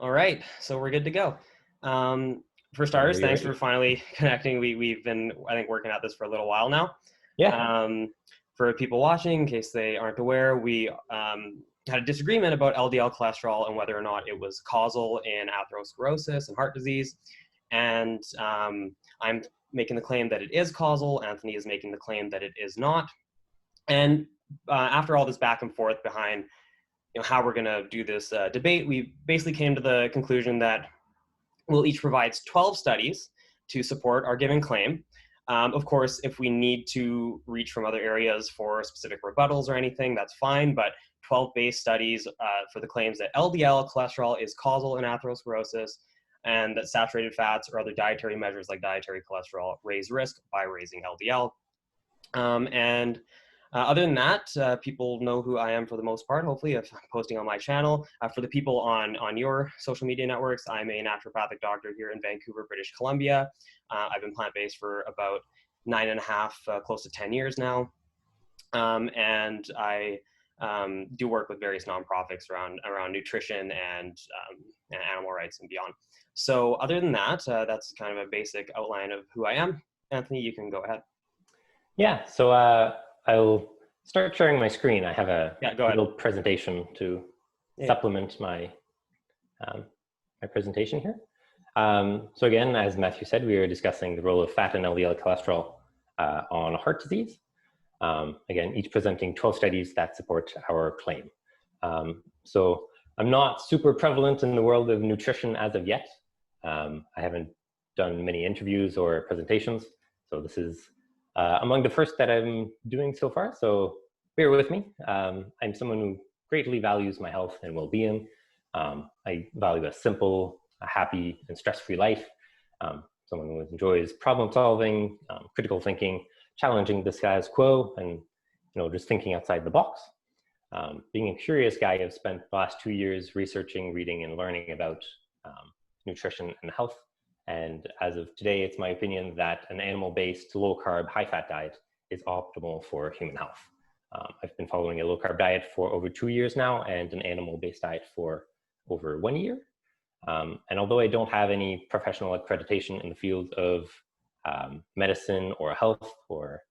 All right, so we're good to go. For Whenever starters, you're thanks ready. for finally connecting. We've been, I think, working at this for a little while now. Yeah. For people watching, in case they aren't aware, we had a disagreement about LDL cholesterol and whether or not it was causal in atherosclerosis and heart disease. And I'm making the claim that it is causal. Anthony is making the claim that it is not. And after all this back and forth behind how we're going to do this debate, we basically came to the conclusion that we'll each provide 12 studies to support our given claim. Of course, if we need to reach from other areas for specific rebuttals or anything, that's fine, but 12 base studies for the claims that LDL cholesterol is causal in atherosclerosis and that saturated fats or other dietary measures like dietary cholesterol raise risk by raising LDL. Other than that, people know who I am for the most part, hopefully, if I'm posting on my channel. For the people on your social media networks, I'm a naturopathic doctor here in Vancouver, British Columbia. I've been plant-based for about 9.5, close to 10 years now. And I do work with various nonprofits around nutrition and animal rights and beyond. So other than that, that's kind of a basic outline of who I am. Anthony, you can go ahead. Yeah. So I'll start sharing my screen. I have a little presentation to supplement my my presentation here. So again, as Matthew said, we are discussing the role of fat and LDL cholesterol on heart disease. Again, each presenting 12 studies that support our claim. So I'm not super prevalent in the world of nutrition as of yet. I haven't done many interviews or presentations, so this is among the first that I'm doing so far, so bear with me. I'm someone who greatly values my health and well-being. I value a simple, happy, and stress-free life. Someone who enjoys problem solving, critical thinking, challenging the status quo, and just thinking outside the box. Being a curious guy, I've spent the last 2 years researching, reading, and learning about nutrition and health. And as of today, it's my opinion that an animal-based, low-carb, high-fat diet is optimal for human health. I've been following a low-carb diet for over 2 years now and an animal-based diet for over 1 year. And although I don't have any professional accreditation in the field of medicine or health or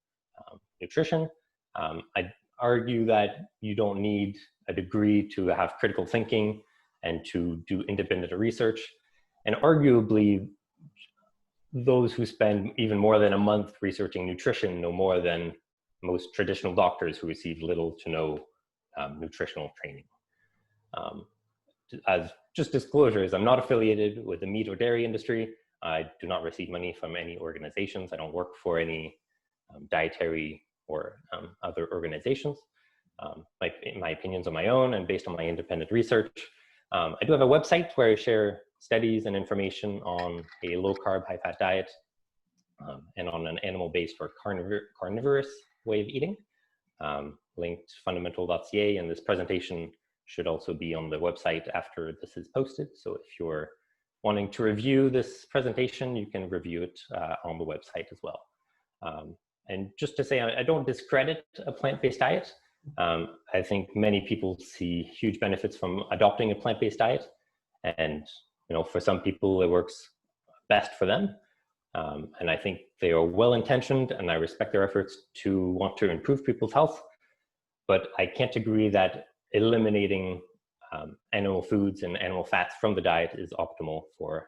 nutrition, I'd argue that you don't need a degree to have critical thinking and to do independent research. And arguably, those who spend even more than a month researching nutrition know more than most traditional doctors who receive little to no nutritional training. As just disclosures, I'm not affiliated with the meat or dairy industry. I do not receive money from any organizations. I don't work for any dietary or other organizations. My opinions are my own and based on my independent research. I do have a website where I share studies and information on a low-carb, high-fat diet and on an animal-based or carnivorous way of eating, linked fundamental.ca, and this presentation should also be on the website after this is posted. So if you're wanting to review this presentation, you can review it on the website as well. And just to say, I don't discredit a plant-based diet. I think many people see huge benefits from adopting a plant-based diet. And for some people, it works best for them. And I think they are well-intentioned, and I respect their efforts to want to improve people's health. But I can't agree that eliminating animal foods and animal fats from the diet is optimal for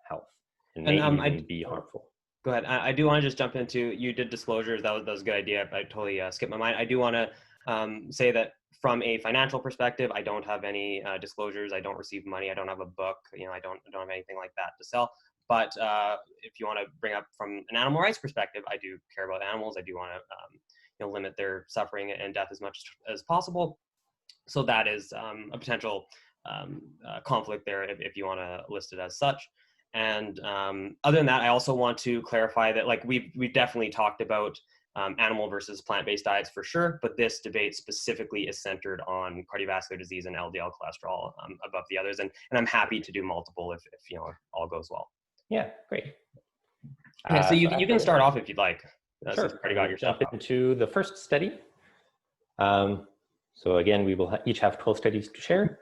health and may even be harmful. Go ahead. I do want to just jump into, you did disclosures. That was a good idea. I totally skipped my mind. I do want to say that from a financial perspective, I don't have any disclosures. I don't receive money. I don't have a book. I don't have anything like that to sell. But if you want to bring up from an animal rights perspective, I do care about animals. I do want to limit their suffering and death as much as possible. So that is a potential conflict there if you want to list it as such. And other than that, I also want to clarify that we've definitely talked about animal versus plant-based diets for sure, but this debate specifically is centered on cardiovascular disease and LDL cholesterol above the others. And I'm happy to do multiple if all goes well. Yeah, great. Okay, so you can start off if you'd like. Sure. Jump into the first study. So again, we will each have 12 studies to share.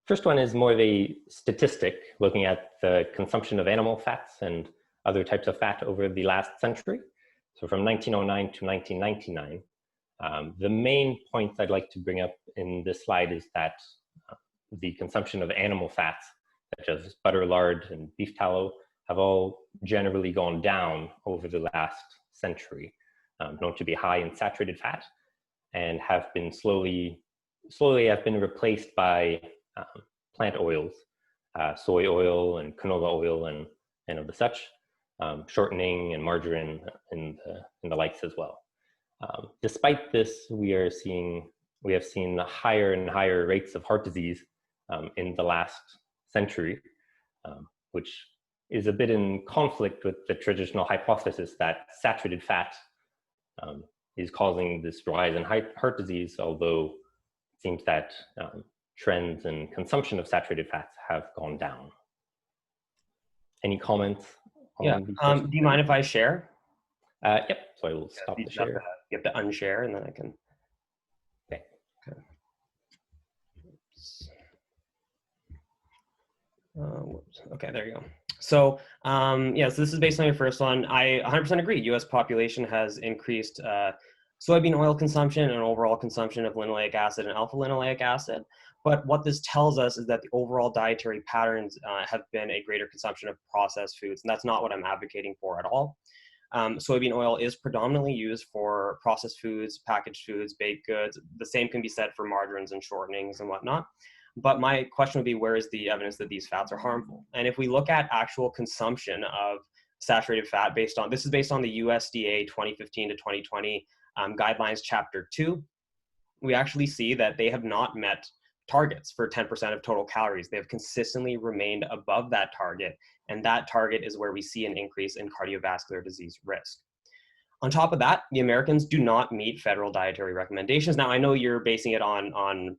First one is more of a statistic looking at the consumption of animal fats and other types of fat over the last century. So from 1909 to 1999, the main points I'd like to bring up in this slide is that the consumption of animal fats, such as butter, lard, and beef tallow, have all generally gone down over the last century, known to be high in saturated fat, and have been slowly have been replaced by plant oils, soy oil and canola oil and of the such, shortening and margarine and the likes as well. Despite this, we have seen higher and higher rates of heart disease in the last century, which is a bit in conflict with the traditional hypothesis that saturated fat is causing this rise in heart disease, although it seems that trends in consumption of saturated fats have gone down. Any comments? Yeah. Do you mind if I share? Yep. So I will stop the share. You have to unshare, and then I can. Okay. Whoops. Okay, there you go. So, yeah, so this is based on your first one. I 100% agree. U.S. population has increased soybean oil consumption and overall consumption of linoleic acid and alpha linoleic acid. But what this tells us is that the overall dietary patterns have been a greater consumption of processed foods, and that's not what I'm advocating for at all. Soybean oil is predominantly used for processed foods, packaged foods, baked goods. The same can be said for margarines and shortenings and whatnot. But my question would be, where is the evidence that these fats are harmful? And if we look at actual consumption of saturated fat this is based on the USDA 2015 to 2020 guidelines chapter 2, we actually see that they have not met targets for 10% of total calories. They have consistently remained above that target, and that target is where we see an increase in cardiovascular disease risk. On top of that, the Americans do not meet federal dietary recommendations. Now, I know you're basing it on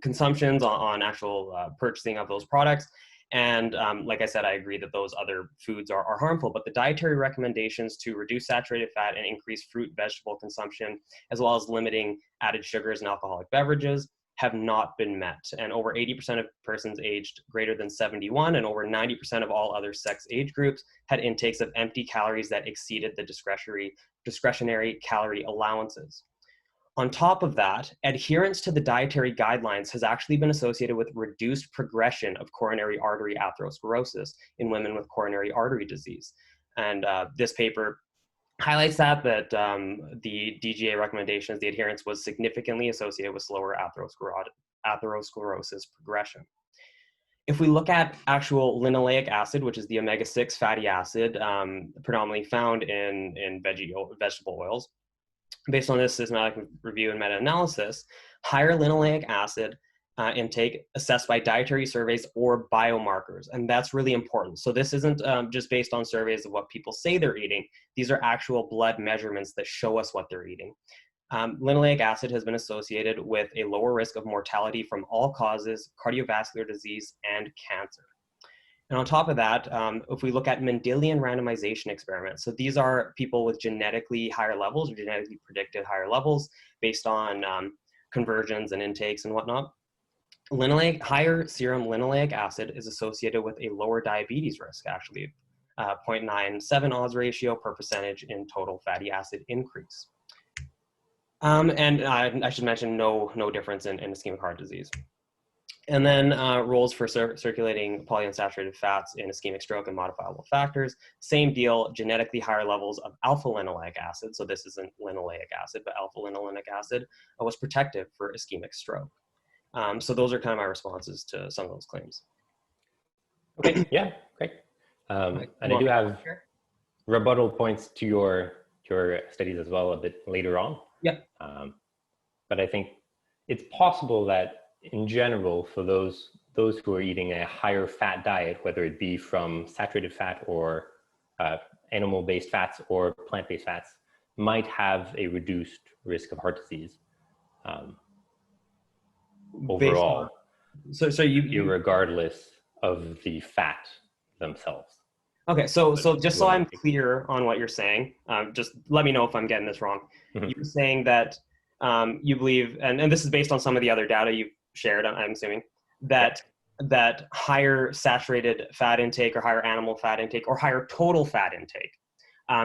consumptions, on actual purchasing of those products. And like I said, I agree that those other foods are harmful, but the dietary recommendations to reduce saturated fat and increase fruit, vegetable consumption, as well as limiting added sugars and alcoholic beverages, have not been met. And over 80% of persons aged greater than 71 and over 90% of all other sex age groups had intakes of empty calories that exceeded the discretionary calorie allowances. On top of that, adherence to the dietary guidelines has actually been associated with reduced progression of coronary artery atherosclerosis in women with coronary artery disease. And this paper highlights that the DGA recommendations, the adherence was significantly associated with slower atherosclerosis progression. If we look at actual linoleic acid, which is the omega-6 fatty acid predominantly found in vegetable oils, based on this systematic review and meta-analysis, higher linoleic acid intake assessed by dietary surveys or biomarkers, and that's really important. So this isn't just based on surveys of what people say they're eating. These are actual blood measurements that show us what they're eating. Linoleic acid has been associated with a lower risk of mortality from all causes, cardiovascular disease, and cancer. And on top of that, if we look at Mendelian randomization experiments, so these are people with genetically higher levels or genetically predicted higher levels based on conversions and intakes and whatnot. Higher serum linoleic acid is associated with a lower diabetes risk, actually, 0.97 odds ratio per percentage in total fatty acid increase. And I should mention no difference in ischemic heart disease. And then roles for circulating polyunsaturated fats in ischemic stroke and modifiable factors. Same deal, genetically higher levels of alpha linoleic acid. So this isn't linoleic acid, but alpha linoleic acid was protective for ischemic stroke. So those are kind of my responses to some of those claims. Okay, yeah, great. And I do have rebuttal points to your studies as well a bit later on. Yeah. But I think it's possible that in general, for those who are eating a higher fat diet, whether it be from saturated fat or animal-based fats or plant-based fats, might have a reduced risk of heart disease overall. So regardless of the fat themselves. Okay, so just so I'm clear on what you're saying, just let me know if I'm getting this wrong. Mm-hmm. You're saying that you believe, and this is based on some of the other data you've shared, I'm assuming, that higher saturated fat intake or higher animal fat intake or higher total fat intake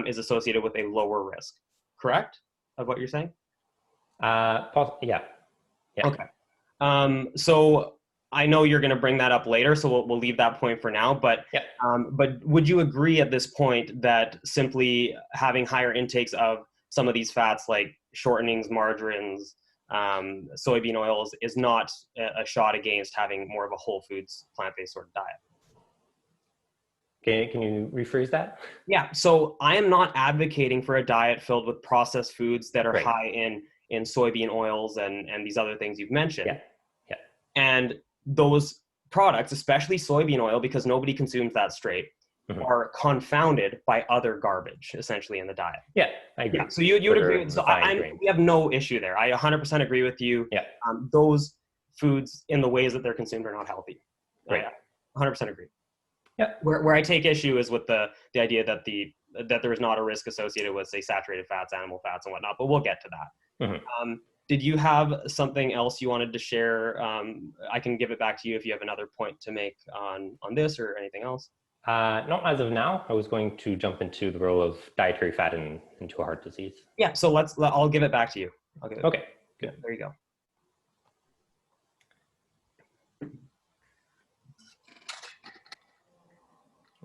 is associated with a lower risk. Correct? Of what you're saying? Yeah. Okay. So I know you're going to bring that up later, so we'll leave that point for now. But but would you agree at this point that simply having higher intakes of some of these fats like shortenings, margarines, soybean oils is not a shot against having more of a whole foods, plant-based sort of diet? Can you rephrase that? Yeah, so I am not advocating for a diet filled with processed foods that are high in soybean oils and these other things you've mentioned. Yeah. And those products, especially soybean oil, because nobody consumes that straight, are confounded by other garbage, essentially, in the diet. Yeah, I agree. Yeah, so you would agree. So we have no issue there. I 100% agree with you. Yeah. Those foods, in the ways that they're consumed, are not healthy. Right. 100% agree. Yeah. Where I take issue is with the idea that there is not a risk associated with, say, saturated fats, animal fats, and whatnot. But we'll get to that. Did you have something else you wanted to share? I can give it back to you if you have another point to make on this or anything else. Not as of now. I was going to jump into the role of dietary fat into a heart disease. Yeah, so I'll give it back to you. Okay, good. There you go.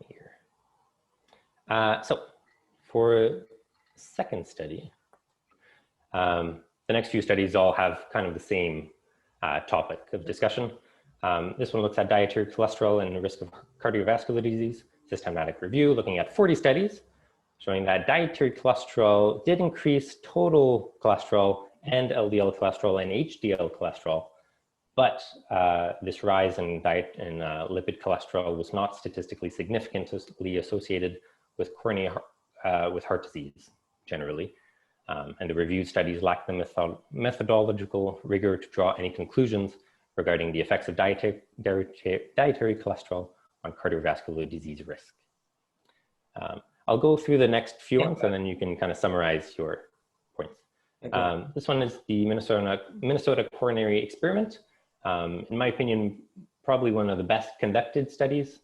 Here. So for second study, the next few studies all have kind of the same topic of discussion. This one looks at dietary cholesterol and the risk of cardiovascular disease, systematic review, looking at 40 studies, showing that dietary cholesterol did increase total cholesterol and LDL cholesterol and HDL cholesterol, but this rise in lipid cholesterol was not statistically significantly associated with with heart disease generally. And the reviewed studies lack the methodological rigor to draw any conclusions regarding the effects of dietary cholesterol on cardiovascular disease risk. I'll go through the next few ones and then you can kind of summarize your points. This one is the Minnesota Coronary Experiment. In my opinion, probably one of the best conducted studies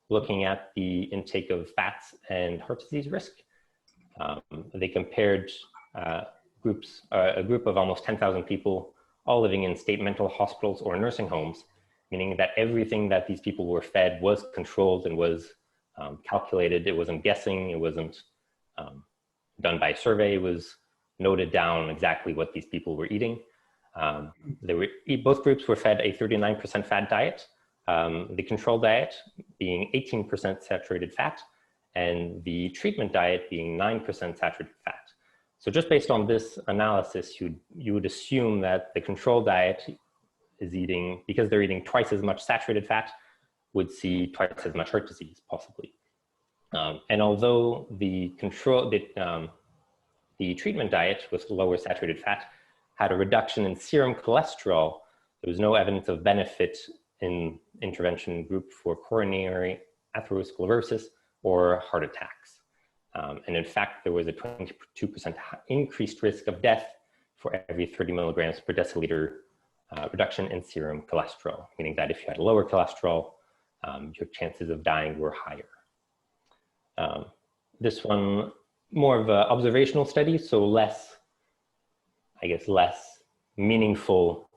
looking at the intake of fats and heart disease risk. They compared a group of almost 10,000 people all living in state mental hospitals or nursing homes, meaning that everything that these people were fed was controlled and was calculated. It wasn't guessing, it wasn't done by survey, it was noted down exactly what these people were eating. Both groups were fed a 39% fat diet, the control diet being 18% saturated fat, and the treatment diet being 9% saturated fat. So just based on this analysis, you would assume that the control diet is eating, because they're eating twice as much saturated fat, would see twice as much heart disease, possibly. And although the treatment diet with lower saturated fat had a reduction in serum cholesterol, there was no evidence of benefit in intervention group for coronary atherosclerosis or heart attacks. And in fact, there was a 22% increased risk of death for every 30 milligrams per deciliter reduction in serum cholesterol, meaning that if you had lower cholesterol, your chances of dying were higher. This one, more of an observational study, so less meaningful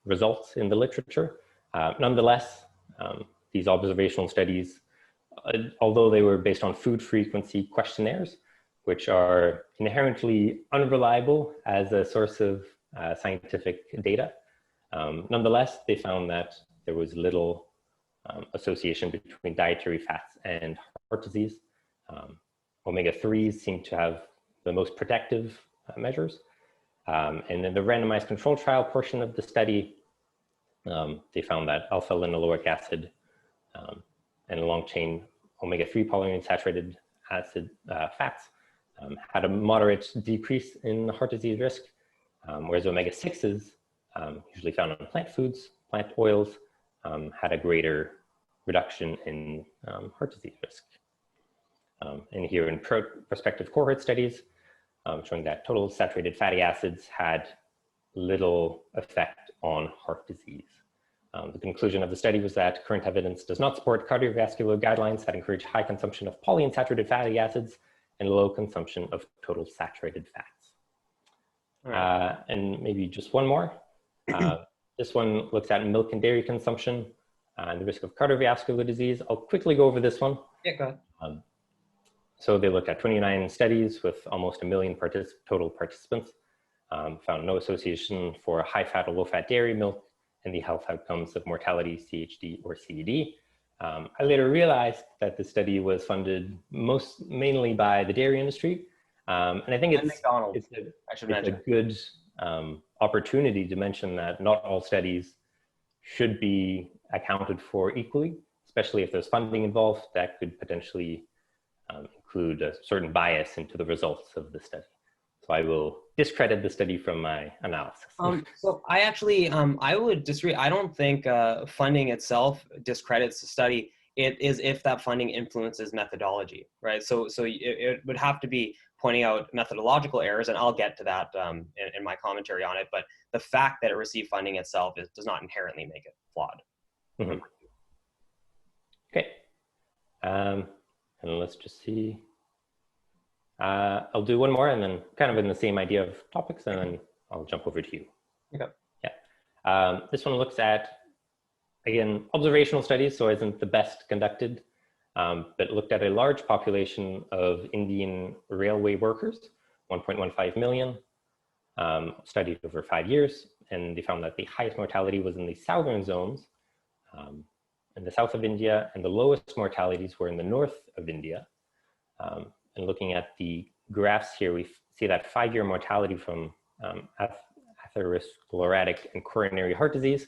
results in the literature. Nonetheless, these observational studies, although they were based on food frequency questionnaires, which are inherently unreliable as a source of scientific data, nonetheless, they found that there was little association between dietary fats and heart disease. Omega-3s seem to have the most protective measures. And in the randomized control trial portion of the study, they found that alpha linoleic acid and long-chain omega-3 polyunsaturated acid fats had a moderate decrease in heart disease risk, whereas omega-6s, usually found on plant foods, plant oils, had a greater reduction in heart disease risk. And here in prospective cohort studies, showing that total saturated fatty acids had little effect on heart disease. The conclusion of the study was that current evidence does not support cardiovascular guidelines that encourage high consumption of polyunsaturated fatty acids and low consumption of total saturated fats. Right. And maybe just one more. This one looks at milk and dairy consumption and the risk of cardiovascular disease. I'll quickly go over this one. Yeah, go ahead. So they looked at 29 studies with almost 1 million total participants, found no association for high-fat or low-fat dairy milk and the health outcomes of mortality, CHD, or CVD. I later realized that the study was funded mainly by the dairy industry. And I think it's a good opportunity to mention that not all studies should be accounted for equally, especially if there's funding involved that could potentially include a certain bias into the results of the study. So I will discredit the study from my analysis. So I actually, I would disagree. I don't think funding itself discredits the study. It is if that funding influences methodology, right? So it would have to be pointing out methodological errors, and I'll get to that in my commentary on it. But the fact that it received funding itself does not inherently make it flawed. Mm-hmm. Okay. And let's just see. I'll do one more and then kind of in the same idea of topics, and then I'll jump over to you. Okay. Yeah. This one looks at, again, observational studies, so isn't the best conducted, but looked at a large population of Indian railway workers, 1.15 million, studied over 5 years, and they found that the highest mortality was in the southern zones, in the south of India, and the lowest mortalities were in the north of India. And looking at the graphs here, we see that 5-year mortality from atherosclerotic and coronary heart disease.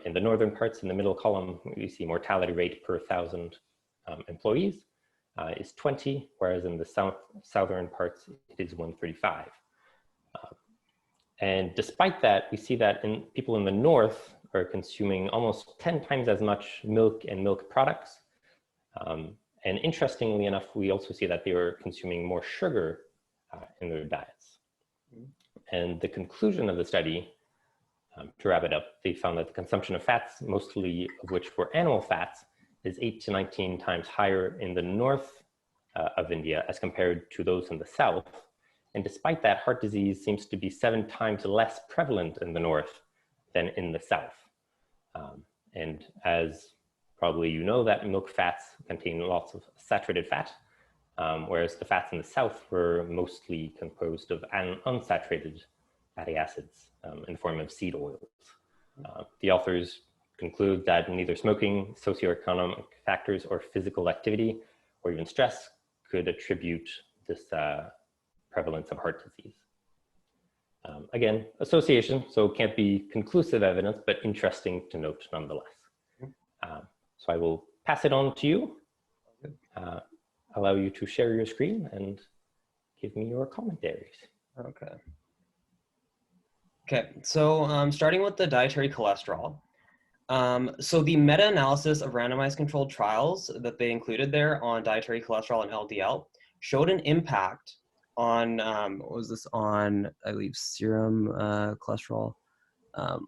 In the northern parts, in the middle column, we see mortality rate per 1,000 employees is 20, whereas in the southern parts, it is 135. And despite that, we see that people in the north are consuming almost 10 times as much milk and milk products. And interestingly enough, we also see that they were consuming more sugar in their diets. And the conclusion of the study, to wrap it up, they found that the consumption of fats, mostly of which were animal fats, is 8 to 19 times higher in the north of India as compared to those in the south. And despite that, heart disease seems to be 7 times less prevalent in the north than in the south. And as probably you know, that milk fats contain lots of saturated fat, whereas the fats in the south were mostly composed of unsaturated fatty acids in the form of seed oils. The authors conclude that neither smoking, socioeconomic factors, or physical activity, or even stress could attribute this prevalence of heart disease. Again, association, so can't be conclusive evidence, but interesting to note nonetheless. So I will pass it on to you, allow you to share your screen and give me your commentaries. Okay, so starting with the dietary cholesterol. So the meta-analysis of randomized controlled trials that they included there on dietary cholesterol and LDL showed an impact on, what was this, on, I believe, serum cholesterol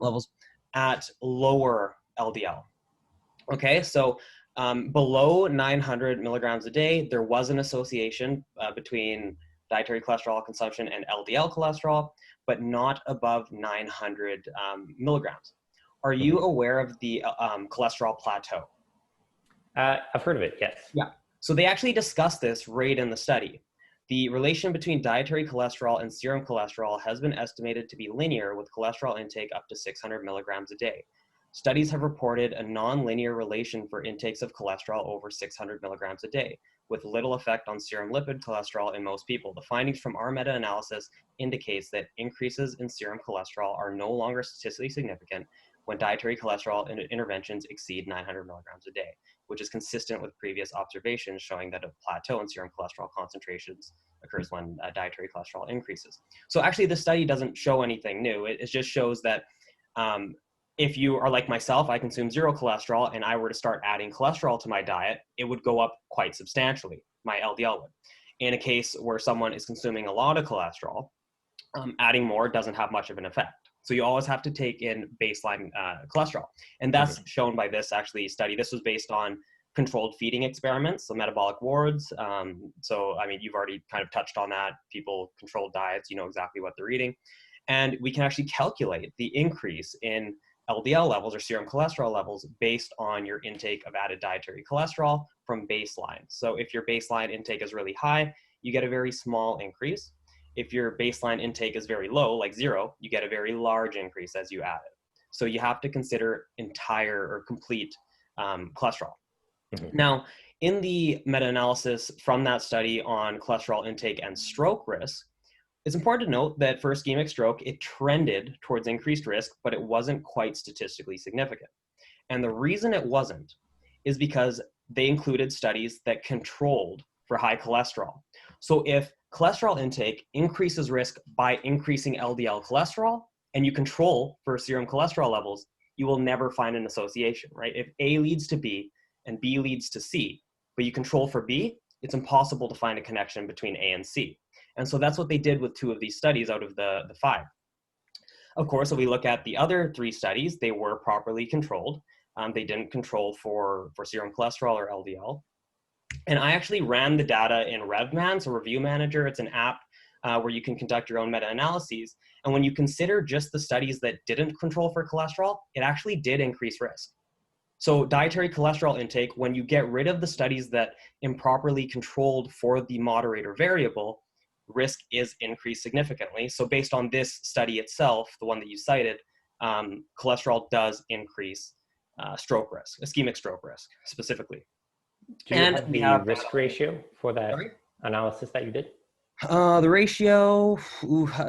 levels at lower LDL. Okay, so below 900 milligrams a day, there was an association between dietary cholesterol consumption and LDL cholesterol, but not above 900 milligrams. Are you aware of the cholesterol plateau? I've heard of it, yes. Yeah, so they actually discussed this right in the study. The relation between dietary cholesterol and serum cholesterol has been estimated to be linear with cholesterol intake up to 600 milligrams a day. Studies have reported a non-linear relation for intakes of cholesterol over 600 milligrams a day, with little effect on serum lipid cholesterol in most people. The findings from our meta-analysis indicates that increases in serum cholesterol are no longer statistically significant when dietary cholesterol interventions exceed 900 milligrams a day, which is consistent with previous observations showing that a plateau in serum cholesterol concentrations occurs when dietary cholesterol increases. So actually, the study doesn't show anything new. It just shows that if you are like myself, I consume zero cholesterol, and I were to start adding cholesterol to my diet, it would go up quite substantially, my LDL would. In a case where someone is consuming a lot of cholesterol, adding more doesn't have much of an effect. So you always have to take in baseline cholesterol. And that's shown by this actually study. This was based on controlled feeding experiments, so metabolic wards. So, I mean, you've already kind of touched on that. People controlled diets, you know exactly what they're eating. And we can actually calculate the increase in LDL levels or serum cholesterol levels based on your intake of added dietary cholesterol from baseline. So if your baseline intake is really high, you get a very small increase. If your baseline intake is very low, like 0, you get a very large increase as you add it. So you have to consider entire or complete cholesterol. Now, in the meta-analysis from that study on cholesterol intake and stroke risk, it's important to note that for ischemic stroke, it trended towards increased risk, but it wasn't quite statistically significant. And the reason it wasn't is because they included studies that controlled for high cholesterol. So if cholesterol intake increases risk by increasing LDL cholesterol, and you control for serum cholesterol levels, you will never find an association, right? If A leads to B and B leads to C, but you control for B, it's impossible to find a connection between A and C. And so that's what they did with 2 of these studies out of the 5. Of course, if we look at the other 3 studies, they were properly controlled. They didn't control for serum cholesterol or LDL. And I actually ran the data in RevMan, so Review Manager. It's an app where you can conduct your own meta-analyses. And when you consider just the studies that didn't control for cholesterol, it actually did increase risk. So dietary cholesterol intake, when you get rid of the studies that improperly controlled for the moderator variable, risk is increased significantly. So based on this study itself, the one that you cited, cholesterol does increase stroke risk, ischemic stroke risk specifically. Do you have the risk ratio for that analysis that you did? The ratio,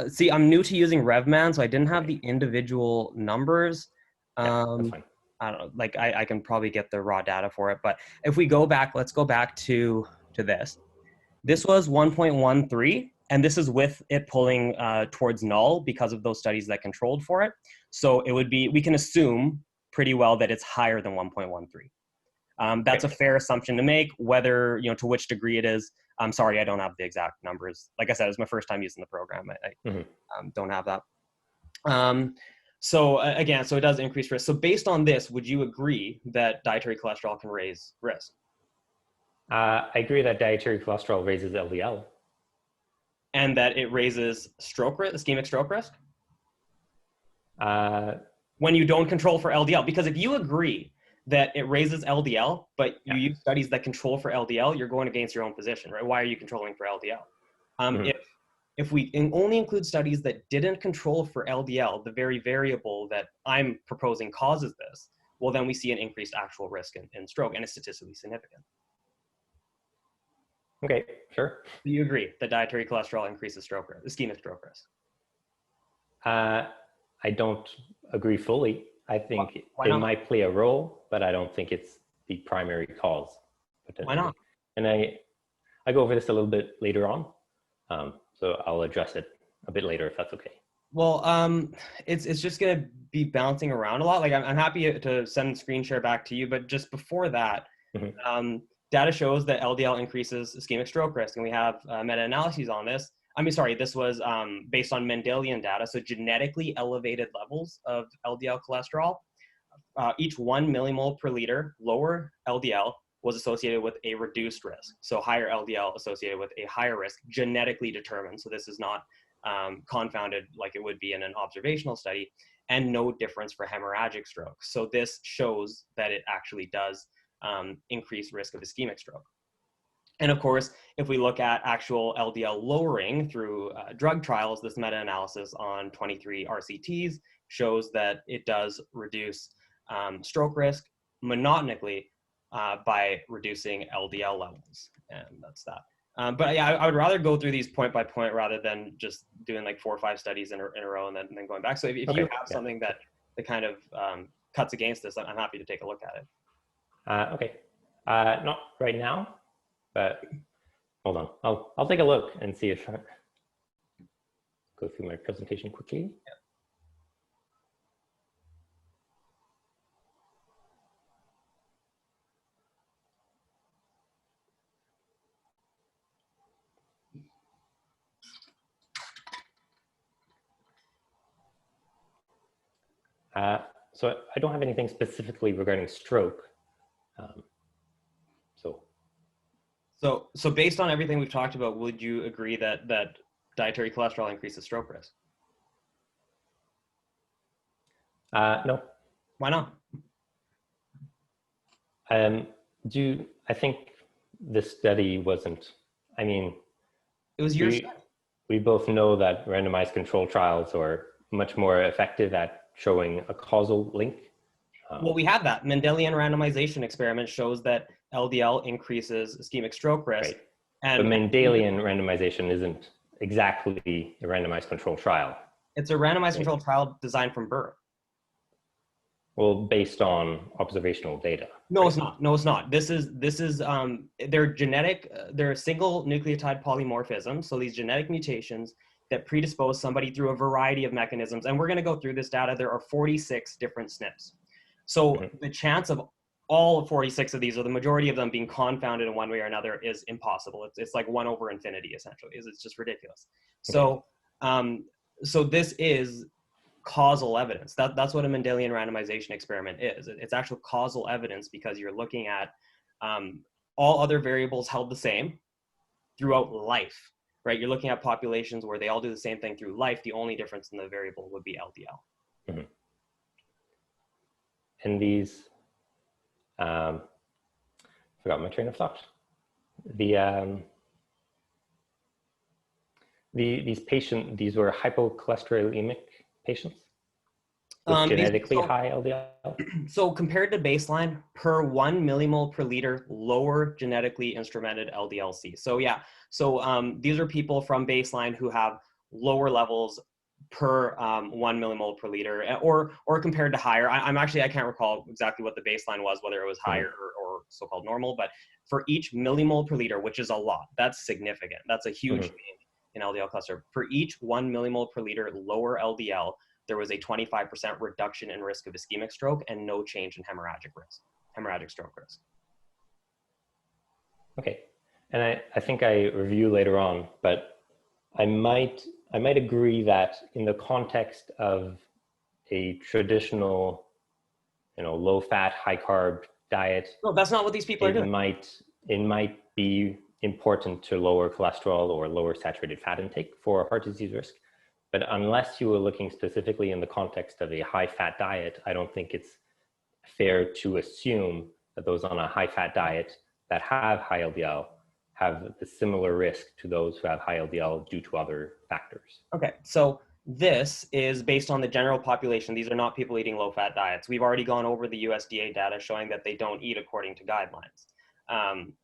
see, I'm new to using RevMan, so I didn't have the individual numbers. That's fine. I don't know, like I can probably get the raw data for it, but if we go back, let's go back to this. This was 1.13, and this is with it pulling towards null because of those studies that controlled for it. So it would be, we can assume pretty well that it's higher than 1.13. That's a fair assumption to make. Whether, you know, to which degree it is, I'm sorry, I don't have the exact numbers. Like I said, it was my first time using the program. I don't have that. So again, so it does increase risk. So based on this, would you agree that dietary cholesterol can raise risk? I agree that dietary cholesterol raises LDL. And that it raises stroke risk, ischemic stroke risk? When you don't control for LDL. Because if you agree that it raises LDL, but you use studies that control for LDL, you're going against your own position, right? Why are you controlling for LDL? If we only include studies that didn't control for LDL, the very variable that I'm proposing causes this, well, then we see an increased actual risk in stroke, and it's statistically significant. Okay, sure. Do you agree that dietary cholesterol increases stroke risk, ischemic stroke risk? I don't agree fully. I think it might play a role, but I don't think it's the primary cause. Why not? And I go over this a little bit later on, so I'll address it a bit later if that's okay. Well, it's just going to be bouncing around a lot. Like I'm happy to send screen share back to you, but just before that, data shows that LDL increases ischemic stroke risk, and we have meta-analyses on this. I mean, sorry, this was based on Mendelian data, so genetically elevated levels of LDL cholesterol. Each 1 millimole per liter lower LDL was associated with a reduced risk. So higher LDL associated with a higher risk, genetically determined. So this is not confounded like it would be in an observational study, and no difference for hemorrhagic stroke. So this shows that it actually does increase risk of ischemic stroke. And of course, if we look at actual LDL lowering through drug trials, this meta-analysis on 23 RCTs shows that it does reduce stroke risk monotonically by reducing LDL levels. And that's that. But yeah, I would rather go through these point by point rather than just doing like 4 or 5 studies in a row and then going back. So if you have something that kind of cuts against this, I'm happy to take a look at it. Okay, not right now, but hold on. I'll take a look and see if I go through my presentation quickly. Yeah. So I don't have anything specifically regarding stroke. So based on everything we've talked about, would you agree that dietary cholesterol increases stroke risk? No. Why not? I think this study wasn't, I mean, it was your study. We both know that randomized control trials are much more effective at showing a causal link. Well, we have that. Mendelian randomization experiment shows that LDL increases ischemic stroke risk. Right. And but Mendelian randomization isn't exactly a randomized control trial. It's a randomized control trial designed from birth. Well, based on observational data. No, right? It's not. No, it's not. This is they're genetic, they're single nucleotide polymorphism. So these genetic mutations that predispose somebody through a variety of mechanisms. And we're going to go through this data. There are 46 different SNPs. So the chance of all 46 of these, or the majority of them, being confounded in one way or another is impossible. It's like 1 over infinity, essentially. It's just ridiculous. So, so this is causal evidence. That's what a Mendelian randomization experiment is. It's actual causal evidence because you're looking at all other variables held the same throughout life, right? You're looking at populations where they all do the same thing through life. The only difference in the variable would be LDL. Mm-hmm. And these, forgot my train of thought. These were hypocholesterolemic patients with genetically high LDL? So compared to baseline, per 1 millimole per liter, lower genetically instrumented LDL-C. So yeah, so these are people from baseline who have lower levels per 1 millimole per liter, or compared to higher. I can't recall exactly what the baseline was, whether it was higher or so-called normal, but for each millimole per liter, which is a lot, that's significant. That's a huge change in LDL cholesterol. For each 1 millimole per liter lower LDL, there was a 25% reduction in risk of ischemic stroke and no change in hemorrhagic stroke risk. Okay, and I think I review later on, but I might agree that in the context of a traditional, low fat, high carb diet. No, that's not what these people are doing. It might be important to lower cholesterol or lower saturated fat intake for heart disease risk. But unless you were looking specifically in the context of a high fat diet, I don't think it's fair to assume that those on a high fat diet that have high LDL have the similar risk to those who have high LDL due to other factors. Okay, so this is based on the general population. These are not people eating low-fat diets. We've already gone over the USDA data showing that they don't eat according to guidelines.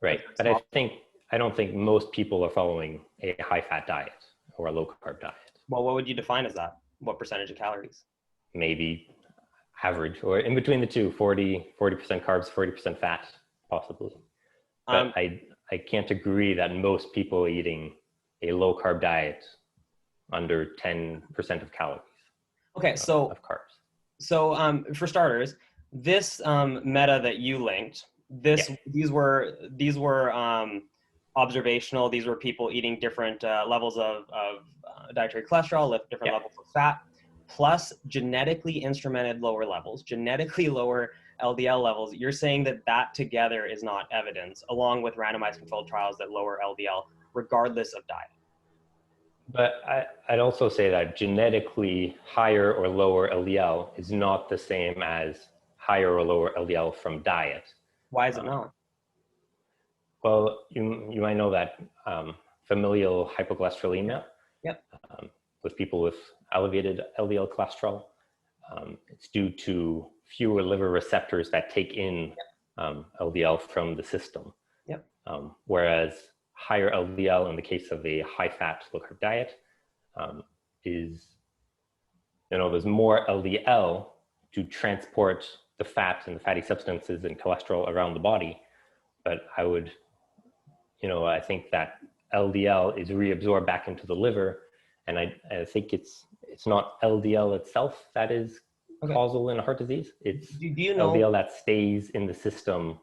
Right, but I don't think most people are following a high-fat diet or a low-carb diet. Well, what would you define as that? What percentage of calories? Maybe average, or in between the two, 40% carbs, 40% fat, possibly. But I can't agree that most people eating a low carb diet under 10% of calories. Okay, so of carbs. So for starters, this meta that you linked, these were observational. These were people eating different levels of dietary cholesterol, different levels of fat, plus genetically instrumented lower levels, genetically lower LDL levels. You're saying that together is not evidence, along with randomized controlled trials that lower LDL regardless of diet. But I'd also say that genetically higher or lower LDL is not the same as higher or lower LDL from diet. Why is it not? Well, you might know that familial hypocholesterolemia with people with elevated LDL cholesterol, it's due to fewer liver receptors that take in LDL from the system. Whereas higher LDL in the case of a high-fat, low-carb diet is, there's more LDL to transport the fat and the fatty substances and cholesterol around the body. But I think that LDL is reabsorbed back into the liver, and I think it's not LDL itself that is causal in heart disease. It's LDL that stays in the system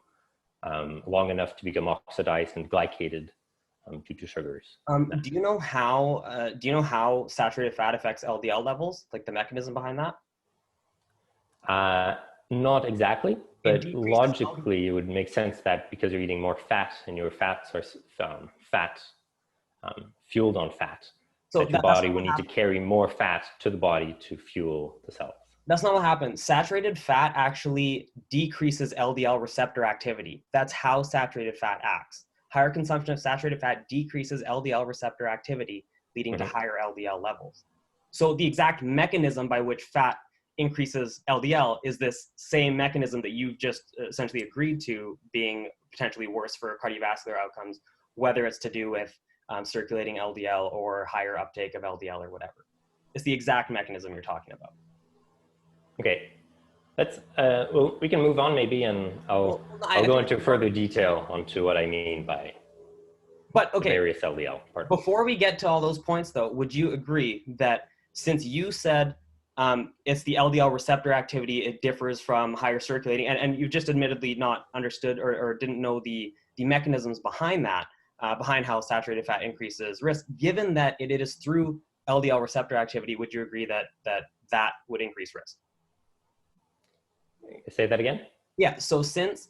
long enough to become oxidized and glycated due to sugars. Do you know how saturated fat affects LDL levels? Like the mechanism behind that? Not exactly, but logically it would make sense that because you're eating more fat and your fats are fueled on fat, so that your body will need to carry more fat to the body to fuel the cells. That's not what happens. Saturated fat actually decreases LDL receptor activity. That's how saturated fat acts. Higher consumption of saturated fat decreases LDL receptor activity, leading to higher LDL levels. So the exact mechanism by which fat increases LDL is this same mechanism that you've just essentially agreed to being potentially worse for cardiovascular outcomes, whether it's to do with circulating LDL or higher uptake of LDL or whatever. It's the exact mechanism you're talking about. Okay, let's, well, we can move on maybe, and I'll go into further detail onto what I mean by various LDL parts. Before we get to all those points though, would you agree that since you said it's the LDL receptor activity, it differs from higher circulating, and you've just admittedly not understood or didn't know the mechanisms behind that, behind how saturated fat increases risk, given that it is through LDL receptor activity, would you agree that that would increase risk? Say that again? Yeah, so since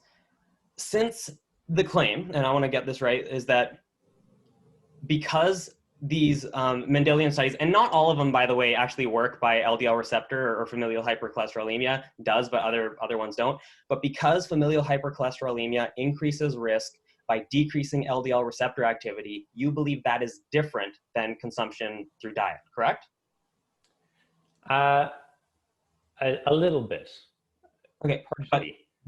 the claim, and I want to get this right, is that because these Mendelian studies, and not all of them, by the way, actually work by LDL receptor or familial hypercholesterolemia does, but other ones don't. But because familial hypercholesterolemia increases risk by decreasing LDL receptor activity, you believe that is different than consumption through diet, correct? A little bit. Okay,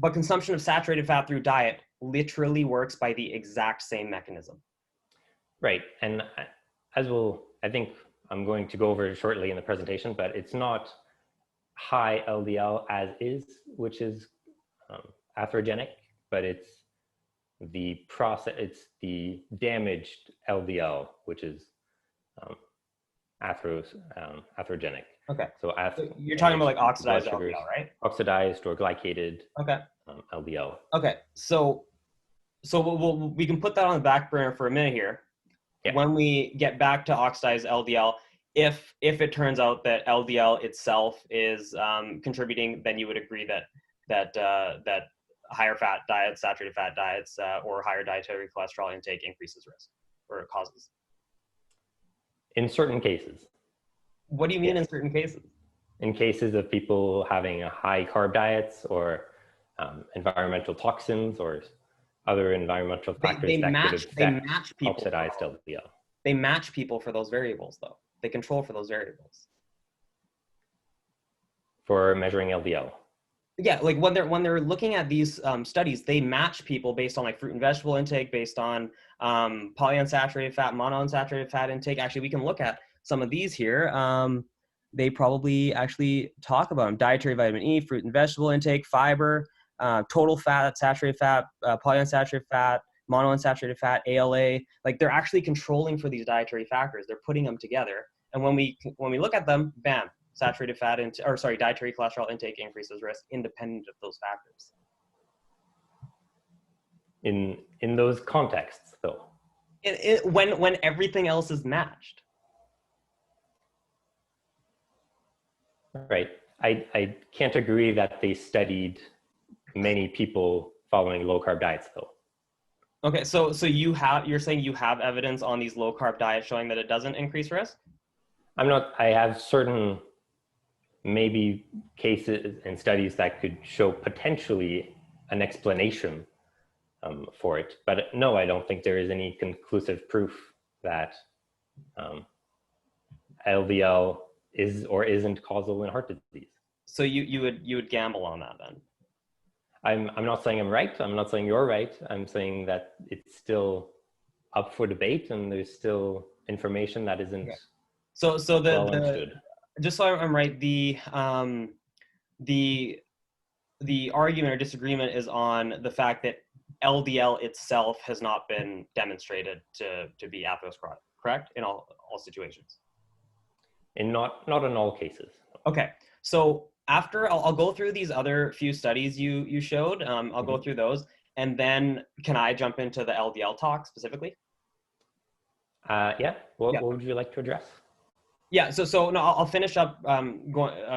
but consumption of saturated fat through diet literally works by the exact same mechanism. Right, and I think I'm going to go over it shortly in the presentation, but it's not high LDL as is, which is atherogenic, but it's the damaged LDL, which is atherogenic. Okay, so you're talking about like oxidized LDL, right? Oxidized or glycated LDL. Okay, so we can put that on the back burner for a minute here. Yeah. When we get back to oxidized LDL, if it turns out that LDL itself is contributing, then you would agree that higher fat diets, saturated fat diets, or higher dietary cholesterol intake increases risk or causes. In certain cases. What do you mean in certain cases? In cases of people having a high carb diets or environmental toxins or other environmental factors that could affect oxidized LDL. They match people for those variables though. They control for those variables. For measuring LDL. Yeah, like when they're looking at these studies, they match people based on like fruit and vegetable intake, based on polyunsaturated fat, monounsaturated fat intake. Actually, we can look at some of these here. They probably actually talk about them. Dietary vitamin E, fruit and vegetable intake, fiber, total fat, saturated fat, polyunsaturated fat, monounsaturated fat, ALA. Like they're actually controlling for these dietary factors. They're putting them together. And when we look at them, bam, saturated fat dietary cholesterol intake increases risk independent of those factors. In those contexts, though. When everything else is matched. Right. I can't agree that they studied many people following low carb diets, though. Okay, so you're saying you have evidence on these low carb diets showing that it doesn't increase risk? I have certain maybe cases and studies that could show potentially an explanation for it, but no, I don't think there is any conclusive proof that LDL is or isn't causal in heart disease. So you would gamble on that then? I'm not saying I'm right. I'm not saying you're right. I'm saying that it's still up for debate, and there's still information that isn't well understood. Just so I'm right, the argument or disagreement is on the fact that LDL itself has not been demonstrated to be atherosclerotic, correct? In all situations. Not in all cases. Okay, so after I'll go through these other few studies you showed. I'll go through those, and then can I jump into the LDL talk specifically? Yeah. What would you like to address? Yeah, so no, I'll finish up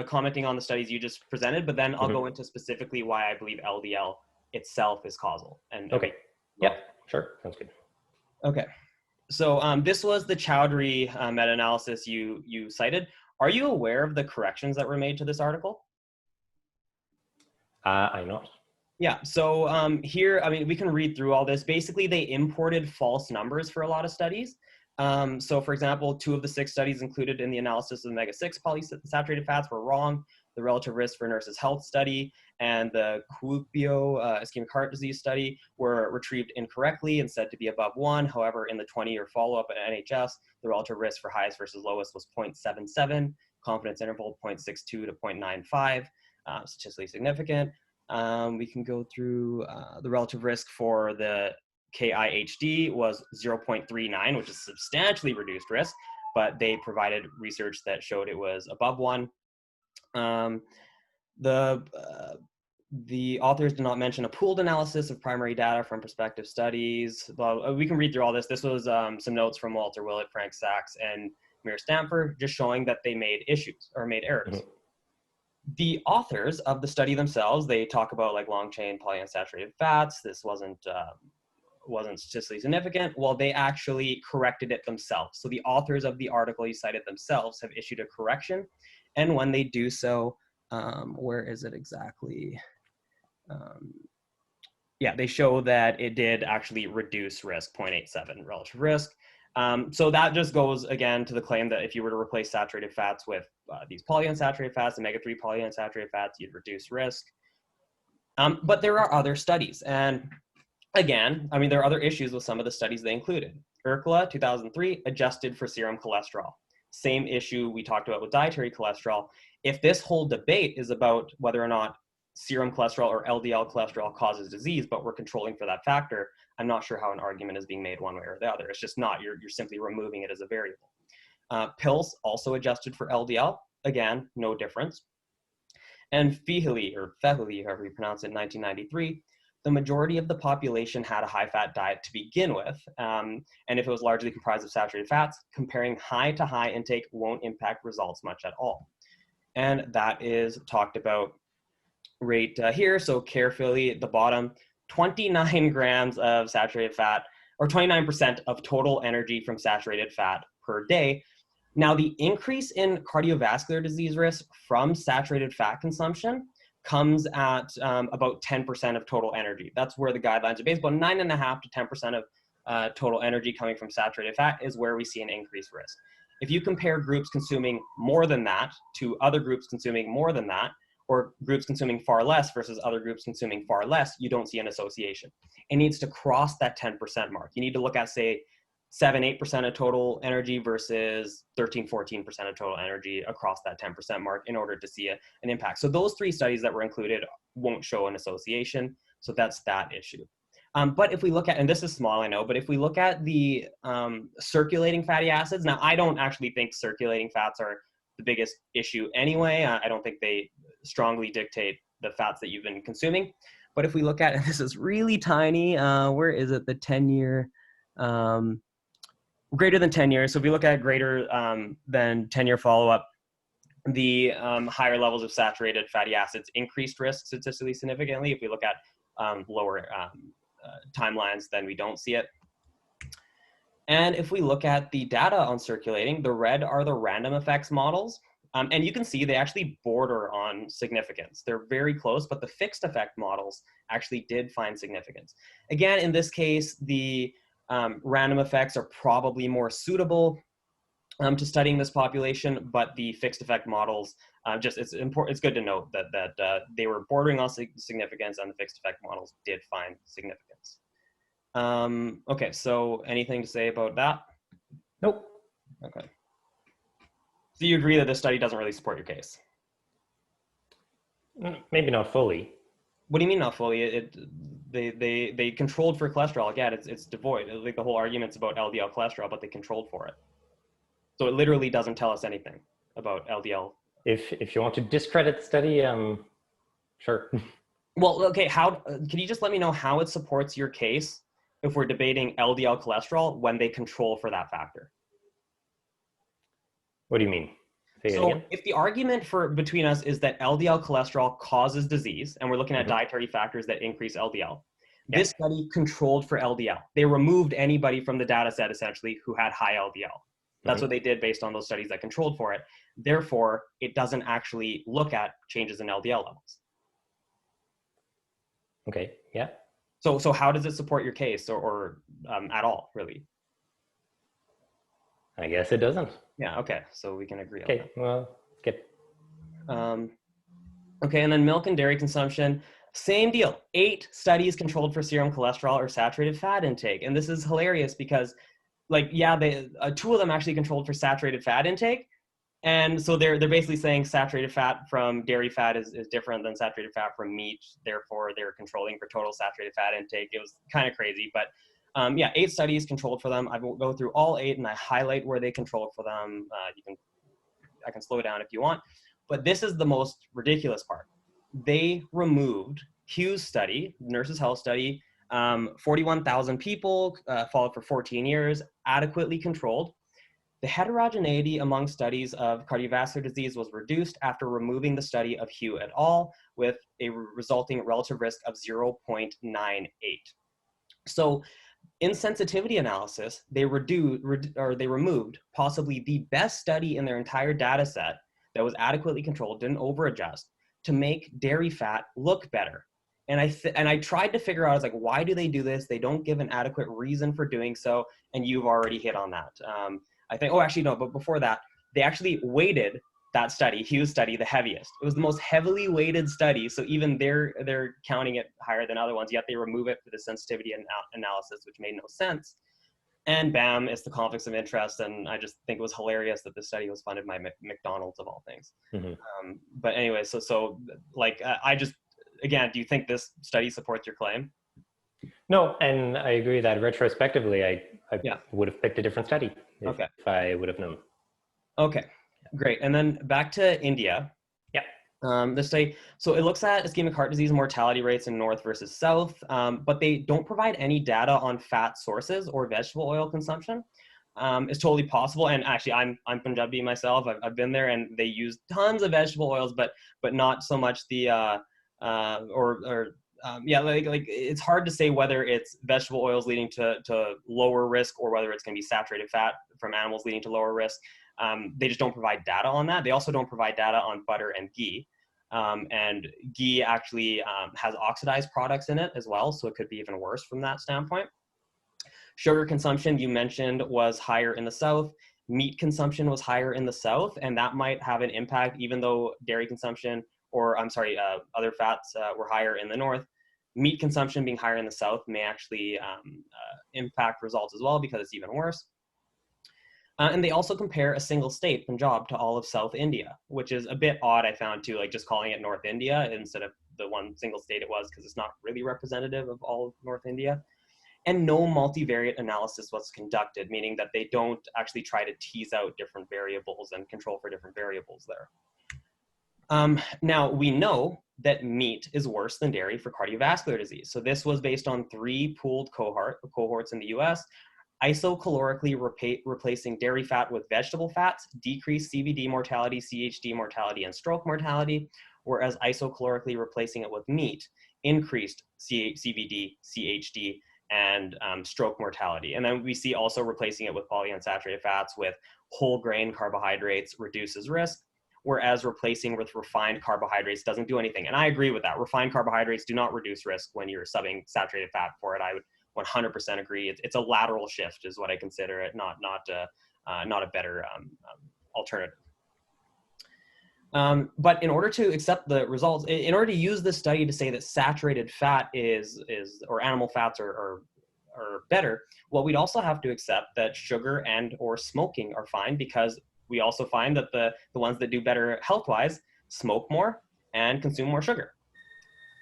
commenting on the studies you just presented, but then I'll go into specifically why I believe LDL itself is causal. Okay. Yeah, sure. Sounds good. Okay. So this was the Chowdhury meta-analysis you cited. Are you aware of the corrections that were made to this article? I'm not. Yeah, so here, I mean, we can read through all this. Basically, they imported false numbers for a lot of studies. So for example, 2 of the 6 studies included in the analysis of omega-6 polyunsaturated fats were wrong. The relative risk for nurses' health study and the Kuopio ischemic heart disease study were retrieved incorrectly and said to be above 1. However, in the 20-year follow-up at NHS, the relative risk for highest versus lowest was 0.77, confidence interval 0.62 to 0.95, statistically significant. We can go through the relative risk for the KIHD was 0.39, which is substantially reduced risk, but they provided research that showed it was above 1. The authors did not mention a pooled analysis of primary data from prospective studies. We can read through all this. This was some notes from Walter Willett, Frank Sachs, and Mir Stamfer, just showing that they made errors. The authors of the study themselves, they talk about like long chain polyunsaturated fats. This wasn't statistically significant. Well, they actually corrected it themselves. So the authors of the article you cited themselves have issued a correction. And when they do so, where is it exactly? Yeah, they show that it did actually reduce risk, 0.87 relative risk. So that just goes again to the claim that if you were to replace saturated fats with these polyunsaturated fats, omega-3 polyunsaturated fats, you'd reduce risk. But there are other studies. And again, I mean, there are other issues with some of the studies they included. Urkula, 2003, adjusted for serum cholesterol. Same issue we talked about with dietary cholesterol. If this whole debate is about whether or not serum cholesterol or LDL cholesterol causes disease, but we're controlling for that factor, I'm not sure how an argument is being made one way or the other. It's just not. You're simply removing it as a variable. Pills also adjusted for LDL. Again, no difference. And Fehily, however you pronounce it, in 1993, the majority of the population had a high-fat diet to begin with. And if it was largely comprised of saturated fats, comparing high to high intake won't impact results much at all. And that is talked about right here. So carefully at the bottom, 29 grams of saturated fat, or 29% of total energy from saturated fat per day. Now, the increase in cardiovascular disease risk from saturated fat consumption comes at about 10% of total energy. That's where the guidelines are based. About 9.5 to 10% of total energy coming from saturated fat is where we see an increased risk. If you compare groups consuming more than that to other groups consuming more than that, or groups consuming far less versus other groups consuming far less, you don't see an association. It needs to cross that 10% mark. You need to look at, say, 7-8% of total energy versus 13-14% of total energy across that 10% mark in order to see an impact. So those 3 studies that were included won't show an association. So that's that issue. But if we look at, and this is small, I know, but if we look at the circulating fatty acids, now I don't actually think circulating fats are the biggest issue anyway. I don't think they strongly dictate the fats that you've been consuming. But if we look at, and this is really tiny, where is it, the 10-year, greater than 10 years. So if we look at greater than 10-year follow-up, the higher levels of saturated fatty acids increased risk statistically significantly. If we look at lower timelines, then we don't see it. And if we look at the data on circulating, the red are the random effects models. And you can see they actually border on significance. They're very close, but the fixed effect models actually did find significance. Again, in this case, the random effects are probably more suitable to studying this population, but the fixed effect models, it's good to note that they were bordering on significance, and the fixed effect models did find significance. Okay, so anything to say about that? Nope. Okay. So you agree that this study doesn't really support your case? Maybe not fully. What do you mean not fully? They controlled for cholesterol. Again, it's devoid. Like the whole argument's about LDL cholesterol, but they controlled for it. So it literally doesn't tell us anything about LDL. If you want to discredit the study, sure. Well, okay. Can you just let me know how it supports your case if we're debating LDL cholesterol when they control for that factor? What do you mean? Say it So again. if the argument between us is that LDL cholesterol causes disease, and we're looking at dietary factors that increase LDL, this study controlled for LDL. They removed anybody from the data set, essentially, who had high LDL. That's what they did based on those studies that controlled for it. Therefore, it doesn't actually look at changes in LDL levels. Okay, yeah. So how does it support your case, or at all, really? I guess it doesn't. Yeah, okay, so we can agree on that. Okay, well, skip. Okay, and then milk and dairy consumption, same deal. 8 studies controlled for serum cholesterol or saturated fat intake. And this is hilarious because, like, yeah, 2 of them actually controlled for saturated fat intake. And so they're basically saying saturated fat from dairy fat is different than saturated fat from meat. Therefore, they're controlling for total saturated fat intake. It was kind of crazy, but yeah, 8 studies controlled for them. I will go through all 8 and I highlight where they controlled for them. I can slow down if you want, but this is the most ridiculous part. They removed Hugh's study, Nurses' Health study, 41,000 people followed for 14 years, adequately controlled. The heterogeneity among studies of cardiovascular disease was reduced after removing the study of Hugh et al. With a resulting relative risk of 0.98. So in sensitivity analysis, they removed possibly the best study in their entire data set that was adequately controlled, didn't over-adjust, to make dairy fat look better. And I tried to figure out, I was like, why do they do this? They don't give an adequate reason for doing so, and you've already hit on that. I think, oh, actually, no, but before that, they actually weighted that study, Hugh's study, the heaviest. It was the most heavily weighted study, so even they're counting it higher than other ones, yet they remove it for the sensitivity analysis, which made no sense. And bam, it's the conflicts of interest, and I just think it was hilarious that this study was funded by McDonald's of all things. But anyway, so like, I just, again, do you think this study supports your claim? No, and I agree that retrospectively, I would have picked a different study if I would have known. Okay, great. And then back to India. This study, so it looks at ischemic heart disease mortality rates in North versus South, but they don't provide any data on fat sources or vegetable oil consumption. It's totally possible, and actually, I'm Punjabi myself. I've been there, and they use tons of vegetable oils, but not so much the yeah, like it's hard to say whether it's vegetable oils leading to lower risk or whether it's going to be saturated fat from animals leading to lower risk. They just don't provide data on that. They also don't provide data on butter and ghee. And ghee actually has oxidized products in it as well, so it could be even worse from that standpoint. Sugar consumption, you mentioned, was higher in the South. Meat consumption was higher in the South, and that might have an impact, even though dairy consumption, or I'm sorry, other fats were higher in the North. Meat consumption being higher in the South may actually impact results as well, because it's even worse. And they also compare a single state, Punjab, to all of South India, which is a bit odd, I found, too, like just calling it North India instead of the one single state it was, because it's not really representative of all of North India. And no multivariate analysis was conducted, meaning that they don't actually try to tease out different variables and control for different variables there. Now, we know that meat is worse than dairy for cardiovascular disease. So this was based on 3 pooled cohorts in the US. Isocalorically replacing dairy fat with vegetable fats decreased CVD mortality, CHD mortality, and stroke mortality, whereas isocalorically replacing it with meat increased CVD, CHD, and stroke mortality. And then we see also replacing it with polyunsaturated fats with whole grain carbohydrates reduces risk, whereas replacing with refined carbohydrates doesn't do anything. And I agree with that. Refined carbohydrates do not reduce risk when you're subbing saturated fat for it. I would 100% agree. It's a lateral shift is what I consider it, not a better alternative. But in order to accept the results, in order to use this study to say that saturated fat or animal fats are better, well, we'd also have to accept that sugar and or smoking are fine, because we also find that the ones that do better health-wise smoke more and consume more sugar.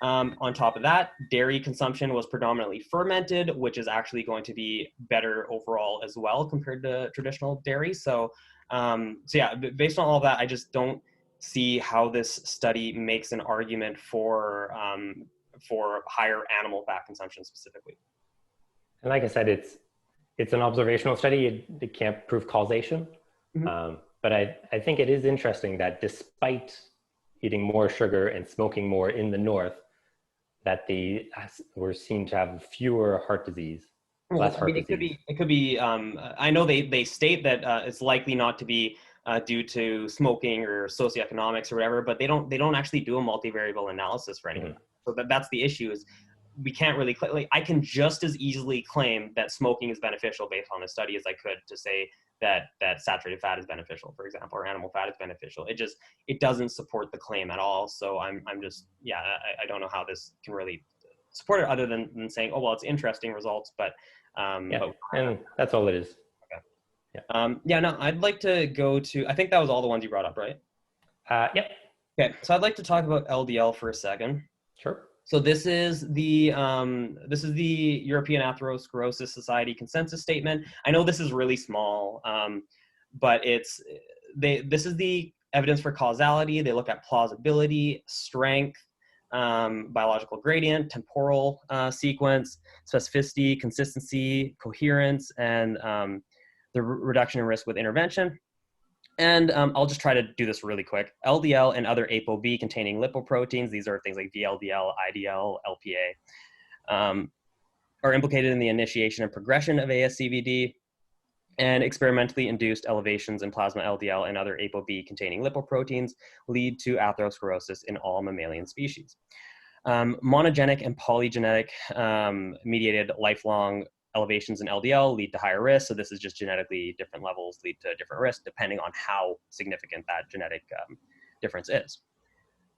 On top of that, dairy consumption was predominantly fermented, which is actually going to be better overall as well compared to traditional dairy. So yeah, based on all that, I just don't see how this study makes an argument for higher animal fat consumption specifically. And like I said, it's an observational study. It can't prove causation. But I think it is interesting that despite eating more sugar and smoking more in the north, that we're seen to have fewer heart disease, less heart disease. It could be. I know they state that it's likely not to be due to smoking or socioeconomics or whatever, but they don't actually do a multivariable analysis for anything. So that's the issue. Is we can't really I can just as easily claim that smoking is beneficial based on the study as I could to say that saturated fat is beneficial, for example, or animal fat is beneficial. It doesn't support the claim at all. So I'm just, I don't know how this can really support it other than saying, oh, well, it's interesting results, but and that's all it is. Okay. No, I'd like to go to, I think that was all the ones you brought up, right? Yep. Okay, so I'd like to talk about LDL for a second. Sure. So this is the European Atherosclerosis Society consensus statement. I know this is really small, but this is the evidence for causality. They look at plausibility, strength, biological gradient, temporal sequence, specificity, consistency, coherence, and the reduction in risk with intervention. And I'll just try to do this really quick. LDL and other ApoB containing lipoproteins, these are things like VLDL, IDL, LPA, are implicated in the initiation and progression of ASCVD, and experimentally induced elevations in plasma LDL and other ApoB containing lipoproteins lead to atherosclerosis in all mammalian species. Monogenic and polygenic mediated lifelong elevations in LDL lead to higher risk. So this is just genetically different levels lead to different risk depending on how significant that genetic difference is.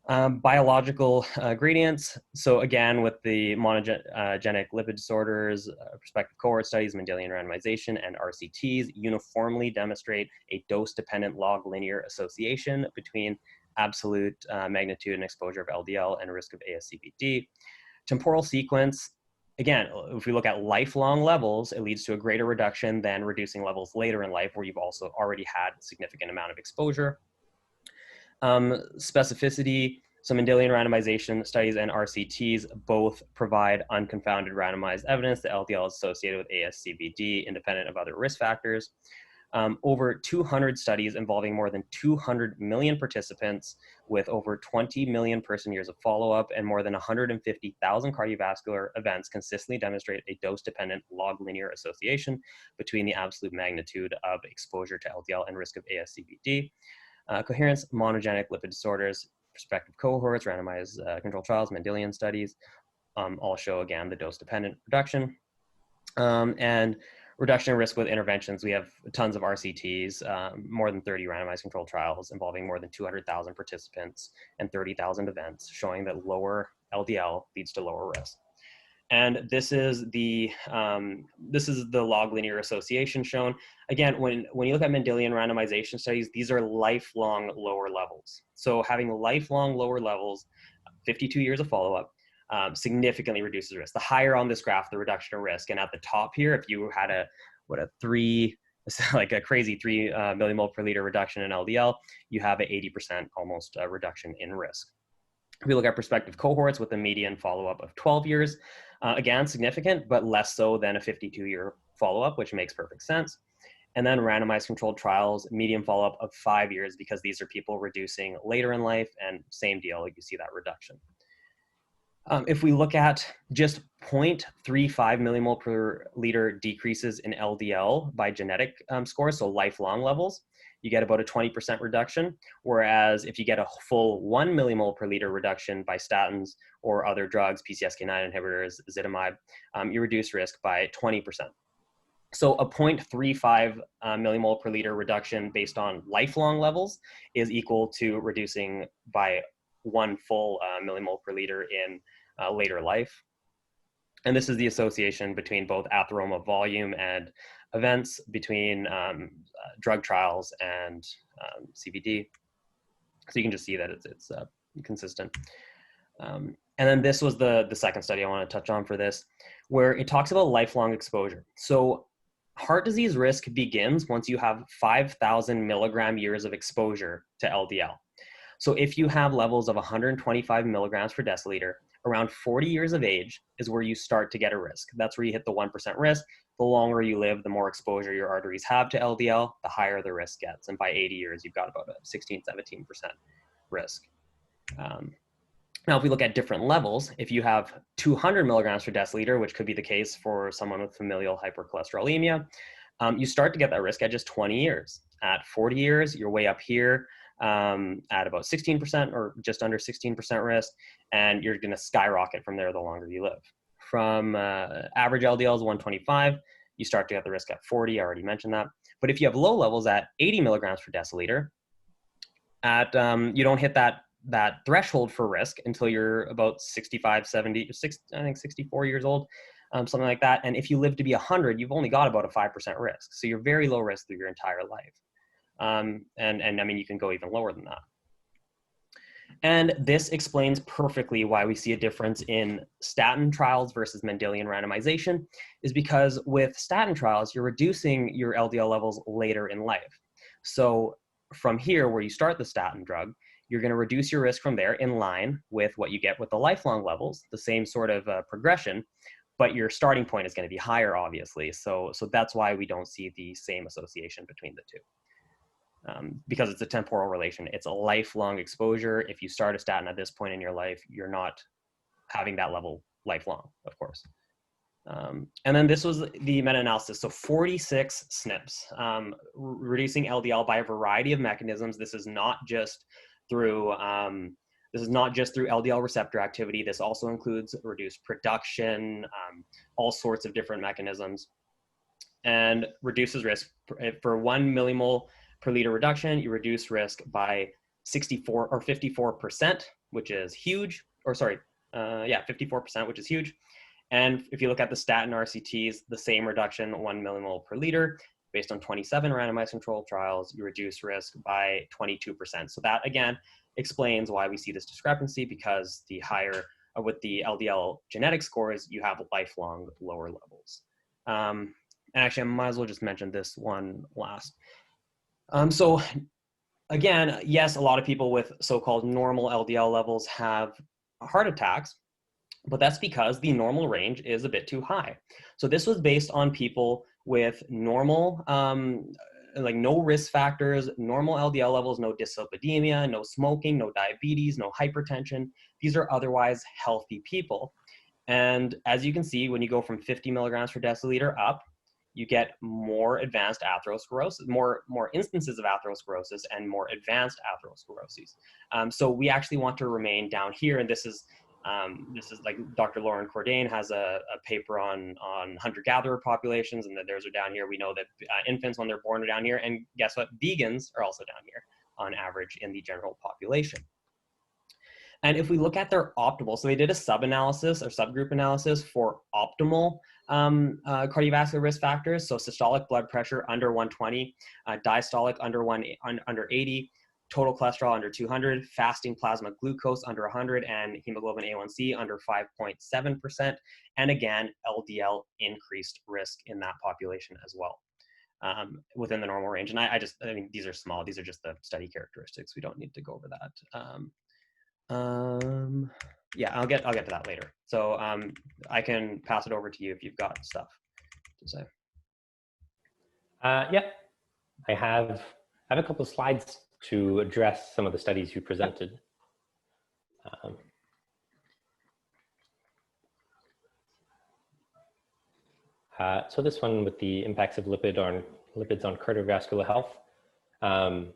Biological gradients. So again, with the monogenic lipid disorders, prospective cohort studies, Mendelian randomization, and RCTs uniformly demonstrate a dose-dependent log linear association between absolute magnitude and exposure of LDL and risk of ASCVD. Temporal sequence. Again, if we look at lifelong levels, it leads to a greater reduction than reducing levels later in life where you've also already had a significant amount of exposure. Specificity, so Mendelian randomization studies and RCTs both provide unconfounded randomized evidence that LDL is associated with ASCVD independent of other risk factors. Over 200 studies involving more than 200 million participants with over 20 million person years of follow-up and more than 150,000 cardiovascular events consistently demonstrate a dose-dependent log linear association between the absolute magnitude of exposure to LDL and risk of ASCVD. Coherence, monogenic lipid disorders, prospective cohorts, randomized controlled trials, Mendelian studies, all show, again, the dose-dependent reduction. And reduction in risk with interventions, we have tons of RCTs, more than 30 randomized controlled trials involving more than 200,000 participants and 30,000 events showing that lower LDL leads to lower risk. And this is the log linear association shown. Again, when you look at Mendelian randomization studies, these are lifelong lower levels. So having lifelong lower levels, 52 years of follow-up, significantly reduces risk. The higher on this graph, the reduction in risk. And at the top here, if you had a crazy 3 millimole per liter reduction in LDL, you have an 80% almost reduction in risk. If we look at prospective cohorts with a median follow-up of 12 years, again, significant, but less so than a 52-year follow-up, which makes perfect sense. And then randomized controlled trials, median follow-up of 5 years, because these are people reducing later in life, and same deal, you see that reduction. If we look at just 0.35 millimole per liter decreases in LDL by genetic scores, so lifelong levels, you get about a 20% reduction. Whereas if you get a full 1 millimole per liter reduction by statins or other drugs, PCSK9 inhibitors, ezetimibe, you reduce risk by 20%. So a 0.35 millimole per liter reduction based on lifelong levels is equal to reducing by 1 full millimole per liter in later life. And this is the association between both atheroma volume and events between drug trials and CVD. So you can just see that it's consistent. And then this was the second study I want to touch on for this, where it talks about lifelong exposure. So heart disease risk begins once you have 5,000 milligram years of exposure to LDL. So if you have levels of 125 milligrams per deciliter around 40 years of age is where you start to get a risk. That's where you hit the 1% risk. The longer you live, the more exposure your arteries have to LDL, the higher the risk gets. And by 80 years, you've got about a 16, 17% risk. Now, if we look at different levels, if you have 200 milligrams per deciliter, which could be the case for someone with familial hypercholesterolemia, you start to get that risk at just 20 years. At 40 years, you're way up here at about 16% or just under 16% risk, and you're going to skyrocket from there the longer you live. From average LDL is 125, you start to get the risk at 40, I already mentioned that. But if you have low levels at 80 milligrams per deciliter, you don't hit that threshold for risk until you're about 65, 70, I think 64 years old, something like that. And if you live to be 100, you've only got about a 5% risk. So you're very low risk through your entire life. And I mean, you can go even lower than that. And this explains perfectly why we see a difference in statin trials versus Mendelian randomization, is because with statin trials, you're reducing your LDL levels later in life. So from here, where you start the statin drug, you're going to reduce your risk from there in line with what you get with the lifelong levels, the same sort of progression, but your starting point is going to be higher, obviously. So that's why we don't see the same association between the two. Because it's a temporal relation. It's a lifelong exposure. If you start a statin at this point in your life, you're not having that level lifelong, of course. And then this was the meta-analysis. So 46 SNPs, reducing LDL by a variety of mechanisms. This is not just through LDL receptor activity. This also includes reduced production, all sorts of different mechanisms, and reduces risk. For 1 millimole per liter reduction, you reduce risk by 64 or 54%, which is huge. Or sorry, 54%, which is huge. And if you look at the statin RCTs, the same reduction, 1 millimole per liter, based on 27 randomized controlled trials, you reduce risk by 22%. So that, again, explains why we see this discrepancy, because the higher, with the LDL genetic scores, you have lifelong lower levels. And actually, I might as well just mention this one last. So again, yes, a lot of people with so-called normal LDL levels have heart attacks, but that's because the normal range is a bit too high. So this was based on people with normal, like no risk factors, normal LDL levels, no dyslipidemia, no smoking, no diabetes, no hypertension. These are otherwise healthy people. And as you can see, when you go from 50 milligrams per deciliter up, you get more advanced atherosclerosis, more instances of atherosclerosis and more advanced atherosclerosis. So we actually want to remain down here. And this is like Dr. Lauren Cordain has a paper on hunter-gatherer populations, and that theirs are down here. We know that infants, when they're born, are down here. And guess what? Vegans are also down here on average in the general population. And if we look at their optimal, so they did a sub-analysis or subgroup analysis for optimal cardiovascular risk factors. So systolic blood pressure under 120, diastolic under 80, total cholesterol under 200, fasting plasma glucose under 100, and hemoglobin A1C under 5.7%. And again, LDL increased risk in that population as well, within the normal range. And I mean, these are small. These are just the study characteristics. We don't need to go over that. Yeah, I'll get to that later. So I can pass it over to you if you've got stuff to say. Yeah, I have a couple of slides to address some of the studies you presented. So this one with the impacts of lipids on cardiovascular health. The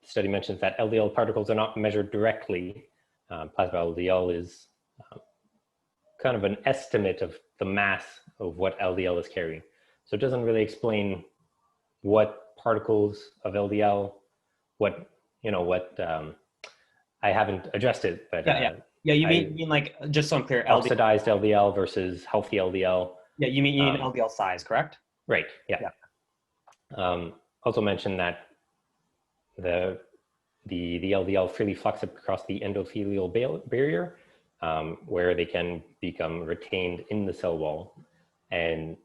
study mentions that LDL particles are not measured directly. Plasma LDL is kind of an estimate of the mass of what LDL is carrying. So it doesn't really explain what particles of LDL, I haven't addressed it, but yeah. You mean like, just so I'm clear, oxidized LDL versus healthy LDL. Yeah, you mean LDL size, correct? Right. Yeah. Also mentioned that the LDL freely flux across the endothelial barrier, where they can become retained in the cell wall. And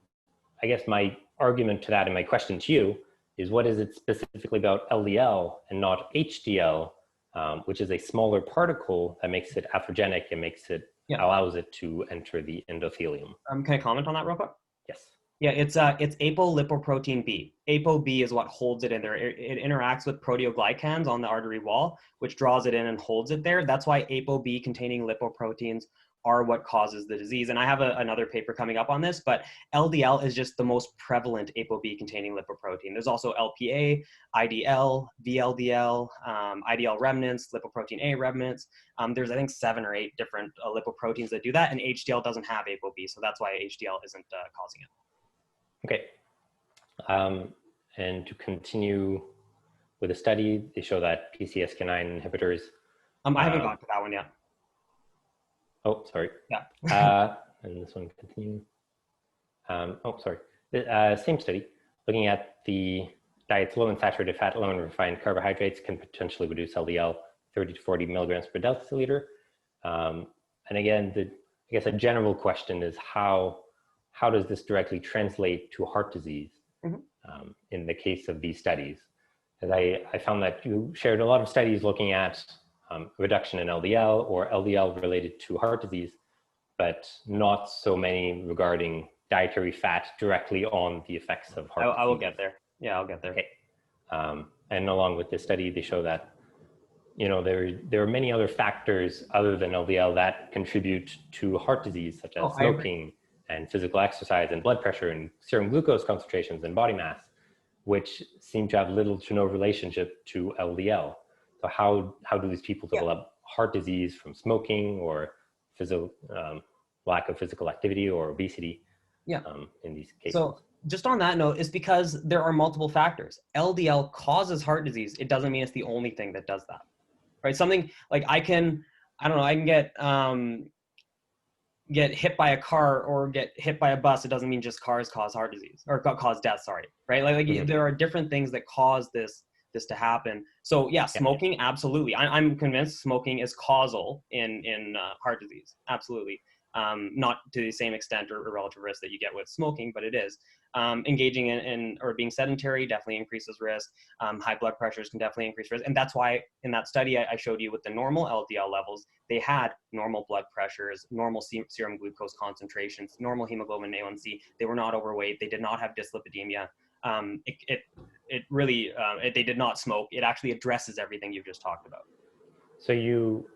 I guess my argument to that and my question to you is, what is it specifically about LDL and not HDL, which is a smaller particle that makes it atherogenic and makes it allows it to enter the endothelium. Can I comment on that real quick? Yes. Yeah, it's apolipoprotein B. ApoB is what holds it in there. It interacts with proteoglycans on the artery wall, which draws it in and holds it there. That's why ApoB containing lipoproteins are what causes the disease. And I have another paper coming up on this, but LDL is just the most prevalent ApoB containing lipoprotein. There's also LPA, IDL, VLDL, IDL remnants, lipoprotein A remnants. There's, I think, 7 or 8 different lipoproteins that do that, and HDL doesn't have ApoB, so that's why HDL isn't causing it. Okay. And to continue with the study, they show that PCSK9 inhibitors. I haven't got to that one yet. Oh, sorry. Yeah. And this one continue. Oh, sorry. Same study, looking at the diets low in saturated fat, low in refined carbohydrates can potentially reduce LDL 30 to 40 milligrams per deciliter. And again, I guess a general question is how does this directly translate to heart disease in the case of these studies? As I found that you shared a lot of studies looking at reduction in LDL or LDL related to heart disease, but not so many regarding dietary fat directly on the effects of heart disease. I will get there. Yeah, I'll get there. Okay. And along with this study, they show that, you know, there are many other factors other than LDL that contribute to heart disease, such as smoking and physical exercise and blood pressure and serum glucose concentrations and body mass, which seem to have little to no relationship to LDL. So how do these people develop heart disease from smoking or lack of physical activity or obesity in these cases? So just on that note, it's because there are multiple factors. LDL causes heart disease. It doesn't mean it's the only thing that does that, right? Something like I can get hit by a car or get hit by a bus. It doesn't mean just cars cause heart disease or cause death, sorry, right? Like there are different things that cause this to happen. So yeah, smoking, absolutely. I'm convinced smoking is causal in heart disease. Absolutely. Not to the same extent or relative risk that you get with smoking, but it is. Engaging in or being sedentary definitely increases risk. High blood pressures can definitely increase risk. And that's why in that study I showed you with the normal LDL levels, they had normal blood pressures, normal serum glucose concentrations, normal hemoglobin A1C. They were not overweight. They did not have dyslipidemia. They did not smoke. It actually addresses everything you've just talked about. So you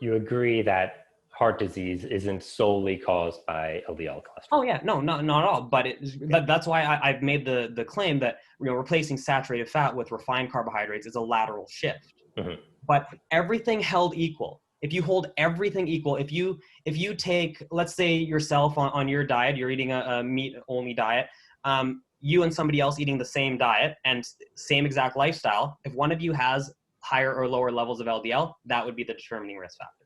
agree that heart disease isn't solely caused by LDL cholesterol? Oh yeah, no, not at all. But that's why I've made the claim that, you know, replacing saturated fat with refined carbohydrates is a lateral shift. But everything held equal. If you hold everything equal, if you take, let's say yourself on your diet, you're eating a meat only diet. You and somebody else eating the same diet and same exact lifestyle, if one of you has higher or lower levels of LDL, that would be the determining risk factor.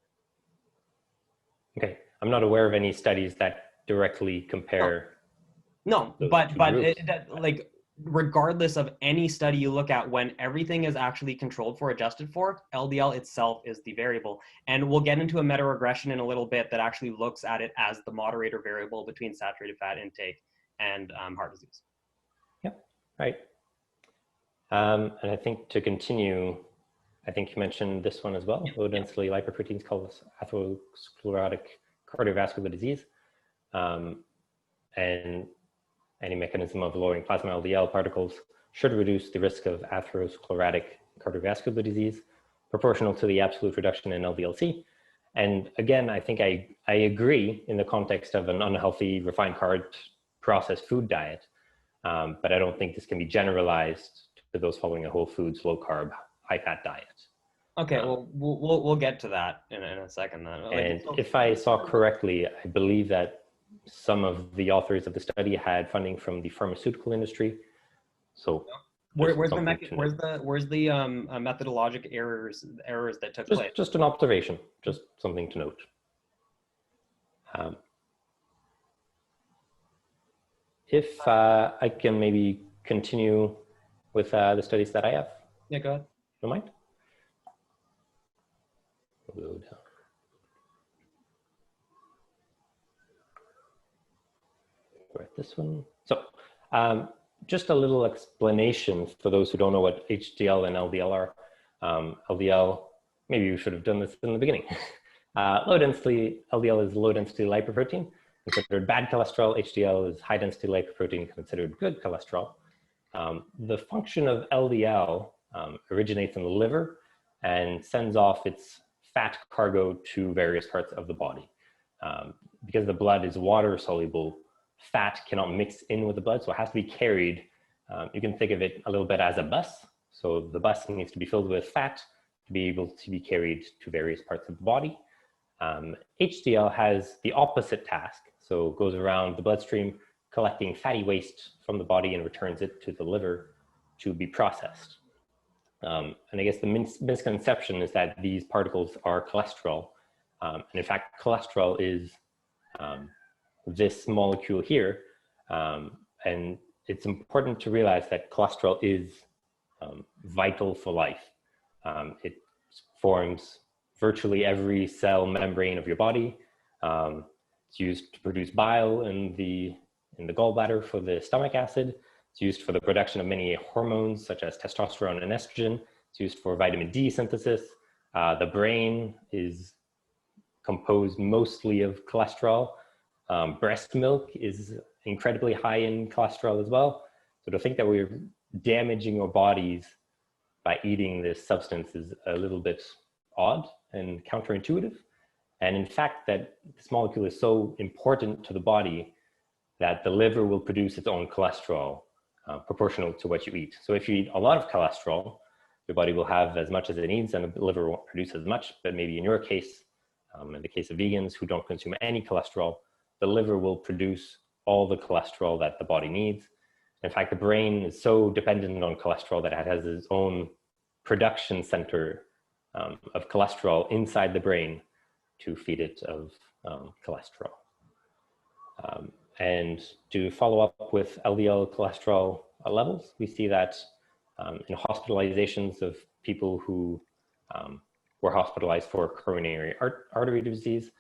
Okay, I'm not aware of any studies that directly compare. No, but like regardless of any study you look at, when everything is actually controlled for, adjusted for, LDL itself is the variable. And we'll get into a meta-regression in a little bit that actually looks at it as the moderator variable between saturated fat intake and heart disease. Yep, right. And I think to continue, I think you mentioned this one as well, low density lipoproteins called atherosclerotic cardiovascular disease. And any mechanism of lowering plasma LDL particles should reduce the risk of atherosclerotic cardiovascular disease, proportional to the absolute reduction in LDL-C. And again, I think I agree in the context of an unhealthy refined carb processed food diet, but I don't think this can be generalized to those following a whole foods, low carb, high fat diet. Okay, well, we'll get to that in a second then. And if I saw correctly, I believe that some of the authors of the study had funding from the pharmaceutical industry. So where's the methodologic errors that took place? Just an observation, just something to note. If I can maybe continue with the studies that I have. Yeah, go ahead. Don't mind? We'll go down. Right, this one. So just a little explanation for those who don't know what HDL and LDL are. LDL, maybe you should have done this in the beginning. Low density LDL is low density lipoprotein, considered bad cholesterol. HDL is high density lipoprotein, considered good cholesterol. The function of LDL originates in the liver and sends off its fat cargo to various parts of the body. Because the blood is water soluble, fat cannot mix in with the blood, so it has to be carried. You can think of it a little bit as a bus. So the bus needs to be filled with fat to be able to be carried to various parts of the body. HDL has the opposite task. So it goes around the bloodstream collecting fatty waste from the body and returns it to the liver to be processed. And I guess the misconception is that these particles are cholesterol. And in fact, cholesterol is this molecule here. And it's important to realize that cholesterol is vital for life. It forms virtually every cell membrane of your body. It's used to produce bile in the gallbladder for the stomach acid. It's used for the production of many hormones such as testosterone and estrogen. It's used for vitamin D synthesis. The brain is composed mostly of cholesterol. Breast milk is incredibly high in cholesterol as well. So to think that we're damaging our bodies by eating this substance is a little bit odd and counterintuitive. And in fact, that this molecule is so important to the body that the liver will produce its own cholesterol proportional to what you eat. So if you eat a lot of cholesterol, your body will have as much as it needs and the liver won't produce as much. But maybe in your case, in the case of vegans who don't consume any cholesterol, the liver will produce all the cholesterol that the body needs. In fact, the brain is so dependent on cholesterol that it has its own production center of cholesterol inside the brain to feed it of cholesterol. And to follow up with LDL cholesterol levels, we see that in hospitalizations of people who were hospitalized for coronary artery disease,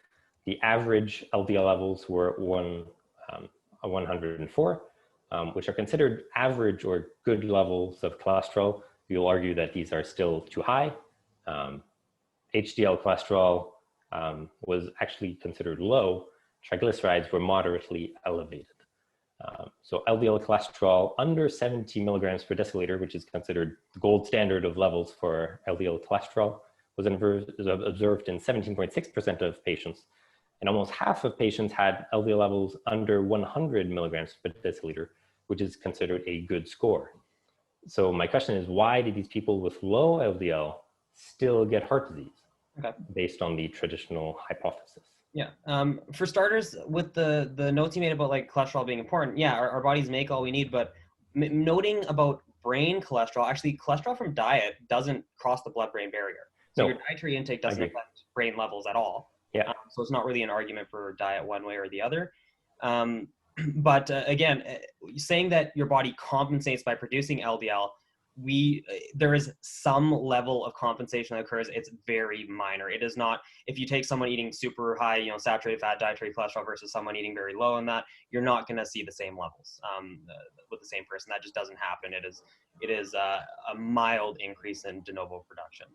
the average LDL levels were 104, which are considered average or good levels of cholesterol. You'll argue that these are still too high. HDL cholesterol was actually considered low. Triglycerides were moderately elevated. So LDL cholesterol under 70 milligrams per deciliter, which is considered the gold standard of levels for LDL cholesterol, was observed in 17.6% of patients. And almost half of patients had LDL levels under 100 milligrams per deciliter, which is considered a good score. So my question is, why did these people with low LDL still get heart disease? Okay. Based on the traditional hypothesis? Yeah. For starters, with the notes you made about like cholesterol being important, yeah, our bodies make all we need, but noting about brain cholesterol, actually cholesterol from diet doesn't cross the blood-brain barrier. So your dietary intake doesn't affect brain levels at all. Yeah. So it's not really an argument for diet one way or the other. But again, saying that your body compensates by producing LDL, there is some level of compensation that occurs. It's very minor. It is not, if you take someone eating super high, saturated fat dietary cholesterol versus someone eating very low on that, you're not going to see the same levels with the same person. That just doesn't happen. It is a mild increase in de novo production.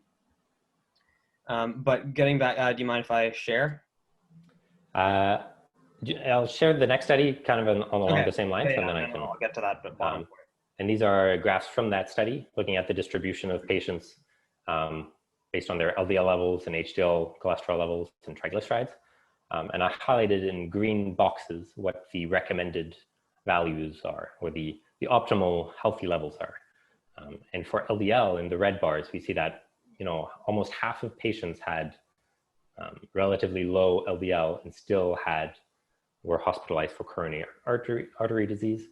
But getting back, do you mind if I share? I'll share the next study kind of along the same lines, and then I'll get to that bottom. And these are graphs from that study looking at the distribution of patients based on their LDL levels and HDL cholesterol levels and triglycerides. And I highlighted in green boxes what the recommended values are, or the optimal healthy levels are. And for LDL in the red bars, we see that almost half of patients had relatively low LDL and still were hospitalized for coronary artery disease.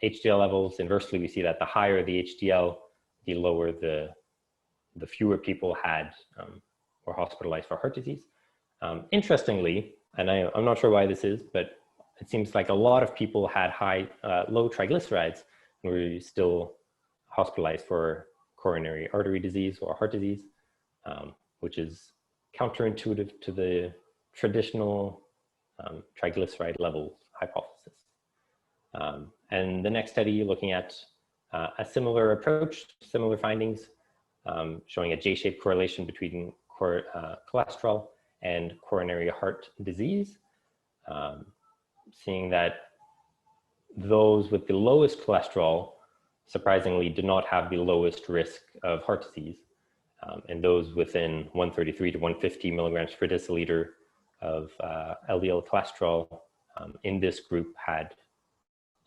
HDL levels, inversely, we see that the higher the HDL, the lower the fewer people were hospitalized for heart disease. Interestingly, and I'm not sure why this is, but it seems like a lot of people had low triglycerides and were still hospitalized for coronary artery disease or heart disease, which is counterintuitive to the traditional triglyceride level hypothesis. And the next study looking at a similar approach, similar findings, showing a J-shaped correlation between cholesterol and coronary heart disease, seeing that those with the lowest cholesterol surprisingly did not have the lowest risk of heart disease. And those within 133 to 150 milligrams per deciliter of LDL cholesterol in this group had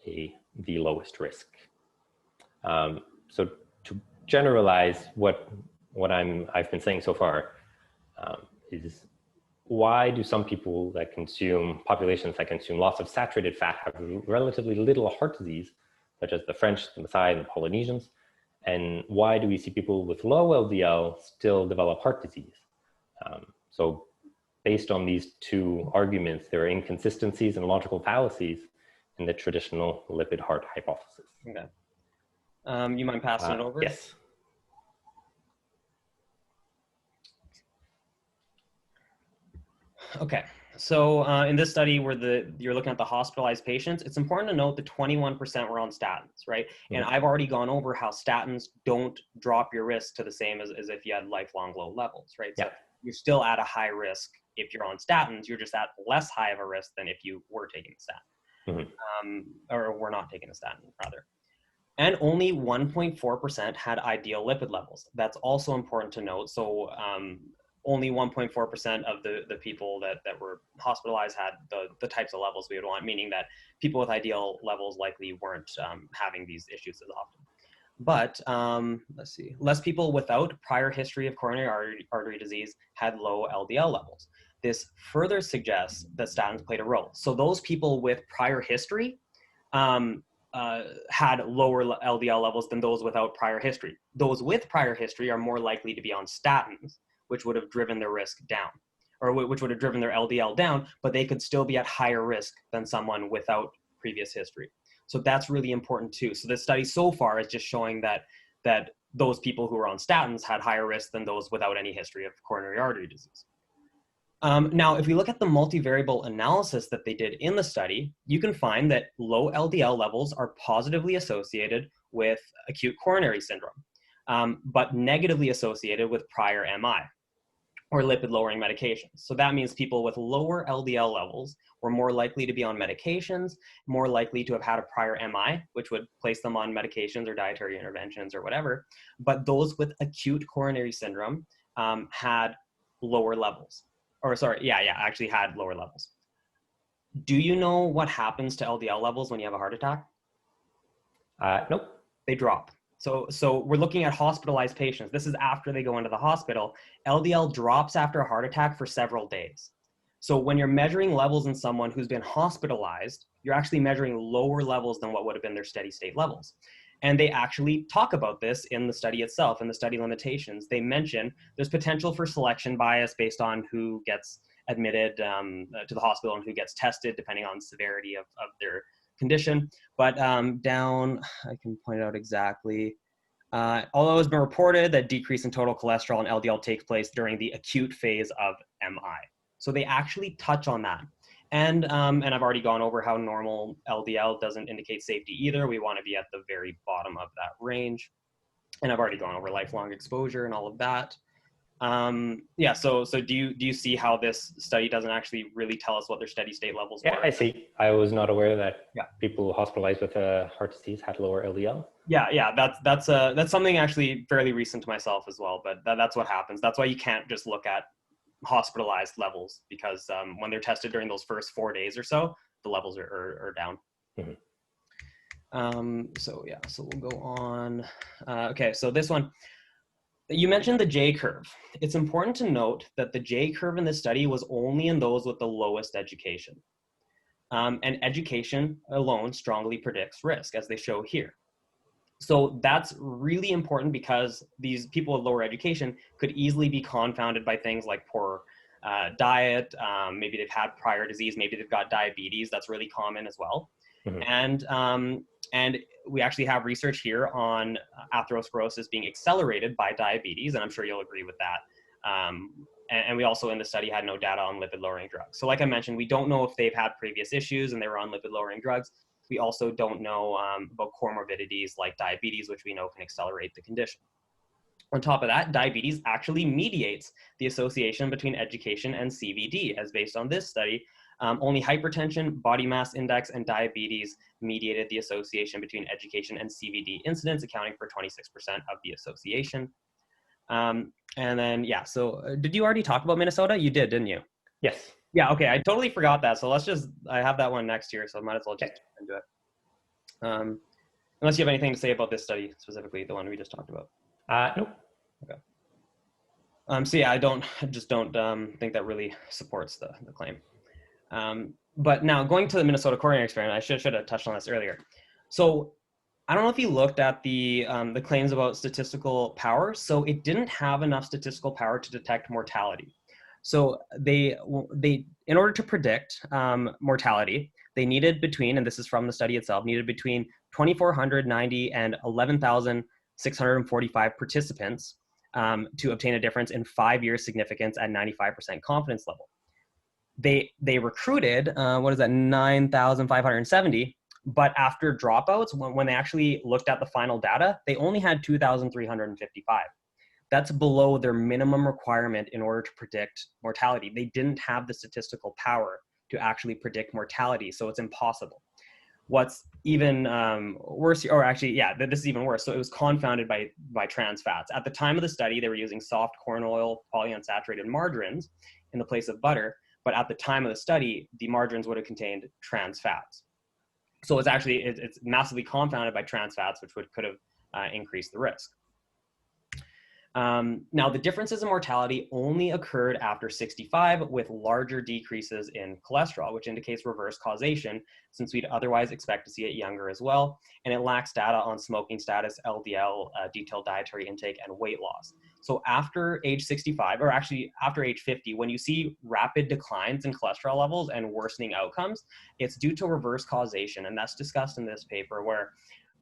the lowest risk. So to generalize what I've been saying so far is, why do some people that consume, populations that consume lots of saturated fat have relatively little heart disease, such as the French, the Maasai, and the Polynesians? And why do we see people with low LDL still develop heart disease? So based on these two arguments, there are inconsistencies and logical fallacies in the traditional lipid heart hypothesis. Okay. You mind passing it over? Yes. Okay. So in this study where you're looking at the hospitalized patients, it's important to note that 21% were on statins, right? Mm-hmm. And I've already gone over how statins don't drop your risk to the same as if you had lifelong low levels, right? Yeah. So you're still at a high risk if you're on statins. You're just at less high of a risk than if you were taking a statin, or were not taking a statin, rather. And only 1.4% had ideal lipid levels. That's also important to note. So only 1.4% of the people that were hospitalized had the types of levels we would want, meaning that people with ideal levels likely weren't having these issues as often. But let's see, less people without prior history of coronary artery disease had low LDL levels. This further suggests that statins played a role. So those people with prior history had lower LDL levels than those without prior history. Those with prior history are more likely to be on statins, which would have driven their risk down, or which would have driven their LDL down, but they could still be at higher risk than someone without previous history. So that's really important too. So this study so far is just showing that those people who are on statins had higher risk than those without any history of coronary artery disease. Now, if we look at the multivariable analysis that they did in the study, you can find that low LDL levels are positively associated with acute coronary syndrome, but negatively associated with prior MI, or lipid-lowering medications. So that means people with lower LDL levels were more likely to be on medications, more likely to have had a prior MI, which would place them on medications or dietary interventions or whatever. But those with acute coronary syndrome had lower levels. Actually had lower levels. Do you know what happens to LDL levels when you have a heart attack? Nope. They drop. So we're looking at hospitalized patients. This is after they go into the hospital. LDL drops after a heart attack for several days. So when you're measuring levels in someone who's been hospitalized, you're actually measuring lower levels than what would have been their steady state levels. And they actually talk about this in the study itself, in the study limitations. They mention there's potential for selection bias based on who gets admitted to the hospital and who gets tested, depending on severity of their condition. But down, I can point it out exactly. Although it's been reported that decrease in total cholesterol and LDL takes place during the acute phase of MI. So they actually touch on that. And I've already gone over how normal LDL doesn't indicate safety either. We want to be at the very bottom of that range. And I've already gone over lifelong exposure and all of that. So do you see how this study doesn't actually really tell us what their steady state levels were? Yeah, I see. I was not aware that people hospitalized with heart disease had lower LDL. Yeah, that's something actually fairly recent to myself as well, but that's what happens. That's why you can't just look at hospitalized levels, because when they're tested during those first 4 days or so, the levels are down. Mm-hmm. So we'll go on. Okay, so this one, you mentioned the J curve. It's important to note that the J curve in this study was only in those with the lowest education. And education alone strongly predicts risk, as they show here. So that's really important because these people with lower education could easily be confounded by things like poor diet. Maybe they've had prior disease. Maybe they've got diabetes. That's really common as well. Mm-hmm. And we actually have research here on atherosclerosis being accelerated by diabetes, and I'm sure you'll agree with that. And we also in the study had no data on lipid-lowering drugs. So like I mentioned, we don't know if they've had previous issues and they were on lipid-lowering drugs. We also don't know about comorbidities like diabetes, which we know can accelerate the condition. On top of that, diabetes actually mediates the association between education and CVD, as based on this study. Only hypertension, body mass index, and diabetes mediated the association between education and CVD incidence, accounting for 26% of the association. And then, yeah, so did you already talk about Minnesota? You did, didn't you? Yes. Yeah, okay, I totally forgot that. So I have that one next year, so I might as well just do it. Unless you have anything to say about this study, specifically the one we just talked about. Nope. Okay. So yeah, I just don't think that really supports the claim. But now going to the Minnesota Coronary Experiment, I should have touched on this earlier. So I don't know if you looked at the claims about statistical power. So it didn't have enough statistical power to detect mortality. So they in order to predict mortality, they needed between, and this is from the study itself, needed between 2,490 and 11,645 participants to obtain a difference in 5-year significance at 95% confidence level. They recruited, 9,570, but after dropouts, when they actually looked at the final data, they only had 2,355. That's below their minimum requirement in order to predict mortality. They didn't have the statistical power to actually predict mortality, so it's impossible. What's even worse, or actually, yeah, this is even worse. So it was confounded by trans fats. At the time of the study, they were using soft corn oil, polyunsaturated margarines in the place of butter. But at the time of the study, the margarines would have contained trans fats. So it's massively confounded by trans fats, which could have increased the risk. Now, the differences in mortality only occurred after 65 with larger decreases in cholesterol, which indicates reverse causation, since we'd otherwise expect to see it younger as well. And it lacks data on smoking status, LDL, detailed dietary intake, and weight loss. So after age 65, or actually after age 50, when you see rapid declines in cholesterol levels and worsening outcomes, it's due to reverse causation. And that's discussed in this paper, where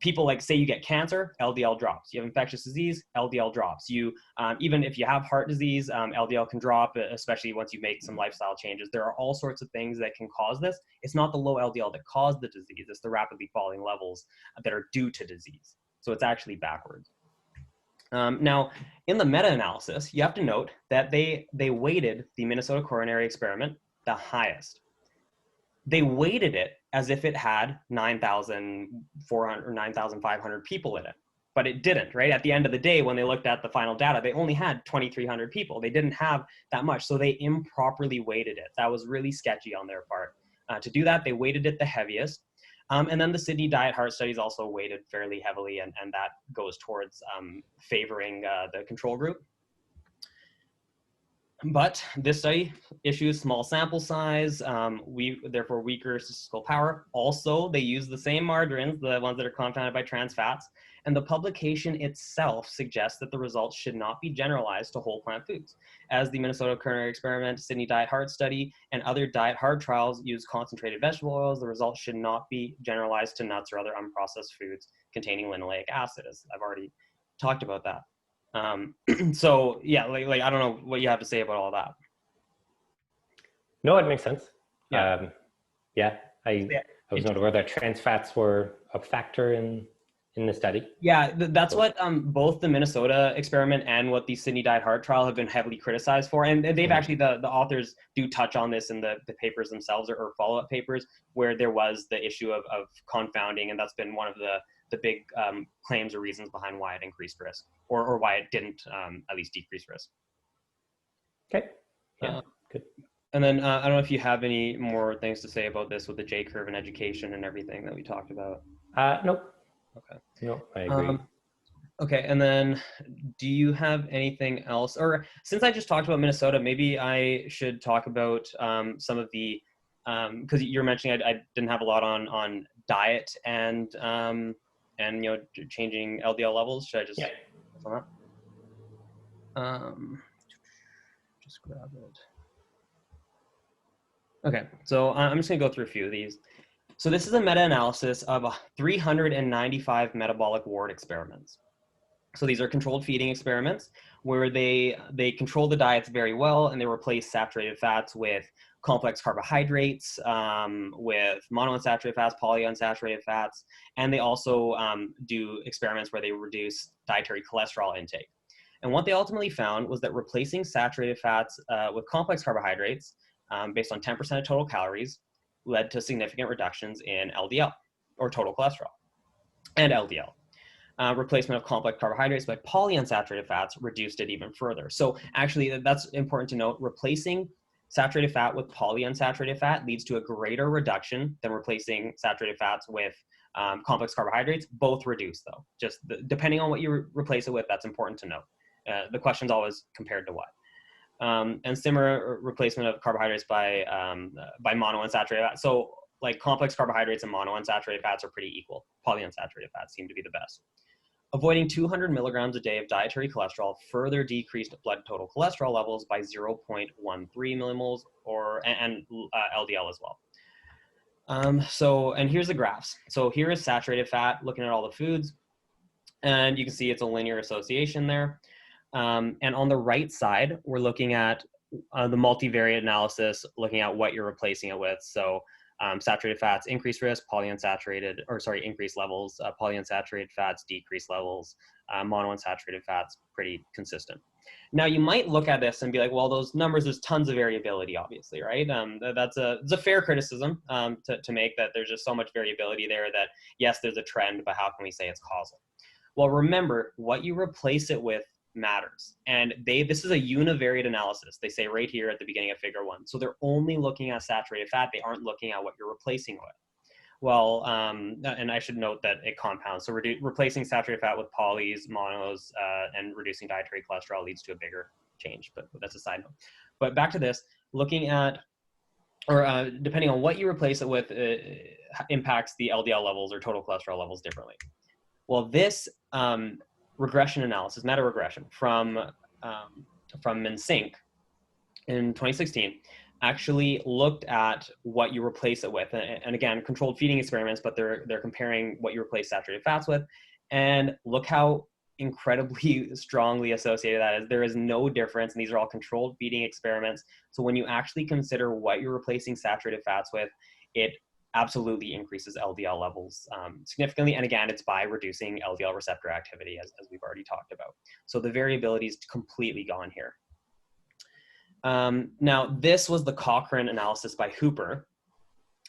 people, like, say you get cancer, LDL drops. You have infectious disease, LDL drops. You even if you have heart disease, LDL can drop, especially once you make some lifestyle changes. There are all sorts of things that can cause this. It's not the low LDL that caused the disease. It's the rapidly falling levels that are due to disease. So it's actually backwards. Now, in the meta-analysis, you have to note that they weighted the Minnesota Coronary Experiment the highest. They weighted it as if it had 9,400 or 9,500 people in it, but it didn't, right? At the end of the day, when they looked at the final data, they only had 2,300 people. They didn't have that much, so they improperly weighted it. That was really sketchy on their part. To do that, they weighted it the heaviest. And then the Sydney Diet Heart studies also weighted fairly heavily, and that goes towards favoring the control group. But this study issues small sample size, therefore weaker statistical power. Also, they use the same margarines, the ones that are confounded by trans fats, and the publication itself suggests that the results should not be generalized to whole plant foods. As the Minnesota Coronary Experiment, Sydney Diet Heart study, and other diet heart trials use concentrated vegetable oils, the results should not be generalized to nuts or other unprocessed foods containing linoleic acid, as I've already talked about that. So yeah, like I don't know what you have to say about all that. No, it makes sense. Yeah. I was not aware that trans fats were a factor in the study. Yeah, that's what both the Minnesota experiment and what the Sydney Diet Heart trial have been heavily criticized for. And they've actually, the authors do touch on this in the papers themselves, or follow-up papers, where there was the issue of confounding, and that's been one of the big claims or reasons behind why it increased risk, or why it didn't at least decrease risk. Okay. Yeah, good. And then I don't know if you have any more things to say about this with the J-curve and education and everything that we talked about. Nope. Okay. No, I agree. Okay, and then do you have anything else? Or since I just talked about Minnesota, maybe I should talk about some of the, because you're mentioning I didn't have a lot on diet and changing LDL levels. Should I just on that? Just grab it. Okay, so I'm just gonna go through a few of these. So this is a meta-analysis of 395 metabolic ward experiments. So these are controlled feeding experiments where they control the diets very well, and they replace saturated fats with complex carbohydrates, with monounsaturated fats, polyunsaturated fats, and they also do experiments where they reduce dietary cholesterol intake. And what they ultimately found was that replacing saturated fats with complex carbohydrates based on 10% of total calories led to significant reductions in LDL, or total cholesterol, and LDL. Replacement of complex carbohydrates by polyunsaturated fats reduced it even further. So actually, that's important to note. Replacing saturated fat with polyunsaturated fat leads to a greater reduction than replacing saturated fats with complex carbohydrates. Both reduce, though. Just depending on what you replace it with, that's important to note. The question's always compared to what. And similar replacement of carbohydrates by monounsaturated fats. So like complex carbohydrates and monounsaturated fats are pretty equal. Polyunsaturated fats seem to be the best. Avoiding 200 milligrams a day of dietary cholesterol further decreased blood total cholesterol levels by 0.13 millimoles, and LDL as well. And here's the graphs. So here is saturated fat, looking at all the foods, and you can see it's a linear association there. And on the right side, we're looking at the multivariate analysis, looking at what you're replacing it with. So saturated fats, increased risk, increased levels, polyunsaturated fats, decreased levels, monounsaturated fats, pretty consistent. Now you might look at this and be like, well, those numbers, there's tons of variability, obviously, right? It's a fair criticism to make, that there's just so much variability there that, yes, there's a trend, but how can we say it's causal? Well, remember, what you replace it with matters. And this is a univariate analysis. They say right here at the beginning of figure 1. So they're only looking at saturated fat. They aren't looking at what you're replacing with. Well, and I should note that it compounds. So replacing saturated fat with polys, monos, and reducing dietary cholesterol leads to a bigger change, but that's a side note. But back to this, looking at, or depending on what you replace it with, impacts the LDL levels or total cholesterol levels differently. Well, this regression analysis, meta-regression from MinSync in 2016, actually looked at what you replace it with. And again, controlled feeding experiments, but they're comparing what you replace saturated fats with. And look how incredibly strongly associated that is. There is no difference, and these are all controlled feeding experiments. So when you actually consider what you're replacing saturated fats with, it absolutely increases LDL levels significantly. And again, it's by reducing LDL receptor activity, as we've already talked about. So the variability is completely gone here. Now, this was the Cochrane analysis by Hooper.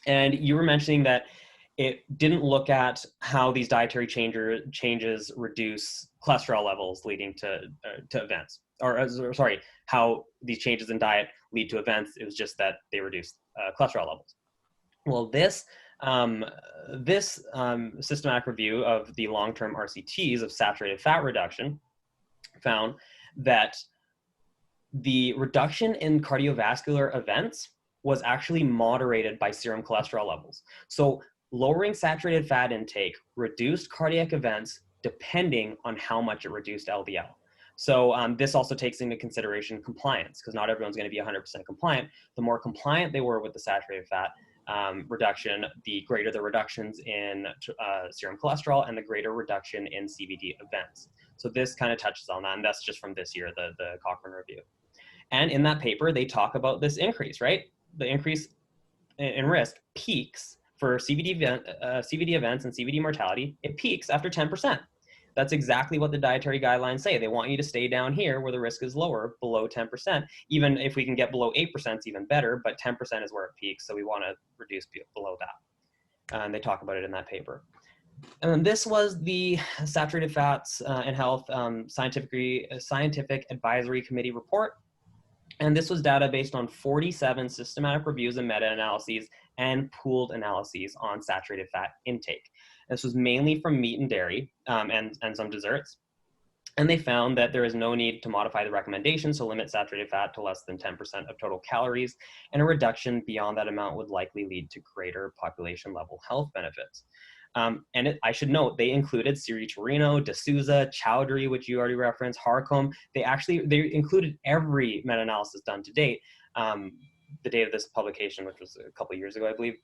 And you were mentioning that it didn't look at how these dietary changes reduce cholesterol levels leading to events, or how these changes in diet lead to events. It was just that they reduce cholesterol levels. Well, this systematic review of the long-term RCTs of saturated fat reduction found that the reduction in cardiovascular events was actually moderated by serum cholesterol levels. So lowering saturated fat intake reduced cardiac events depending on how much it reduced LDL. So this also takes into consideration compliance, because not everyone's going to be 100% compliant. The more compliant they were with the saturated fat reduction, the greater the reductions in serum cholesterol and the greater reduction in CVD events. So this kind of touches on that, and that's just from this year, the Cochrane review. And in that paper, they talk about this increase, right? The increase in risk peaks for CVD events and CVD mortality. It peaks after 10%. That's exactly what the dietary guidelines say. They want you to stay down here where the risk is lower, below 10%. Even if we can get below 8%, it's even better, but 10% is where it peaks, so we want to reduce below that. And they talk about it in that paper. And then this was the Saturated Fats and Health Scientific Advisory Committee report. And this was data based on 47 systematic reviews and meta-analyses and pooled analyses on saturated fat intake. This was mainly from meat and dairy and some desserts. And they found that there is no need to modify the recommendations to limit saturated fat to less than 10% of total calories, and a reduction beyond that amount would likely lead to greater population level health benefits. I should note, they included Siri Torino, D'Souza, Chowdhury, which you already referenced, Harcombe. They included every meta-analysis done to date. The date of this publication, which was a couple of years ago, I believe.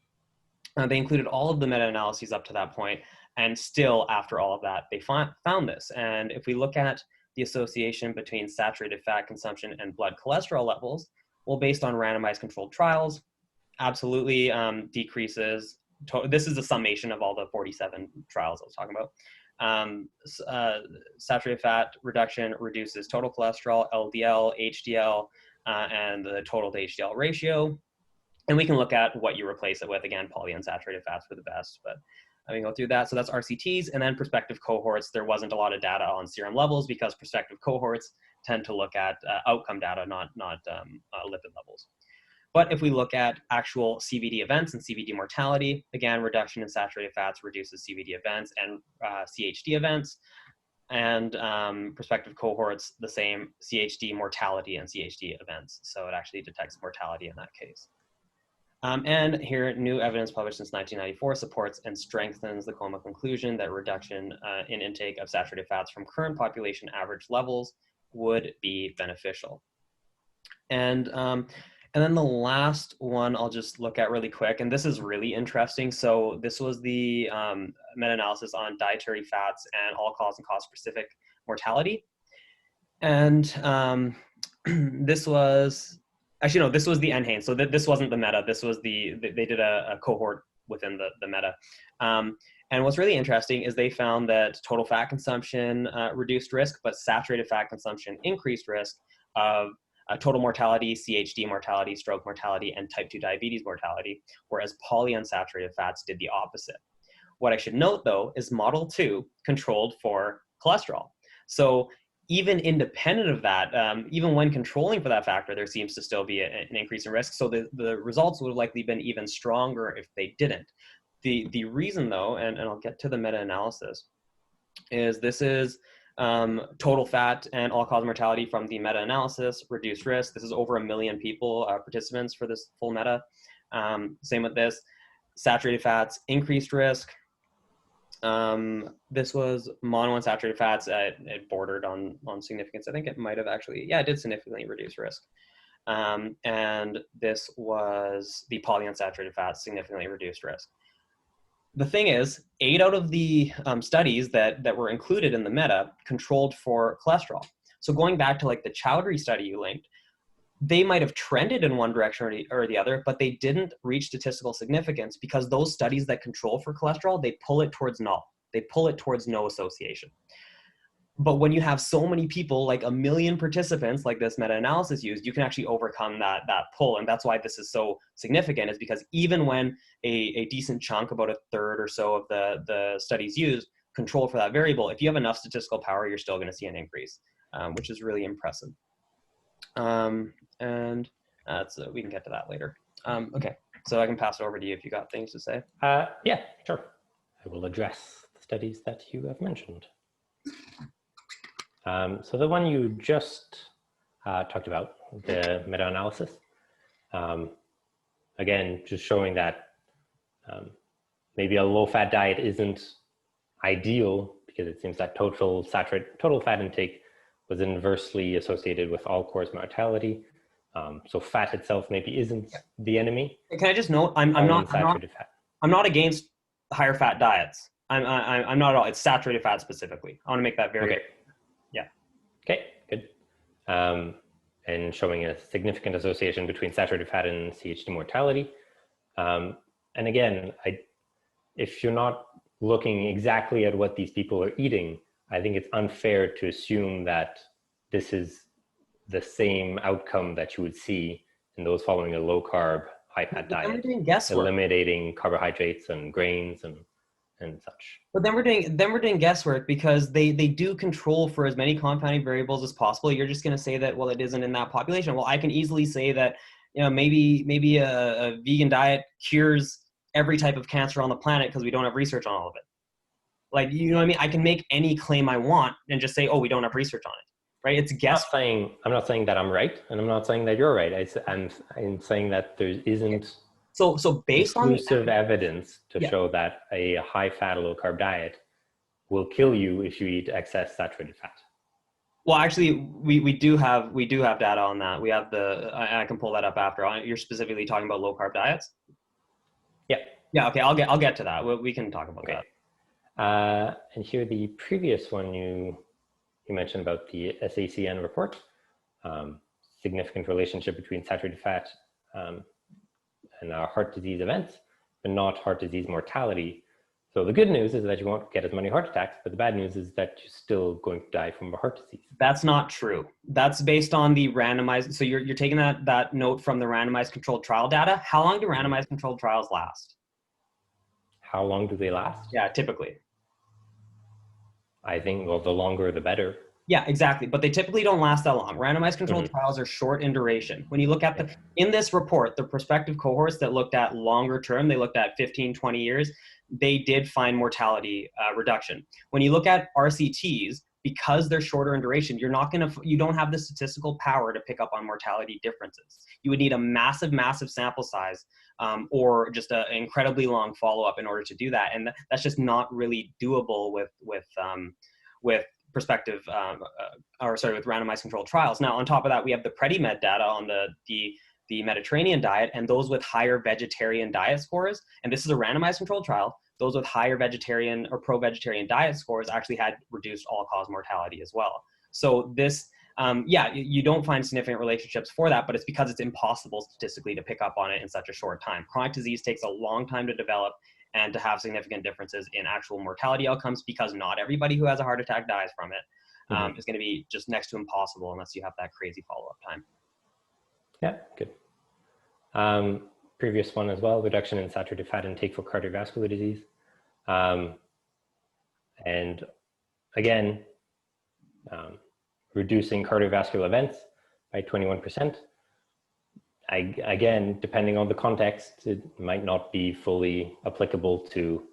They included all of the meta-analyses up to that point, and still after all of that, they found this. And if we look at the association between saturated fat consumption and blood cholesterol levels, well, based on randomized controlled trials, absolutely decreases. This is a summation of all the 47 trials I was talking about. Saturated fat reduction reduces total cholesterol, LDL, HDL, and the total to HDL ratio. And we can look at what you replace it with. Again, polyunsaturated fats were the best, but we can go through that. So that's RCTs. And then prospective cohorts. There wasn't a lot of data on serum levels because prospective cohorts tend to look at outcome data, not lipid levels. But if we look at actual CVD events and CVD mortality, again, reduction in saturated fats reduces CVD events and CHD events. And prospective cohorts, the same, CHD mortality and CHD events. So it actually detects mortality in that case. And here, new evidence published since 1994 supports and strengthens the COMA conclusion that reduction in intake of saturated fats from current population average levels would be beneficial. And then the last one I'll just look at really quick, and this is really interesting. So this was the meta-analysis on dietary fats and all-cause and cause-specific mortality. And this was, actually, no, this was the NHANES. So this wasn't the meta. This was they did a cohort within the meta. And what's really interesting is they found that total fat consumption reduced risk, but saturated fat consumption increased risk of total mortality, CHD mortality, stroke mortality, and type 2 diabetes mortality, whereas polyunsaturated fats did the opposite. What I should note, though, is model 2 controlled for cholesterol. So even independent of that, even when controlling for that factor, there seems to still be an increase in risk. So the results would have likely been even stronger if they didn't. The reason, though, and I'll get to the meta-analysis, is this is total fat and all-cause mortality from the meta-analysis, reduced risk. This is over 1 million people, participants for this full meta. Same with this. Saturated fats, increased risk. This was monounsaturated fats. It bordered on significance. I think it might have actually, yeah, it did significantly reduce risk. And this was the polyunsaturated fats, significantly reduced risk. The thing is, 8 out of the studies that were included in the meta controlled for cholesterol. So going back to like the Chowdhury study you linked, they might have trended in one direction or the other, but they didn't reach statistical significance because those studies that control for cholesterol, they pull it towards null. They pull it towards no association. But when you have so many people, like 1 million participants, like this meta-analysis used, you can actually overcome that pull. And that's why this is so significant, is because even when a decent chunk, about 1/3 or so of the studies used, control for that variable, if you have enough statistical power, you're still going to see an increase, which is really impressive. And we can get to that later. Okay, so I can pass it over to you if you got things to say. Yeah, sure. I will address the studies that you have mentioned. So the one you just talked about, the meta-analysis, again, just showing that maybe a low-fat diet isn't ideal because it seems that total fat intake was inversely associated with all-cause mortality. So fat itself maybe isn't the enemy. Can I just note, I'm not against higher fat diets. I'm not at all. It's saturated fat specifically. I want to make that very okay. Yeah. Okay, good. And showing a significant association between saturated fat and CHD mortality. And again, if you're not looking exactly at what these people are eating, I think it's unfair to assume that this is the same outcome that you would see in those following a low carb, high fat diet, eliminating carbohydrates and grains and such. But then we're doing guesswork because they do control for as many confounding variables as possible. You're just going to say that, well, it isn't in that population. Well, I can easily say that, maybe a vegan diet cures every type of cancer on the planet because we don't have research on all of it. Like, you know what I mean? I can make any claim I want and just say, oh, we don't have research on it, right? It's guess. I'm not saying that I'm right, and I'm not saying that you're right. I'm saying that there isn't so based on conclusive evidence to show that a high-fat, low-carb diet will kill you if you eat excess saturated fat. Well, actually, we do have data on that. We have I can pull that up after. You're specifically talking about low-carb diets? Yeah. Yeah. Okay. I'll get to that. We can talk about that. And here, the previous one you mentioned about the SACN report, significant relationship between saturated fat and heart disease events, but not heart disease mortality. So the good news is that you won't get as many heart attacks, but the bad news is that you're still going to die from a heart disease. That's not true. That's based on the randomized. So you're taking that note from the randomized controlled trial data. How long do randomized controlled trials last? How long do they last? Yeah, typically. I think, well, the longer the better. Yeah, exactly. But they typically don't last that long. Randomized controlled trials are short in duration. When you look at in this report, the prospective cohorts that looked at longer term, they looked at 15, 20 years, they did find mortality reduction. When you look at RCTs, because they're shorter in duration, you don't have the statistical power to pick up on mortality differences. You would need a massive, massive sample size or just an incredibly long follow-up in order to do that. And that's just not really doable with prospective, with randomized controlled trials. Now, on top of that, we have the PREDIMED data on the Mediterranean diet, and those with higher vegetarian diet scores, and this is a randomized controlled trial, those with higher vegetarian or pro-vegetarian diet scores actually had reduced all-cause mortality as well. So this, you don't find significant relationships for that, but it's because it's impossible statistically to pick up on it in such a short time. Chronic disease takes a long time to develop and to have significant differences in actual mortality outcomes, because not everybody who has a heart attack dies from it. Is going to be just next to impossible unless you have that crazy follow-up time. Yeah, good. Previous one as well, reduction in saturated fat intake for cardiovascular disease. And again, reducing cardiovascular events by 21%. Again, depending on the context, it might not be fully applicable to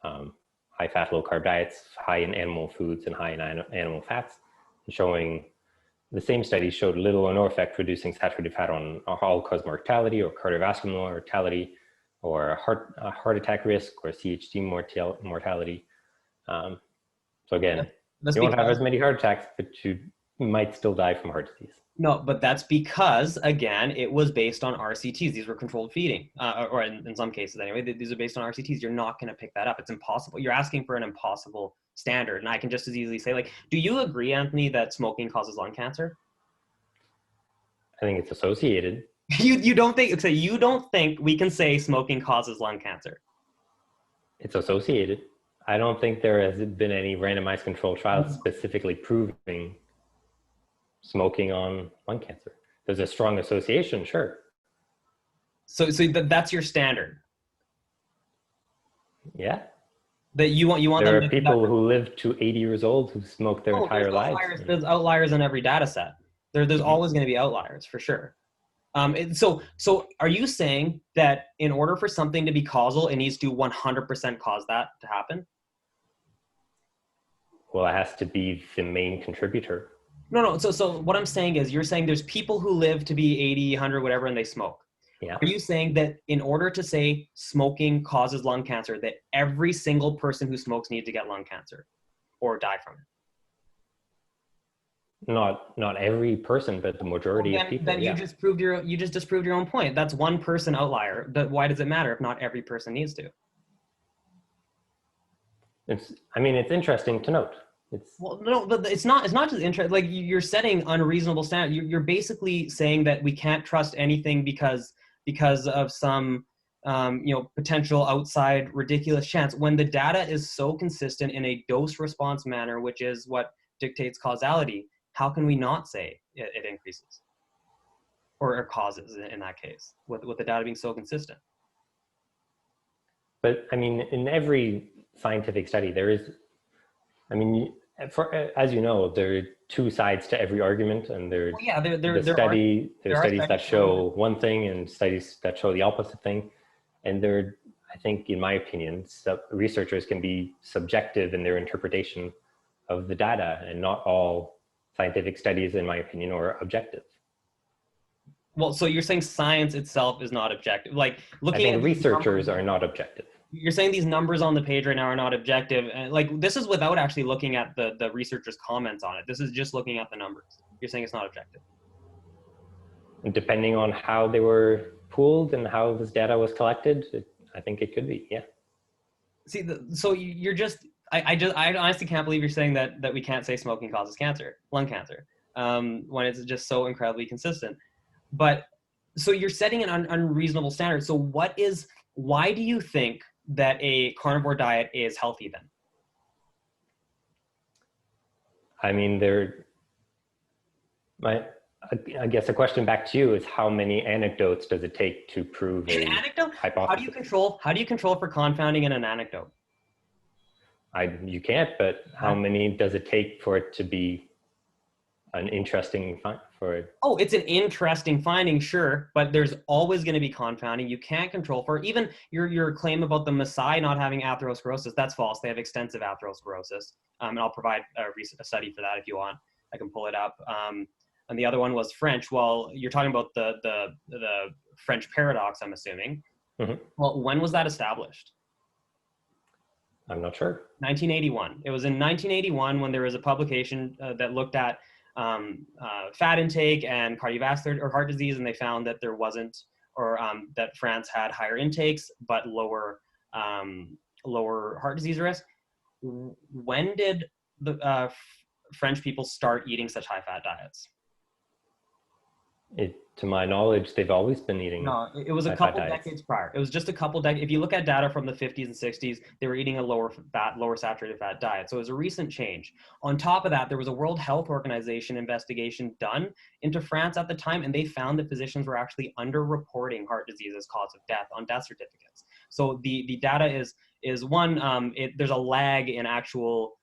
high fat, low carb diets, high in animal foods and high in animal fats. Showing the same studies showed little or no effect reducing saturated fat on all-cause mortality or cardiovascular mortality or heart attack risk or CHD mortality. So again, you won't have as many heart attacks, but you might still die from heart disease. No, but that's because, again, it was based on RCTs. These were controlled feeding, or in some cases anyway, these are based on RCTs. You're not going to pick that up. It's impossible. You're asking for an impossible standard. And I can just as easily say, like, do you agree, Anthony, that smoking causes lung cancer? I think it's associated. You don't think, so you don't think we can say smoking causes lung cancer? It's associated. I don't think there has been any randomized controlled trials specifically proving smoking on lung cancer. There's a strong association, sure. So that's your standard? Yeah. That you want there are people who live to 80 years old who smoke their entire lives. There's outliers in every data set. There's always going to be outliers, for sure. So are you saying that in order for something to be causal, it needs to 100% cause that to happen? Well, it has to be the main contributor. No. So what I'm saying is, you're saying there's people who live to be 80, 100, whatever, and they smoke. Yeah. Are you saying that in order to say smoking causes lung cancer, that every single person who smokes needs to get lung cancer or die from it? Not every person, but the majority of people. Then you just disproved your own point. That's one person outlier. Why does it matter if not every person needs to? It's interesting to note. But it's not just interesting. Like, you're setting unreasonable standards. You're basically saying that we can't trust anything because of some potential outside ridiculous chance, when the data is so consistent in a dose response manner, which is what dictates causality. How can we not say it increases or causes in that case, with the data being so consistent? But in every scientific study, there is, as you know, there are two sides to every argument, and there are studies that show one thing and studies that show the opposite thing. And I think, in my opinion, researchers can be subjective in their interpretation of the data, and not all scientific studies, in my opinion, are objective. Well, so you're saying science itself is not objective? Like, looking at researchers are not objective. You're saying these numbers on the page right now are not objective, and like, this is without actually looking at the researchers' comments on it. This is just looking at the numbers. You're saying it's not objective. Depending on how they were pooled and how this data was collected, I think it could be, yeah. See, so you're just, I honestly can't believe you're saying that we can't say smoking causes cancer, lung cancer, when it's just so incredibly consistent. But so you're setting an unreasonable standard. So why do you think that a carnivore diet is healthy then? I mean, I guess a question back to you is, how many anecdotes does it take to prove An a anecdote? hypothesis? How do you control for confounding in an anecdote? You can't, but how many does it take for it to be an interesting Oh, it's an interesting finding, sure, but there's always going to be confounding. You can't control for even your claim about the Maasai not having atherosclerosis. That's false. They have extensive atherosclerosis, and I'll provide a study for that if you want. I can pull it up. And the other one was French. Well, you're talking about the French paradox, I'm assuming. Mm-hmm. Well, when was that established? I'm not sure. 1981. It was in 1981 when there was a publication that looked at fat intake and cardiovascular or heart disease, and they found that there wasn't, or that France had higher intakes but lower heart disease risk. When did the French people start eating such high fat diets? To my knowledge, they've always been eating. No, it was a couple decades prior. It was just a couple decades. If you look at data from the 50s and 60s, they were eating a lower saturated fat diet. So it was a recent change. On top of that, there was a World Health Organization investigation done into France at the time, and they found that physicians were actually underreporting heart disease as cause of death on death certificates. So the data is one, there's a lag in actual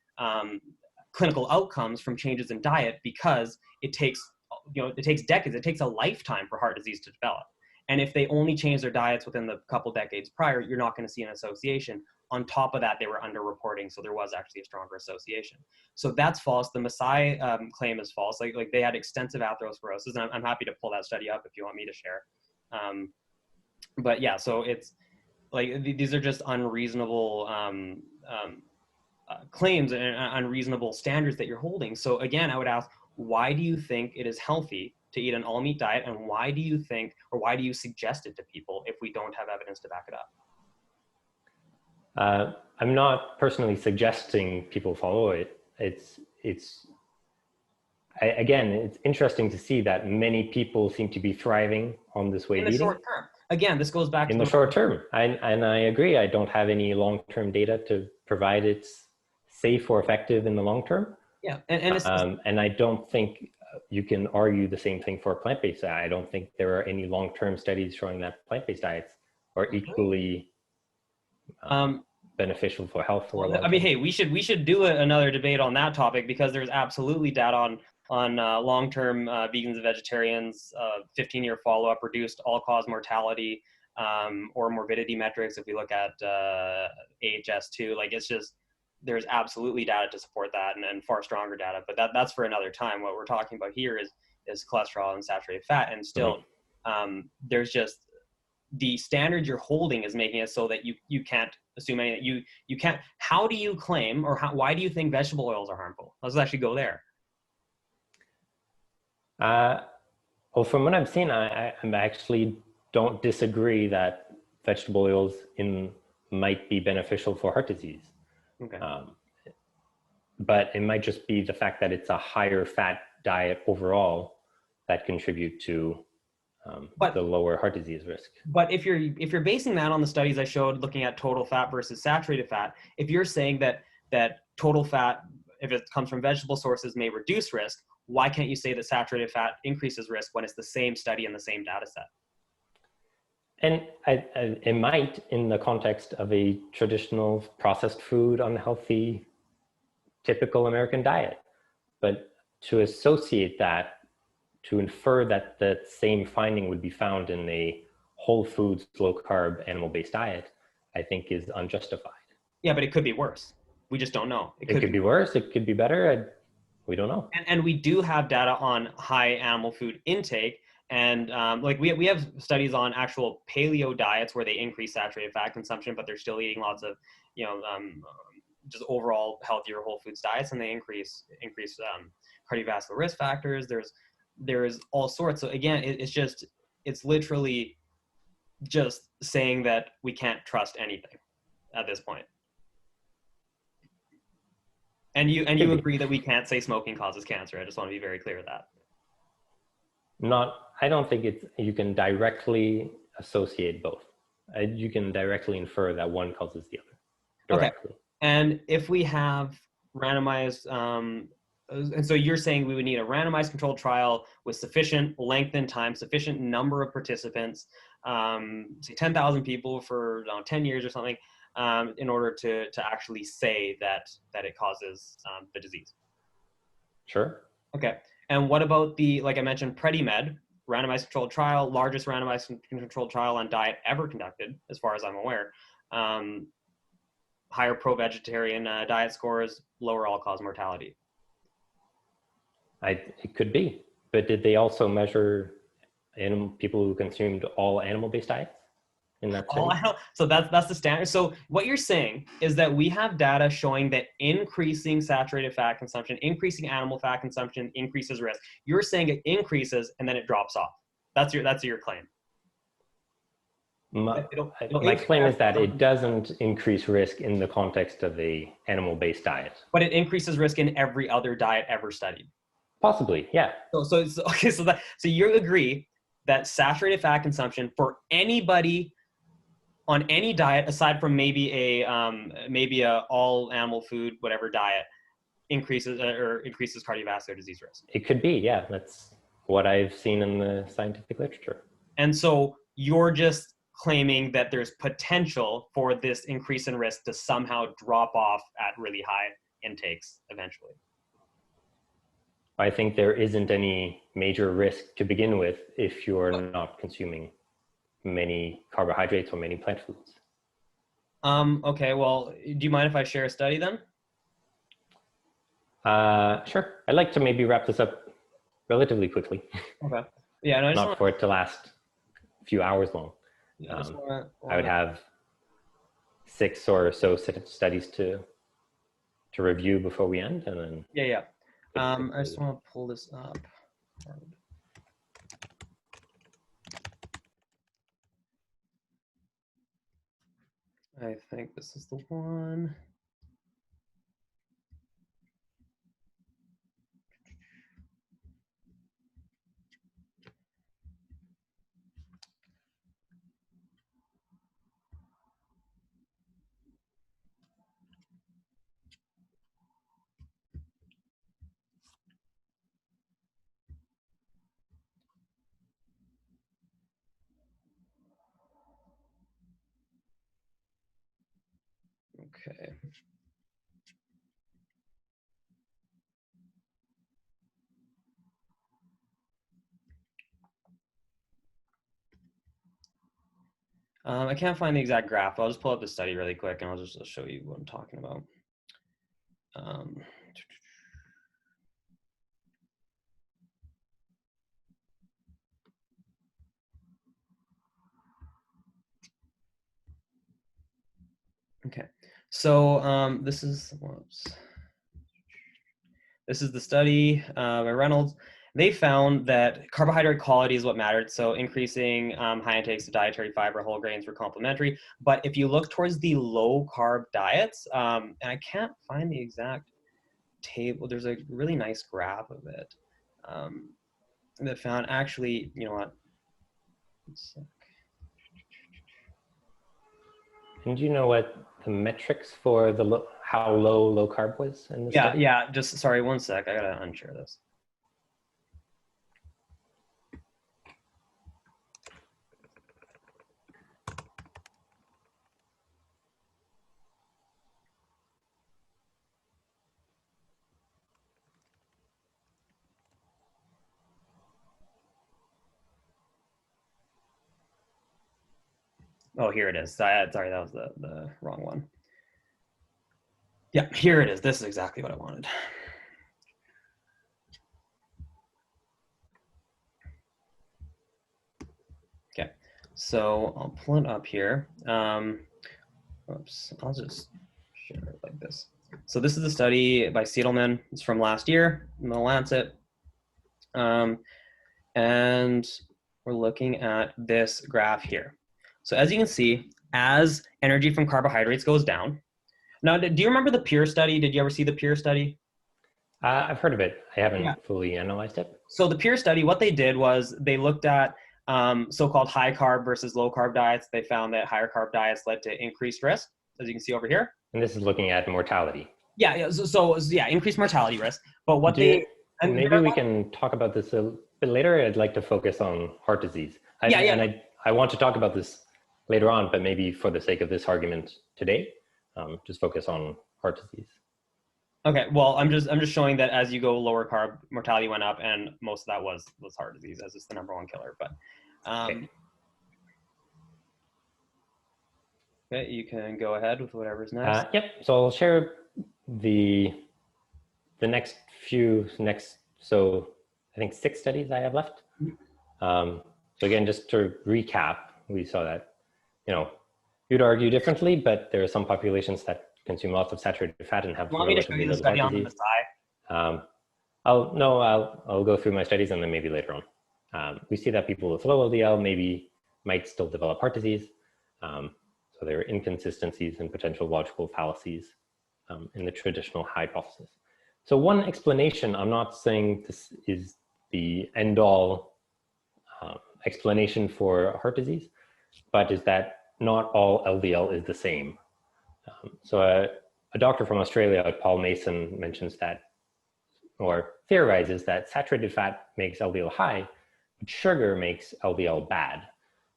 clinical outcomes from changes in diet, because it takes decades, it takes a lifetime for heart disease to develop. And if they only change their diets within the couple decades prior, you're not going to see an association. On top of that, they were underreporting, so there was actually a stronger association. So that's false. The Maasai claim is false. Like they had extensive atherosclerosis, and I'm happy to pull that study up if you want me to share. But yeah, so it's like these are just unreasonable claims and unreasonable standards that you're holding. So again, I would ask, why do you think it is healthy to eat an all-meat diet, and why do you think, or why do you suggest it to people if we don't have evidence to back it up? I'm not personally suggesting people follow it. Again, it's interesting to see that many people seem to be thriving on this way of eating. In the short term. Again, this goes back to the short term. And I agree. I don't have any long-term data to provide it's safe or effective in the long term. Yeah, and I don't think you can argue the same thing for a plant-based diet. I don't think there are any long-term studies showing that plant-based diets are equally beneficial for health. I mean, hey, we should do another debate on that topic, because there's absolutely data on long-term vegans and vegetarians, 15-year follow-up, reduced all-cause mortality or morbidity metrics. If we look at AHS2, like it's just, there's absolutely data to support that, and far stronger data, but that's for another time. What we're talking about here is cholesterol and saturated fat, and still there's just the standard you're holding is making it so that you can't assume anything. You can't. How do you claim, or why do you think vegetable oils are harmful? Let's actually go there. Well, from what I've seen, I actually don't disagree that vegetable oils might be beneficial for heart disease. Okay. But it might just be the fact that it's a higher fat diet overall that contribute to the lower heart disease risk. But if you're basing that on the studies I showed looking at total fat versus saturated fat, if you're saying that total fat, if it comes from vegetable sources, may reduce risk, why can't you say that saturated fat increases risk when it's the same study and the same data set? And it might, in the context of a traditional processed food, unhealthy, typical American diet. But to associate that, to infer that the same finding would be found in a whole foods, low carb, animal-based diet, I think is unjustified. Yeah, but it could be worse. We just don't know. It could be worse. It could be better. We don't know. And we do have data on high animal food intake. And like we have studies on actual paleo diets where they increase saturated fat consumption, but they're still eating lots of, just overall healthier whole foods diets, and they increase cardiovascular risk factors. There's all sorts. So again, it's literally just saying that we can't trust anything at this point. And you agree that we can't say smoking causes cancer. I just want to be very clear with that. I don't think you can directly associate both. You can directly infer that one causes the other. Directly. Okay. And if we have randomized, and so you're saying we would need a randomized controlled trial with sufficient length and time, sufficient number of participants, say 10,000 people for 10 years or something, in order to actually say that it causes the disease. Sure. Okay. And what about the, like I mentioned, PREDIMED, randomized controlled trial, largest randomized controlled trial on diet ever conducted, as far as I'm aware. Higher pro-vegetarian diet scores, lower all-cause mortality. It could be, but did they also measure people who consumed all animal-based diets in that study? So that's the standard. So what you're saying is that we have data showing that increasing saturated fat consumption, increasing animal fat consumption increases risk. You're saying it increases and then it drops off. That's your claim. My claim is that it doesn't increase risk in the context of a animal-based diet. But it increases risk in every other diet ever studied. Possibly, yeah. So you agree that saturated fat consumption for anybody on any diet, aside from maybe a all animal food, whatever diet, increases cardiovascular disease risk. It could be, yeah. That's what I've seen in the scientific literature. And so you're just claiming that there's potential for this increase in risk to somehow drop off at really high intakes eventually. I think there isn't any major risk to begin with if you're not consuming many carbohydrates or many plant foods. Okay, well, do you mind if I share a study then? Sure. I'd like to maybe wrap this up relatively quickly. Okay. Yeah, no, not for it to last a few hours long. Yeah, I would have 6 or so studies to review before we end, and then. Yeah. I just want to pull this up. I think this is the one. Okay. I can't find the exact graph. I'll just pull up the study really quick and I'll just show you what I'm talking about. Okay, so this is the study by Reynolds. They found that carbohydrate quality is what mattered. So increasing high intakes of dietary fiber, whole grains were complementary. But if you look towards the low carb diets, and I can't find the exact table, there's a really nice graph of it that found actually, you know what? And do you know what the metrics for the how low carb was in this study? Yeah, just sorry, one sec. I gotta unshare this. Oh, here it is. Sorry, that was the wrong one. Yeah, here it is. This is exactly what I wanted. Okay, so I'll pull it up here. Oops, I'll just share it like this. So this is the study by Siedelman. It's from last year in the Lancet. And we're looking at this graph here. So as you can see, as energy from carbohydrates goes down. Now, do you remember the PURE study? Did you ever see the PURE study? I've heard of it. I haven't fully analyzed it. So the PURE study, what they did was they looked at so-called high carb versus low carb diets. They found that higher carb diets led to increased risk, as you can see over here. And this is looking at mortality. Yeah, so increased mortality risk. But what maybe we can talk about this a bit later. I'd like to focus on heart disease. I want to talk about this later on, but maybe for the sake of this argument today, just focus on heart disease. Okay, well, I'm just showing that as you go lower carb, mortality went up, and most of that was heart disease, as it's the #1 killer. But okay, you can go ahead with whatever's next. Yep. So I'll share the so I think 6 studies I have left. So again, just to recap, we saw that, you'd argue differently, but there are some populations that consume lots of saturated fat and have relatively little heart disease. I'll go through my studies and then maybe later on. We see that people with low LDL might still develop heart disease. So there are inconsistencies and potential logical fallacies in the traditional hypothesis. So one explanation, I'm not saying this is the end-all explanation for heart disease, but is that not all LDL is the same. So a doctor from Australia, Paul Mason, mentions that, or theorizes that saturated fat makes LDL high, but sugar makes LDL bad.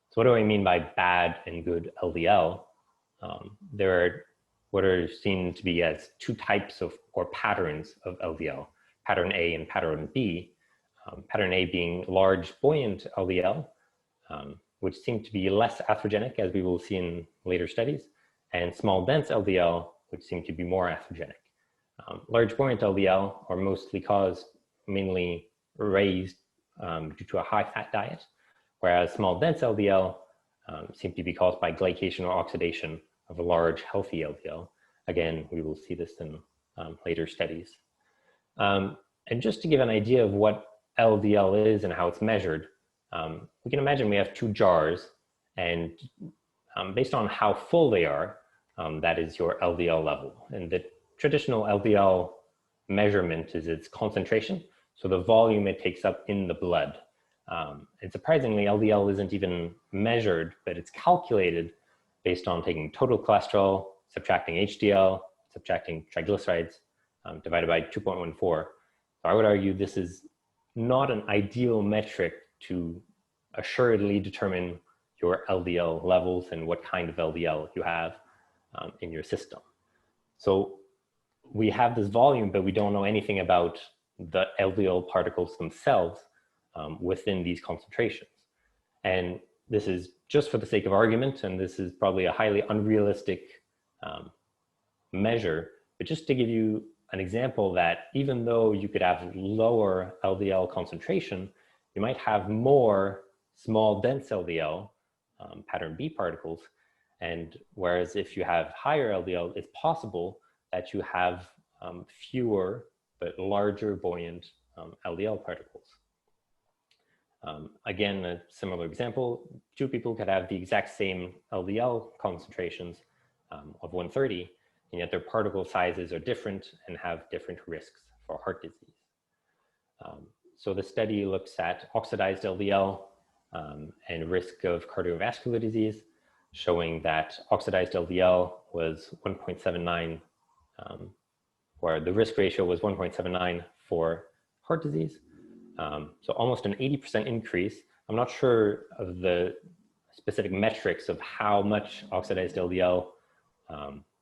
So what do I mean by bad and good LDL? There are what are seen to be as 2 types of, or patterns of LDL, pattern A and pattern B. Pattern A being large buoyant LDL, which seem to be less atherogenic, as we will see in later studies, and small dense LDL, which seem to be more atherogenic. Large buoyant LDL are mostly mainly raised due to a high fat diet, whereas small dense LDL seem to be caused by glycation or oxidation of a large healthy LDL. Again, we will see this in later studies. And just to give an idea of what LDL is and how it's measured, we can imagine we have 2 jars, and based on how full they are, that is your LDL level. And the traditional LDL measurement is its concentration, so the volume it takes up in the blood. And surprisingly, LDL isn't even measured, but it's calculated based on taking total cholesterol, subtracting HDL, subtracting triglycerides, divided by 2.14. So I would argue this is not an ideal metric to assuredly determine your LDL levels and what kind of LDL you have in your system. So we have this volume, but we don't know anything about the LDL particles themselves within these concentrations. And this is just for the sake of argument, and this is probably a highly unrealistic measure, but just to give you an example that even though you could have lower LDL concentration, you might have more small dense LDL, pattern B particles, and whereas if you have higher LDL, it's possible that you have fewer but larger buoyant LDL particles. Again, a similar example, 2 people could have the exact same LDL concentrations of 130, and yet their particle sizes are different and have different risks for heart disease. So the study looks at oxidized LDL and risk of cardiovascular disease, showing that oxidized LDL was 1.79, where the risk ratio was 1.79 for heart disease. So almost an 80% increase. I'm not sure of the specific metrics of how much oxidized LDL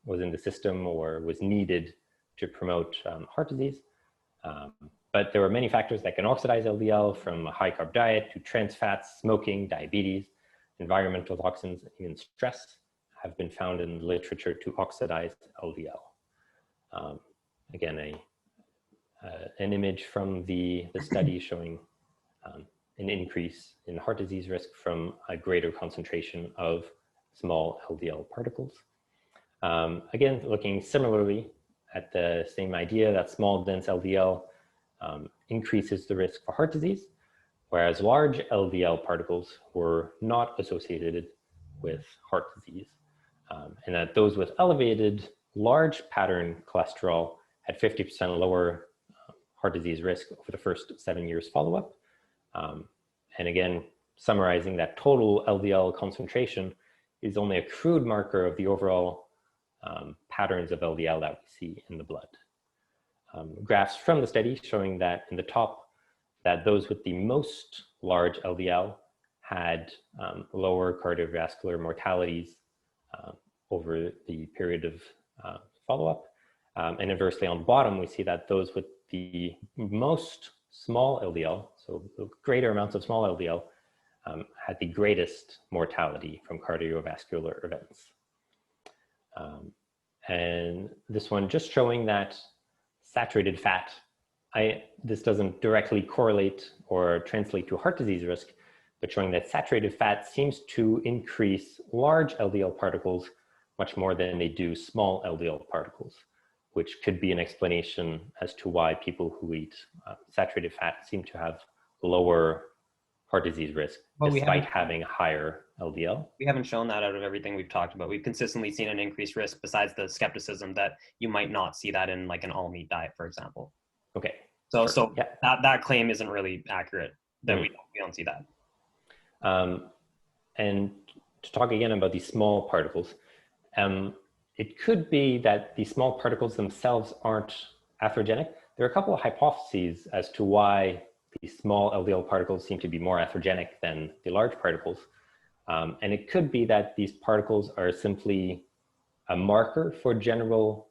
was in the system or was needed to promote heart disease. But there were many factors that can oxidize LDL, from a high carb diet to trans fats, smoking, diabetes, environmental toxins, even stress have been found in the literature to oxidize LDL. Again, an image from the study showing an increase in heart disease risk from a greater concentration of small LDL particles. Again, looking similarly at the same idea that small dense LDL increases the risk for heart disease, whereas large LDL particles were not associated with heart disease, and that those with elevated large pattern cholesterol had 50% lower heart disease risk over the first 7 years follow-up. And again, summarizing that total LDL concentration is only a crude marker of the overall patterns of LDL that we see in the blood. Graphs from the study showing that in the top, that those with the most large LDL had lower cardiovascular mortalities over the period of follow-up. And inversely on the bottom, we see that those with the most small LDL, so the greater amounts of small LDL, had the greatest mortality from cardiovascular events. And this one just showing that saturated fat, this doesn't directly correlate or translate to heart disease risk, but showing that saturated fat seems to increase large LDL particles much more than they do small LDL particles, which could be an explanation as to why people who eat saturated fat seem to have lower heart disease risk, despite having higher LDL. We haven't shown that out of everything we've talked about. We've consistently seen an increased risk, besides the skepticism that you might not see that in like an all meat diet, for example. Okay. So, sure. that claim isn't really accurate, that we don't see that. And to talk again about these small particles, it could be that these small particles themselves aren't atherogenic. There are a couple of hypotheses as to why these small LDL particles seem to be more atherogenic than the large particles. And it could be that these particles are simply a marker for general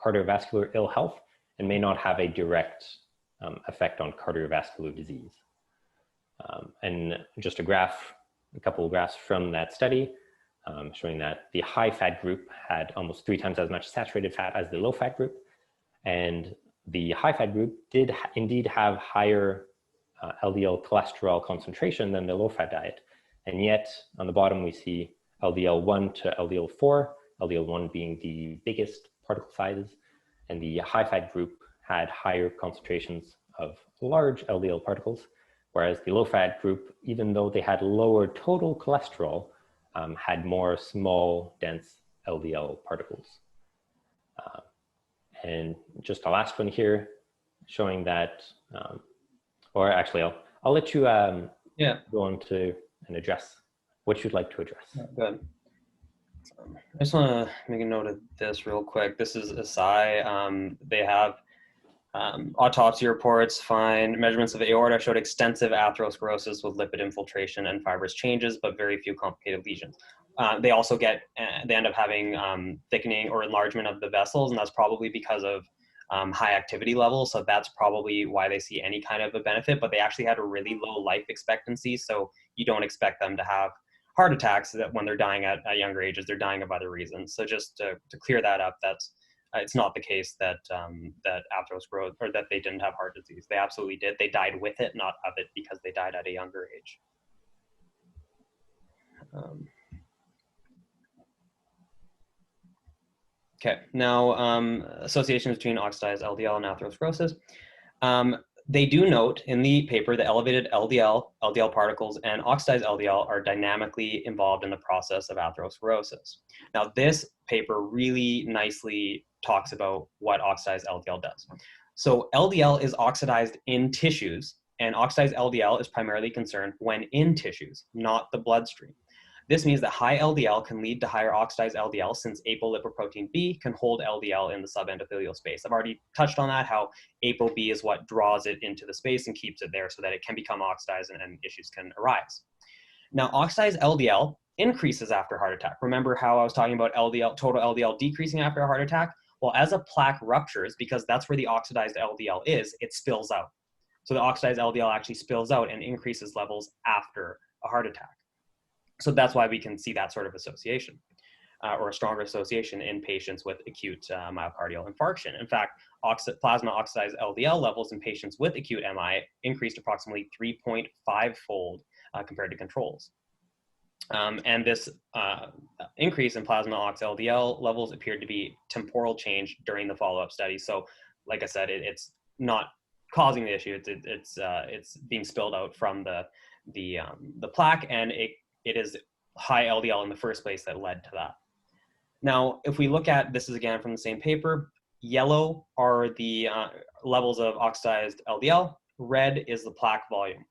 cardiovascular ill health and may not have a direct effect on cardiovascular disease. And just a couple of graphs from that study showing that the high fat group had almost 3 times as much saturated fat as the low fat group. And the high fat group did indeed have higher LDL cholesterol concentration than the low fat diet. And yet on the bottom, we see LDL1 to LDL4, LDL1 being the biggest particle sizes. And the high fat group had higher concentrations of large LDL particles, whereas the low fat group, even though they had lower total cholesterol, had more small, dense LDL particles. And just a last one here, showing that, or actually, I'll let you go on to and address what you'd like to address. Yeah, good. I just want to make a note of this real quick. This is ASI. They have autopsy reports find measurements of aorta showed extensive atherosclerosis with lipid infiltration and fibrous changes, but very few complicated lesions. They also they end up having thickening or enlargement of the vessels, and that's probably because of high activity levels. So that's probably why they see any kind of a benefit, but they actually had a really low life expectancy. So you don't expect them to have heart attacks that when they're dying at younger ages, they're dying of other reasons. So just to clear that up, it's not the case that that atherosclerosis or that they didn't have heart disease. They absolutely did. They died with it, not of it, because they died at a younger age. Okay, now associations between oxidized LDL and atherosclerosis. They do note in the paper that elevated LDL particles, and oxidized LDL are dynamically involved in the process of atherosclerosis. Now, this paper really nicely talks about what oxidized LDL does. So LDL is oxidized in tissues, and oxidized LDL is primarily concerned when in tissues, not the bloodstream. This means that high LDL can lead to higher oxidized LDL, since apolipoprotein B can hold LDL in the subendothelial space. I've already touched on that, how ApoB is what draws it into the space and keeps it there so that it can become oxidized and issues can arise. Now, oxidized LDL increases after heart attack. Remember how I was talking about total LDL decreasing after a heart attack? Well, as a plaque ruptures, because that's where the oxidized LDL is, it spills out. So the oxidized LDL actually spills out and increases levels after a heart attack. So that's why we can see that sort of association or a stronger association in patients with acute myocardial infarction. In fact, plasma oxidized LDL levels in patients with acute MI increased approximately 3.5-fold compared to controls. And this increase in plasma ox LDL levels appeared to be temporal change during the follow-up study. So like I said, it's not causing the issue. It's being spilled out from the plaque, and it is high LDL in the first place that led to that. Now, if we look at, this is again from the same paper, yellow are the levels of oxidized LDL, red is the plaque volume.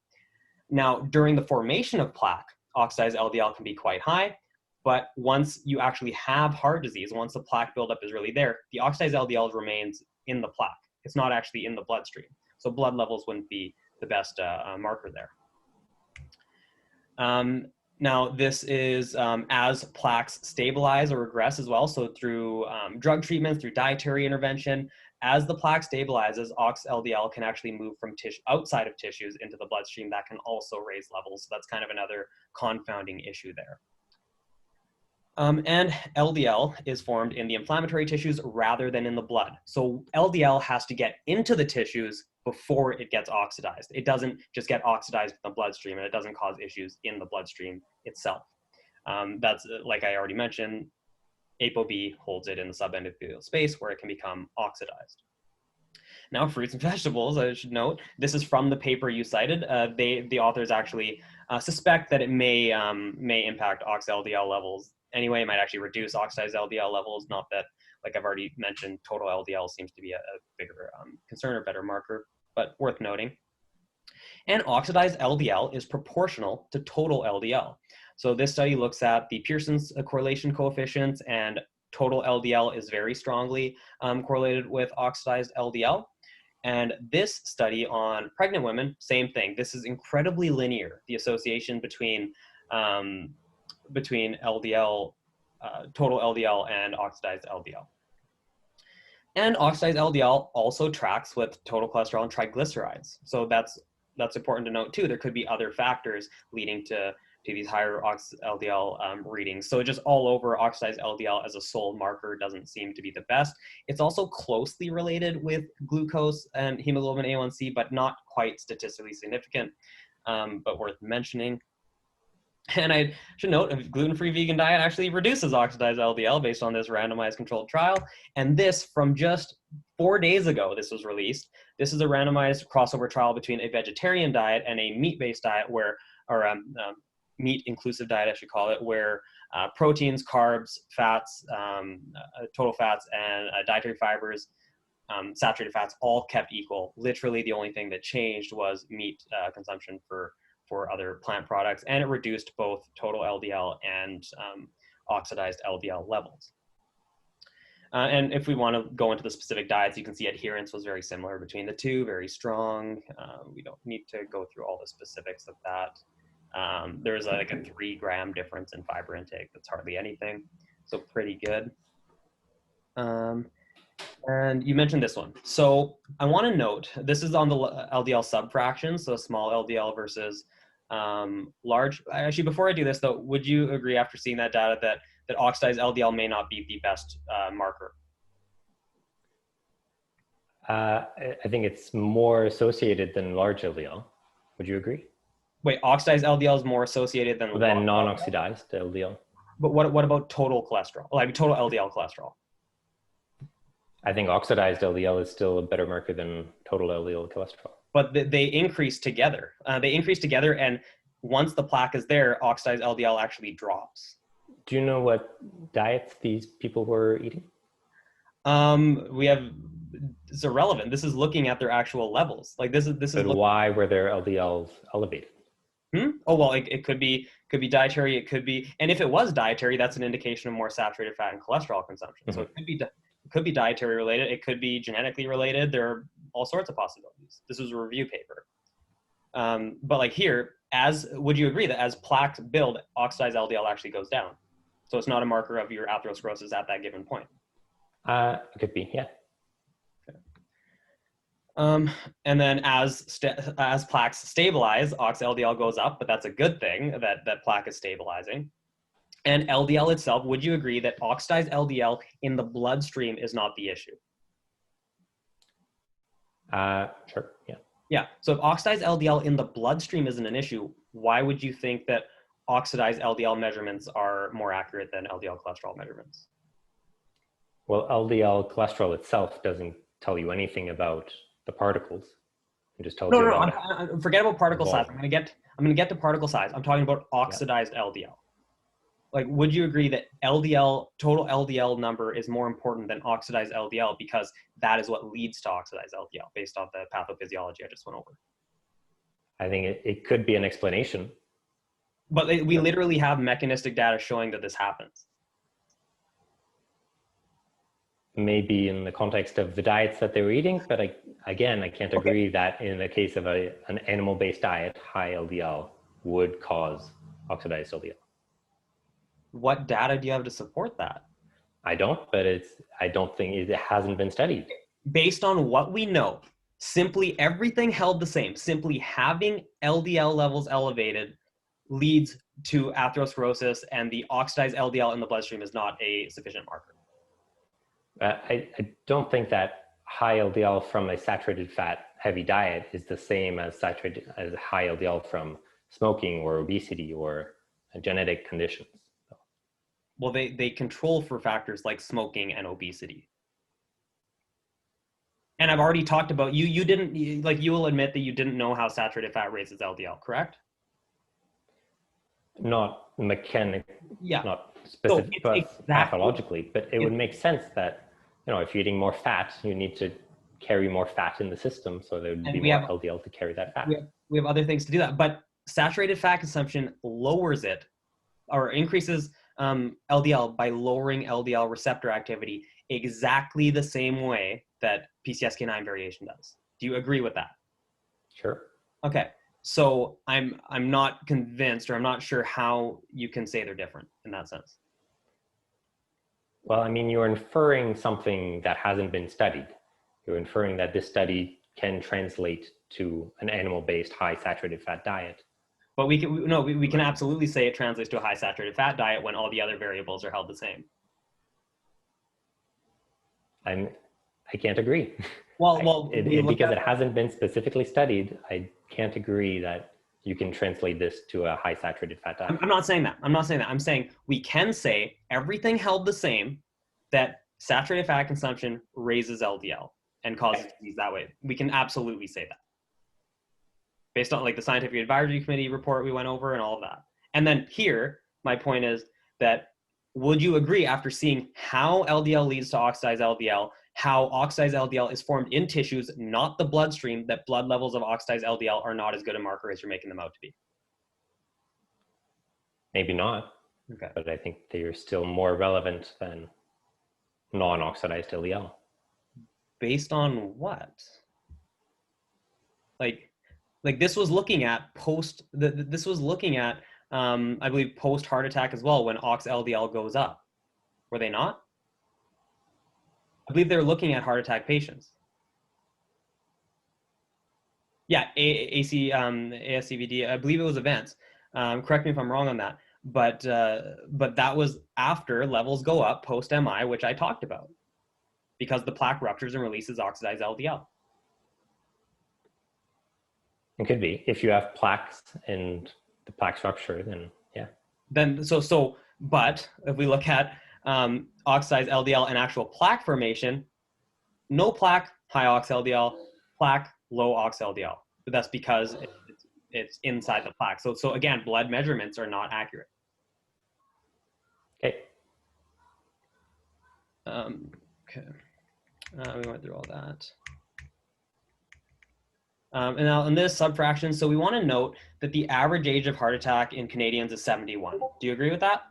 Now, during the formation of plaque, oxidized LDL can be quite high, but once you actually have heart disease, once the plaque buildup is really there, the oxidized LDL remains in the plaque. It's not actually in the bloodstream. So blood levels wouldn't be the best marker there. Now, this is as plaques stabilize or regress as well. So through drug treatment, through dietary intervention, as the plaque stabilizes, ox-LDL can actually move from outside of tissues into the bloodstream. That can also raise levels. So that's kind of another confounding issue there. And LDL is formed in the inflammatory tissues rather than in the blood. So LDL has to get into the tissues before it gets oxidized. It doesn't just get oxidized in the bloodstream, and it doesn't cause issues in the bloodstream itself. That's, like I already mentioned, ApoB holds it in the subendothelial space where it can become oxidized. Now, fruits and vegetables, I should note, this is from the paper you cited. The authors actually suspect that it may impact ox-LDL levels. Anyway, it might actually reduce oxidized LDL levels. Not that, like I've already mentioned, total LDL seems to be a bigger concern or better marker, but worth noting. And oxidized LDL is proportional to total LDL. So this study looks at the Pearson's correlation coefficients, and total LDL is very strongly correlated with oxidized LDL. And this study on pregnant women, same thing. This is incredibly linear, the association between LDL, total LDL and oxidized LDL. And oxidized LDL also tracks with total cholesterol and triglycerides. So that's important to note too. There could be other factors leading to these higher LDL readings. So just all over, oxidized LDL as a sole marker doesn't seem to be the best. It's also closely related with glucose and hemoglobin A1C, but not quite statistically significant, but worth mentioning. And I should note, a gluten-free vegan diet actually reduces oxidized LDL based on this randomized controlled trial. And this, from just 4 days ago, this was released. This is a randomized crossover trial between a vegetarian diet and a meat-based diet, meat-inclusive diet, I should call it, where proteins, carbs, fats, total fats, and dietary fibers, saturated fats, all kept equal. Literally, the only thing that changed was meat consumption for other plant products, and it reduced both total LDL and oxidized LDL levels. And if we want to go into the specific diets, you can see adherence was very similar between the two, very strong. We don't need to go through all the specifics of that. There's like a 3-gram difference in fiber intake. That's hardly anything, so pretty good. And you mentioned this one. So I want to note, this is on the LDL subfractions, so small LDL versus large. Actually, before I do this though, would you agree after seeing that data that oxidized LDL may not be the best marker? I think it's more associated than large LDL. Would you agree? Wait, oxidized LDL is more associated than non-oxidized LDL. But what about total cholesterol? Like total LDL cholesterol? I think oxidized LDL is still a better marker than total LDL cholesterol. But they increase together. And once the plaque is there, oxidized LDL actually drops. Do you know what diets these people were eating? It's irrelevant. This is looking at their actual levels. Like this is. But why were their LDLs elevated? Oh, well, it could be dietary. It could be, and if it was dietary, that's an indication of more saturated fat and cholesterol consumption. So it could be dietary related. It could be genetically related. There are all sorts of possibilities. This was a review paper. But like here, would you agree that as plaques build, oxidized LDL actually goes down? So it's not a marker of your atherosclerosis at that given point. It could be, yeah. And then as plaques stabilize, ox-LDL goes up, but that's a good thing that plaque is stabilizing. And LDL itself, would you agree that oxidized LDL in the bloodstream is not the issue? Sure, yeah. Yeah, so if oxidized LDL in the bloodstream isn't an issue, why would you think that oxidized LDL measurements are more accurate than LDL cholesterol measurements? Well, LDL cholesterol itself doesn't tell you anything about the particles. It just tells you about forget about particle size. I'm gonna get to particle size. I'm talking about oxidized LDL. Like, would you agree that total LDL number is more important than oxidized LDL because that is what leads to oxidized LDL based off the pathophysiology I just went over? I think it could be an explanation. But we literally have mechanistic data showing that this happens. Maybe in the context of the diets that they were eating, but I can't agree that in the case of an animal-based diet, high LDL would cause oxidized LDL. What data do you have to support that? I don't, but I don't think it hasn't been studied. Based on what we know, simply everything held the same, simply having LDL levels elevated leads to atherosclerosis, and the oxidized LDL in the bloodstream is not a sufficient marker. I don't think that high LDL from a saturated fat heavy diet is the same as high LDL from smoking or obesity or genetic conditions. Well, they control for factors like smoking and obesity. And I've already talked about, you didn't, like, you will admit that you didn't know how saturated fat raises LDL, correct? Not mechanic, yeah. Not specific, so exactly, pathologically, but it would make sense that, if you're eating more fat, you need to carry more fat in the system, so there would be more LDL to carry that fat. We have other things to do that, but saturated fat consumption lowers it, or increases LDL by lowering LDL receptor activity exactly the same way that PCSK9 variation does. Do you agree with that? Sure. Okay. So I'm not convinced, or I'm not sure how you can say they're different in that sense. Well, I mean, you're inferring something that hasn't been studied. You're inferring that this study can translate to an animal-based high saturated fat diet. But we can absolutely say it translates to a high saturated fat diet when all the other variables are held the same. I can't agree. Well, because it hasn't been specifically studied, I can't agree that you can translate this to a high saturated fat diet. I'm not saying that. I'm saying we can say everything held the same, that saturated fat consumption raises LDL and causes disease that way. We can absolutely say that, based on like the scientific advisory committee report we went over and all of that. And then here, my point is that, would you agree, after seeing how LDL leads to oxidized LDL, how oxidized LDL is formed in tissues, not the bloodstream, that blood levels of oxidized LDL are not as good a marker as you're making them out to be? Maybe not. Okay. But I think they're still more relevant than non-oxidized LDL. Based on what? Like this was looking at this was looking at, I believe, post heart attack as well, when ox LDL goes up. Were they not? I believe they were looking at heart attack patients. Yeah, ASCVD, I believe it was events. Correct me if I'm wrong on that. But that was after levels go up post MI, which I talked about, because the plaque ruptures and releases oxidized LDL. It could be. If you have plaques and the plaques rupture, then yeah. Then but if we look at oxidized LDL and actual plaque formation, no plaque, high ox LDL, plaque, low ox LDL. But that's because it's inside the plaque. So again, blood measurements are not accurate. Okay. Okay. We went through all that. And now in this subfraction, so we want to note that the average age of heart attack in Canadians is 71. Do you agree with that?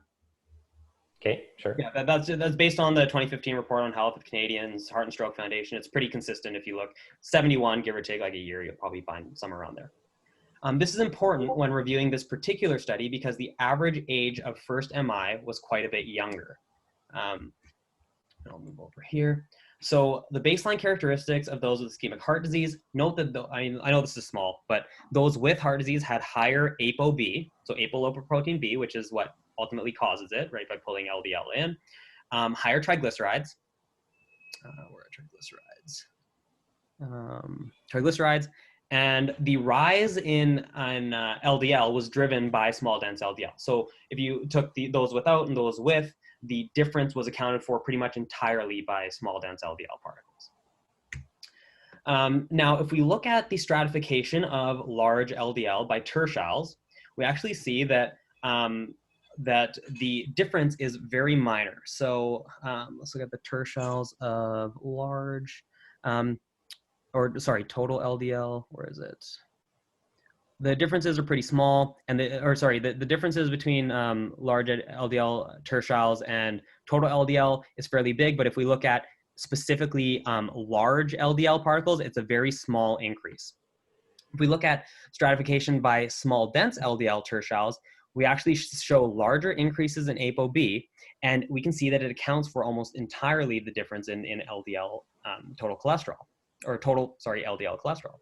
Okay, sure. Yeah, that's based on the 2015 report on health of Canadians, Heart and Stroke Foundation. It's pretty consistent. If you look, 71, give or take like a year, you'll probably find somewhere around there. This is important when reviewing this particular study because the average age of first MI was quite a bit younger. I'll move over here. So the baseline characteristics of those with ischemic heart disease, note that, I know this is small, but those with heart disease had higher ApoB, so apolipoprotein B, which is what ultimately causes it, right, by pulling LDL in, higher triglycerides. Where are triglycerides? Triglycerides, and the rise in LDL was driven by small dense LDL. So if you took those without and those with, the difference was accounted for pretty much entirely by small dense LDL particles. Now, if we look at the stratification of large LDL by tertiles, we actually see that that the difference is very minor. So let's look at the tertiles of large, total LDL. Where is it? the differences are pretty small, and the differences between large LDL tertiles and total LDL is fairly big. But if we look at specifically large LDL particles, it's a very small increase. If we look at stratification by small dense LDL tertiles, we actually show larger increases in ApoB, and we can see that it accounts for almost entirely the difference in LDL total cholesterol, or LDL cholesterol.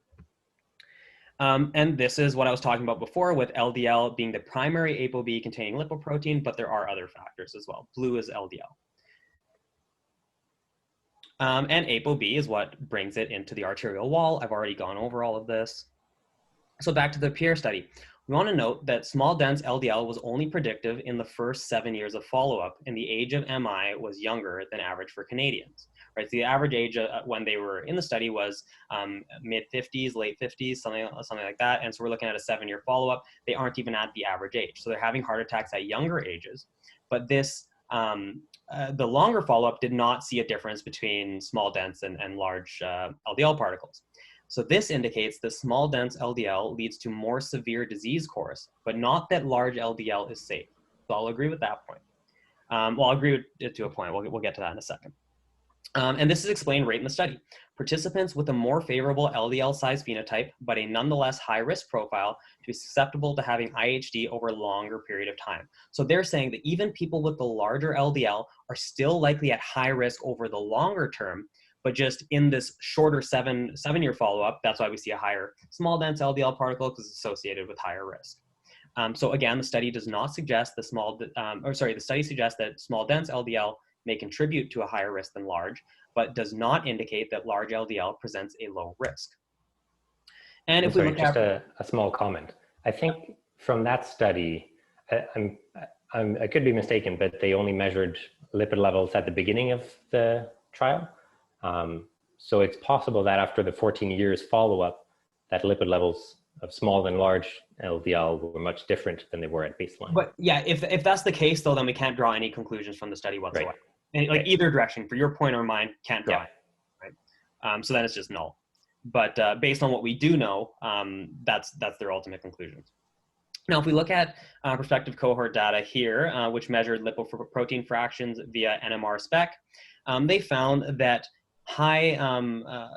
And this is what I was talking about before, with LDL being the primary ApoB containing lipoprotein, but there are other factors as well. Blue is LDL. And ApoB is what brings it into the arterial wall. I've already gone over all of this. So back to the Pierre study. We want to note that small dense LDL was only predictive in the first 7 years of follow-up, and the age of MI was younger than average for Canadians. Right, so the average age when they were in the study was mid-50s, late 50s, something like that. And so we're looking at a 7-year follow-up. They aren't even at the average age. So they're having heart attacks at younger ages. But this, the longer follow-up did not see a difference between small dense and large LDL particles. So this indicates that small dense LDL leads to more severe disease course, but not that large LDL is safe. So I'll agree with that point. Well, I'll agree with it to a point. We'll get to that in a second. And this is explained right in the study. Participants with a more favorable LDL size phenotype, but a nonetheless high risk profile, to be susceptible to having IHD over a longer period of time. So they're saying that even people with the larger LDL are still likely at high risk over the longer term, but just in this shorter seven-year follow-up, that's why we see a higher small dense LDL particle, because it's associated with higher risk. So again, the study does not suggest the study suggests that small dense LDL may contribute to a higher risk than large, but does not indicate that large LDL presents a low risk. And if we look at a small comment, I think from that study, I could be mistaken, but they only measured lipid levels at the beginning of the trial. So it's possible that after the 14 years follow-up, that lipid levels of small and large LDL were much different than they were at baseline. But yeah, if that's the case, though, then we can't draw any conclusions from the study whatsoever. Right. And like either direction, for your point or mine, can't draw it, right? So then it's just null. But based on what we do know, that's their ultimate conclusions. Now, if we look at prospective cohort data here, which measured lipoprotein fractions via NMR spec, they found that high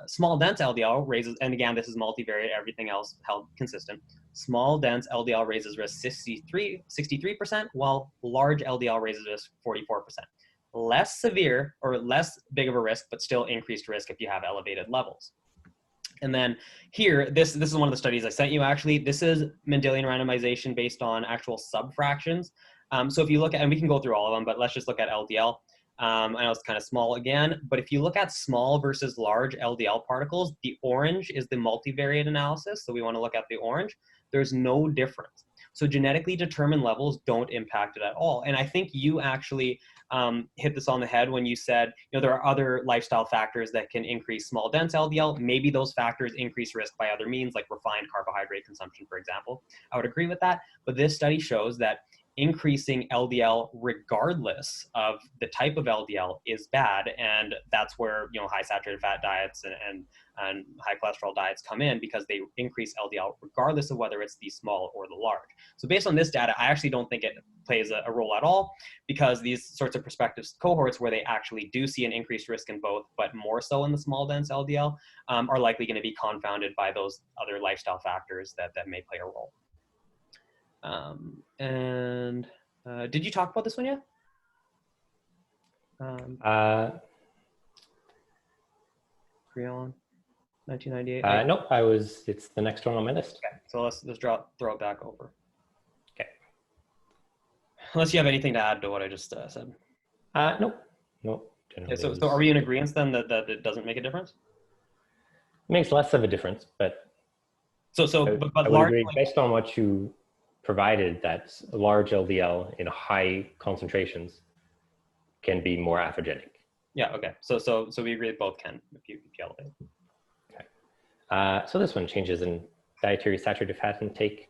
small dense LDL raises, and again, this is multivariate, everything else held consistent. Small dense LDL raises risk 63%, while large LDL raises risk 44%. Less severe or less big of a risk, but still increased risk if you have elevated levels. And then here, this is one of the studies I sent you actually. This is Mendelian randomization based on actual subfractions. So if you look at, and we can go through all of them, but let's just look at LDL. I know it's kind of small again, but if you look at small versus large LDL particles, the orange is the multivariate analysis. So we want to look at the orange. There's no difference. So genetically determined levels don't impact it at all. And I think you actually hit this on the head when you said, there are other lifestyle factors that can increase small dense LDL. Maybe those factors increase risk by other means, like refined carbohydrate consumption, for example. I would agree with that. But this study shows that increasing LDL regardless of the type of LDL is bad, and that's where high saturated fat diets and high cholesterol diets come in, because they increase LDL regardless of whether it's the small or the large. So based on this data, I actually don't think it plays a role at all, because these sorts of prospective cohorts where they actually do see an increased risk in both, but more so in the small dense LDL, are likely going to be confounded by those other lifestyle factors that may play a role. Did you talk about this one yet? Creon, 1998. Nope, it's the next one on my list. Okay, so let's throw it back over. Okay. Unless you have anything to add to what I just said. Nope. Okay, so are we in agreement then that it doesn't make a difference? It makes less of a difference, but but I would agree, based on what you provided, that large LDL in high concentrations can be more atherogenic. Yeah, okay. So we agree that both can if you elevate. Okay. So this one changes in dietary saturated fat intake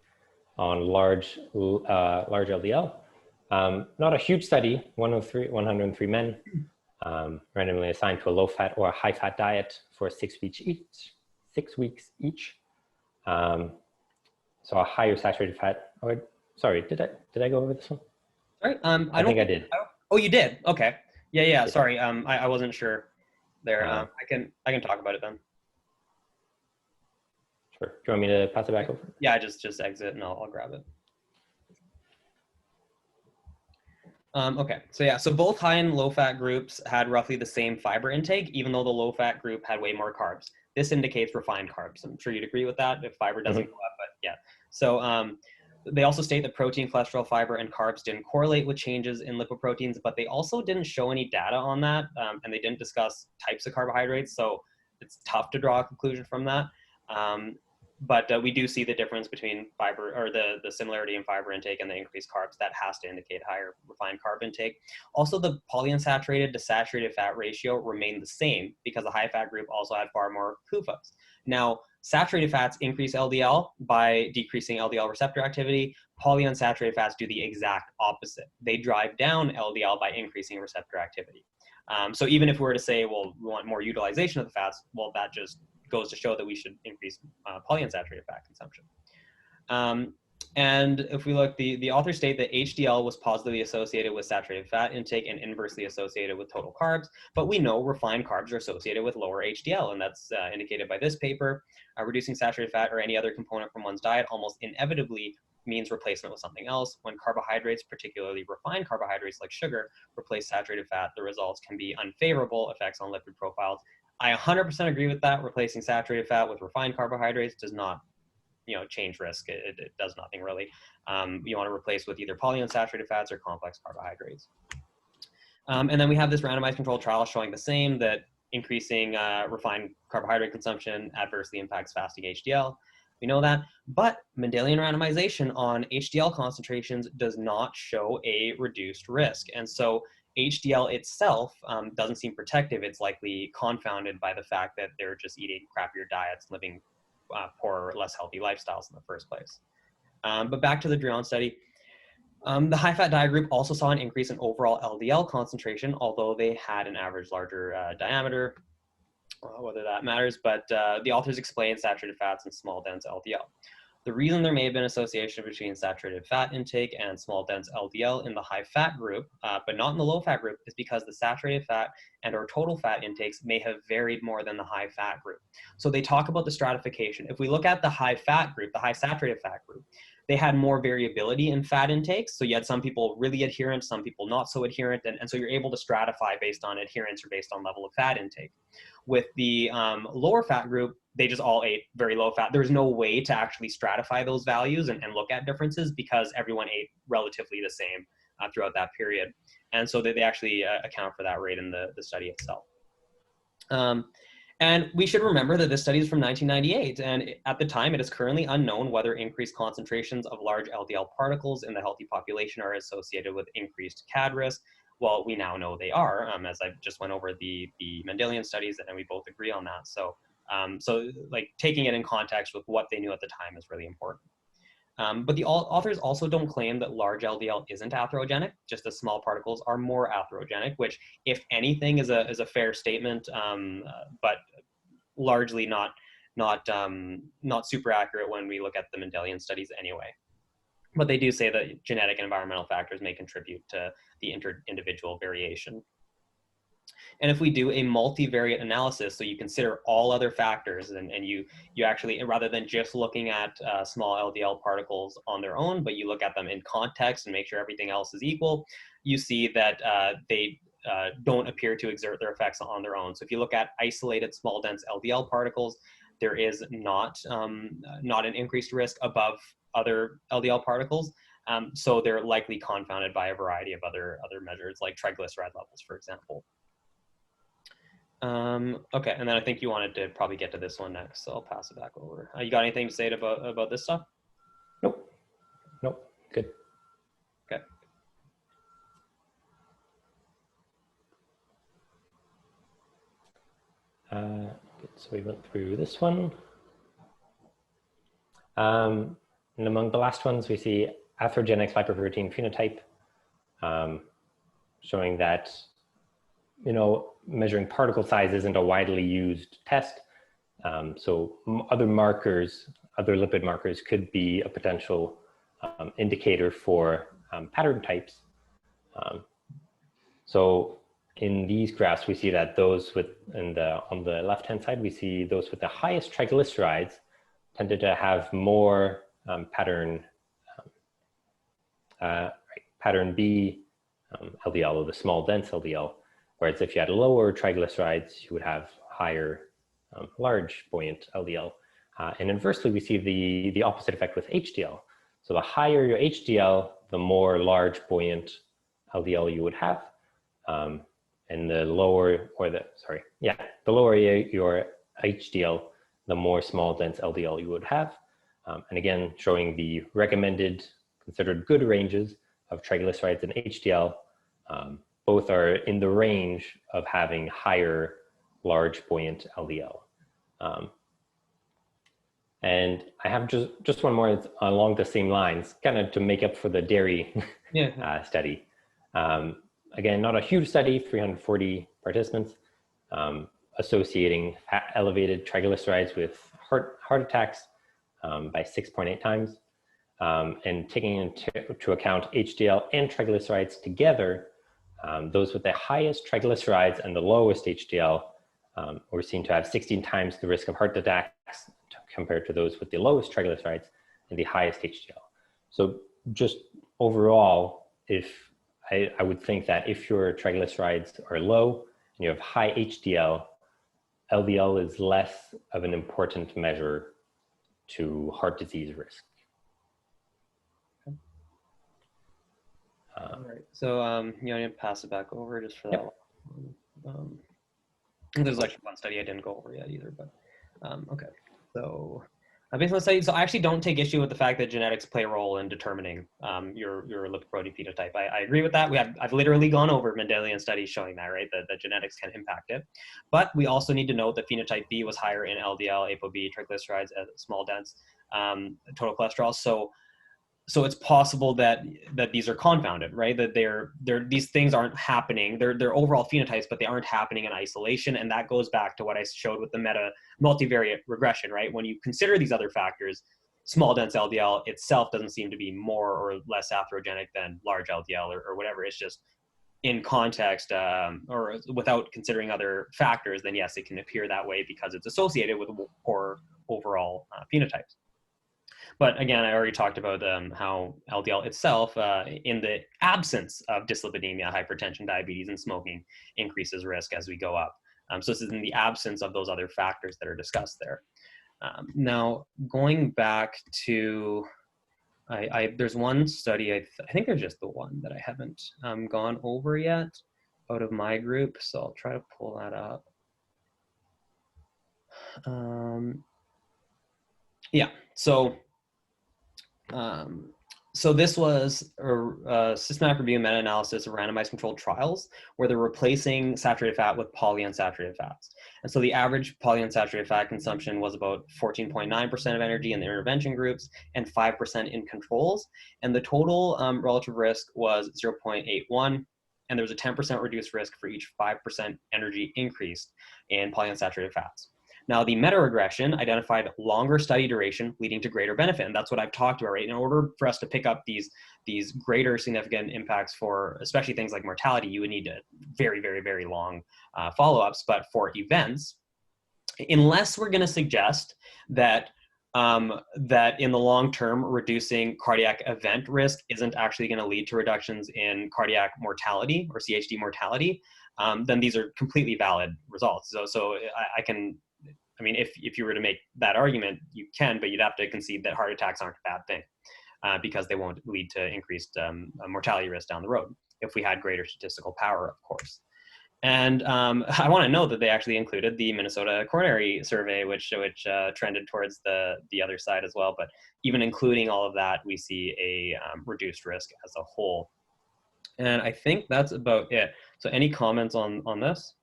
on large LDL. Not a huge study, 103 men, randomly assigned to a low fat or a high fat diet for 6 weeks each. So a higher saturated fat, or sorry, did I go over this one? Sorry, I think I did. Oh, you did. Okay. Yeah. Sorry. I wasn't sure there. I can talk about it then. Sure. Do you want me to pass it back over? Yeah, just exit and I'll grab it. Okay, so yeah, so both high and low fat groups had roughly the same fiber intake, even though the low fat group had way more carbs. This indicates refined carbs. I'm sure you'd agree with that if fiber doesn't go up, but yeah. So they also state that protein, cholesterol, fiber, and carbs didn't correlate with changes in lipoproteins, but they also didn't show any data on that, and they didn't discuss types of carbohydrates, so it's tough to draw a conclusion from that. But we do see the difference between fiber, or the similarity in fiber intake and the increased carbs. That has to indicate higher refined carb intake. Also, the polyunsaturated to saturated fat ratio remained the same because the high fat group also had far more PUFAs. Now, saturated fats increase LDL by decreasing LDL receptor activity. Polyunsaturated fats do the exact opposite. They drive down LDL by increasing receptor activity. So even if we were to say, well, we want more utilization of the fats, well, that just goes to show that we should increase polyunsaturated fat consumption. And if we look, the authors state that HDL was positively associated with saturated fat intake and inversely associated with total carbs, but we know refined carbs are associated with lower HDL, and that's indicated by this paper. Reducing saturated fat or any other component from one's diet almost inevitably means replacement with something else. When carbohydrates, particularly refined carbohydrates like sugar, replace saturated fat, the results can be unfavorable effects on lipid profiles. I 100% agree with that. Replacing saturated fat with refined carbohydrates does not, change risk. It does nothing really. You want to replace with either polyunsaturated fats or complex carbohydrates. And then we have this randomized controlled trial showing the same, that increasing refined carbohydrate consumption adversely impacts fasting HDL. We know that, but Mendelian randomization on HDL concentrations does not show a reduced risk. And so HDL itself doesn't seem protective. It's likely confounded by the fact that they're just eating crappier diets, living poorer, less healthy lifestyles in the first place. But back to the Drion study. The high-fat diet group also saw an increase in overall LDL concentration, although they had an average larger diameter, whether that matters, but the authors explained saturated fats and small dense LDL. The reason there may have been association between saturated fat intake and small dense LDL in the high fat group, but not in the low fat group, is because the saturated fat and or total fat intakes may have varied more than the high fat group. So they talk about the stratification. If we look at the high fat group, the high saturated fat group, they had more variability in fat intakes. So you had some people really adherent, some people not so adherent. And so you're able to stratify based on adherence or based on level of fat intake. With the lower fat group, they just all ate very low fat. There's no way to actually stratify those values and look at differences because everyone ate relatively the same throughout that period. And so they actually account for that rate in the study itself. And we should remember that this study is from 1998, and at the time, it is currently unknown whether increased concentrations of large LDL particles in the healthy population are associated with increased CAD risk. Well, we now know they are, as I just went over the Mendelian studies, and we both agree on that. So, like taking it in context with what they knew at the time is really important. But the authors also don't claim that large LDL isn't atherogenic, just the small particles are more atherogenic, which, if anything, is a fair statement, but largely not super accurate when we look at the Mendelian studies anyway. But they do say that genetic and environmental factors may contribute to the individual variation. And if we do a multivariate analysis, so you consider all other factors and you actually, rather than just looking at small LDL particles on their own, but you look at them in context and make sure everything else is equal, you see that they don't appear to exert their effects on their own. So if you look at isolated small dense LDL particles, there is not an increased risk above other LDL particles. So they're likely confounded by a variety of other measures like triglyceride levels, for example. Okay, and then I think you wanted to probably get to this one next, so I'll pass it back over. You got anything to say about this stuff? Nope. Good. Okay. So we went through this one. And among the last ones, we see atherogenic lipoprotein phenotype, showing that, measuring particle size isn't a widely used test. So other markers other lipid markers could be a potential indicator for pattern types. So in these graphs, we see that those with, on the left-hand side, we see those with the highest triglycerides tended to have more pattern B LDL, or the small dense LDL, whereas if you had lower triglycerides, you would have higher large buoyant LDL. And inversely, we see the opposite effect with HDL. So the higher your HDL, the more large buoyant LDL you would have. And the lower, the lower your HDL, the more small dense LDL you would have. And again, showing the recommended, considered good ranges of triglycerides and HDL, both are in the range of having higher large buoyant LDL. And I have just one more along the same lines, kind of to make up for the dairy study. Again, not a huge study, 340 participants, associating elevated triglycerides with heart attacks by 6.8 times. And taking into account HDL and triglycerides together, those with the highest triglycerides and the lowest HDL were seen to have 16 times the risk of heart attacks compared to those with the lowest triglycerides and the highest HDL. So just overall, if I would think that if your triglycerides are low and you have high HDL, LDL is less of an important measure to heart disease risk. All right. So you want to pass it back over just for that one? There's actually one study I didn't go over yet either, but okay. So based on the study, so I actually don't take issue with the fact that genetics play a role in determining your lipoprotein phenotype. I agree with that. I've literally gone over Mendelian studies showing that, right? That genetics can impact it. But we also need to note that phenotype B was higher in LDL, ApoB, triglycerides, small dense, total cholesterol. So it's possible that these are confounded, right? That these things aren't happening. They're overall phenotypes, but they aren't happening in isolation. And that goes back to what I showed with the multivariate regression, right? When you consider these other factors, small dense LDL itself doesn't seem to be more or less atherogenic than large LDL or whatever. It's just in context or without considering other factors, then yes, it can appear that way because it's associated with poor overall phenotypes. But again, I already talked about how LDL itself, in the absence of dyslipidemia, hypertension, diabetes, and smoking, increases risk as we go up. So this is in the absence of those other factors that are discussed there. Now, going back to, there's one study, I think there's just the one that I haven't gone over yet out of my group, so I'll try to pull that up. Yeah, so this was a systematic review and meta-analysis of randomized controlled trials where they're replacing saturated fat with polyunsaturated fats. And so the average polyunsaturated fat consumption was about 14.9% of energy in the intervention groups and 5% in controls. And the total relative risk was 0.81. And there was a 10% reduced risk for each 5% energy increase in polyunsaturated fats. Now, the meta-regression identified longer study duration leading to greater benefit. And that's what I've talked about, right? In order for us to pick up these greater significant impacts for especially things like mortality, you would need very, very, very long follow-ups. But for events, unless we're going to suggest that that in the long term, reducing cardiac event risk isn't actually going to lead to reductions in cardiac mortality or CHD mortality, then these are completely valid results. So I mean, if you were to make that argument, you can, but you'd have to concede that heart attacks aren't a bad thing because they won't lead to increased mortality risk down the road if we had greater statistical power, of course. And I want to note that they actually included the Minnesota Coronary Survey, which trended towards the other side as well. But even including all of that, we see a reduced risk as a whole. And I think that's about it. So any comments on this?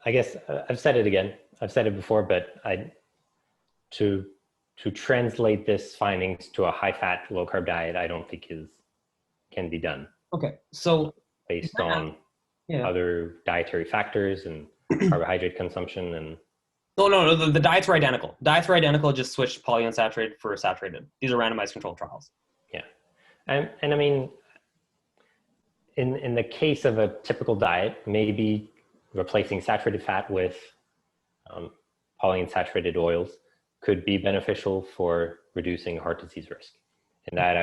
I guess I've said it again. I've said it before, but to translate this findings to a high-fat, low-carb diet, I don't think can be done. Okay, so based on other dietary factors and carbohydrate consumption and No. The diets were identical. Diets were identical, just switched polyunsaturated for saturated. These are randomized controlled trials. Yeah. And I mean, in the case of a typical diet, maybe replacing saturated fat with polyunsaturated oils could be beneficial for reducing heart disease risk. And that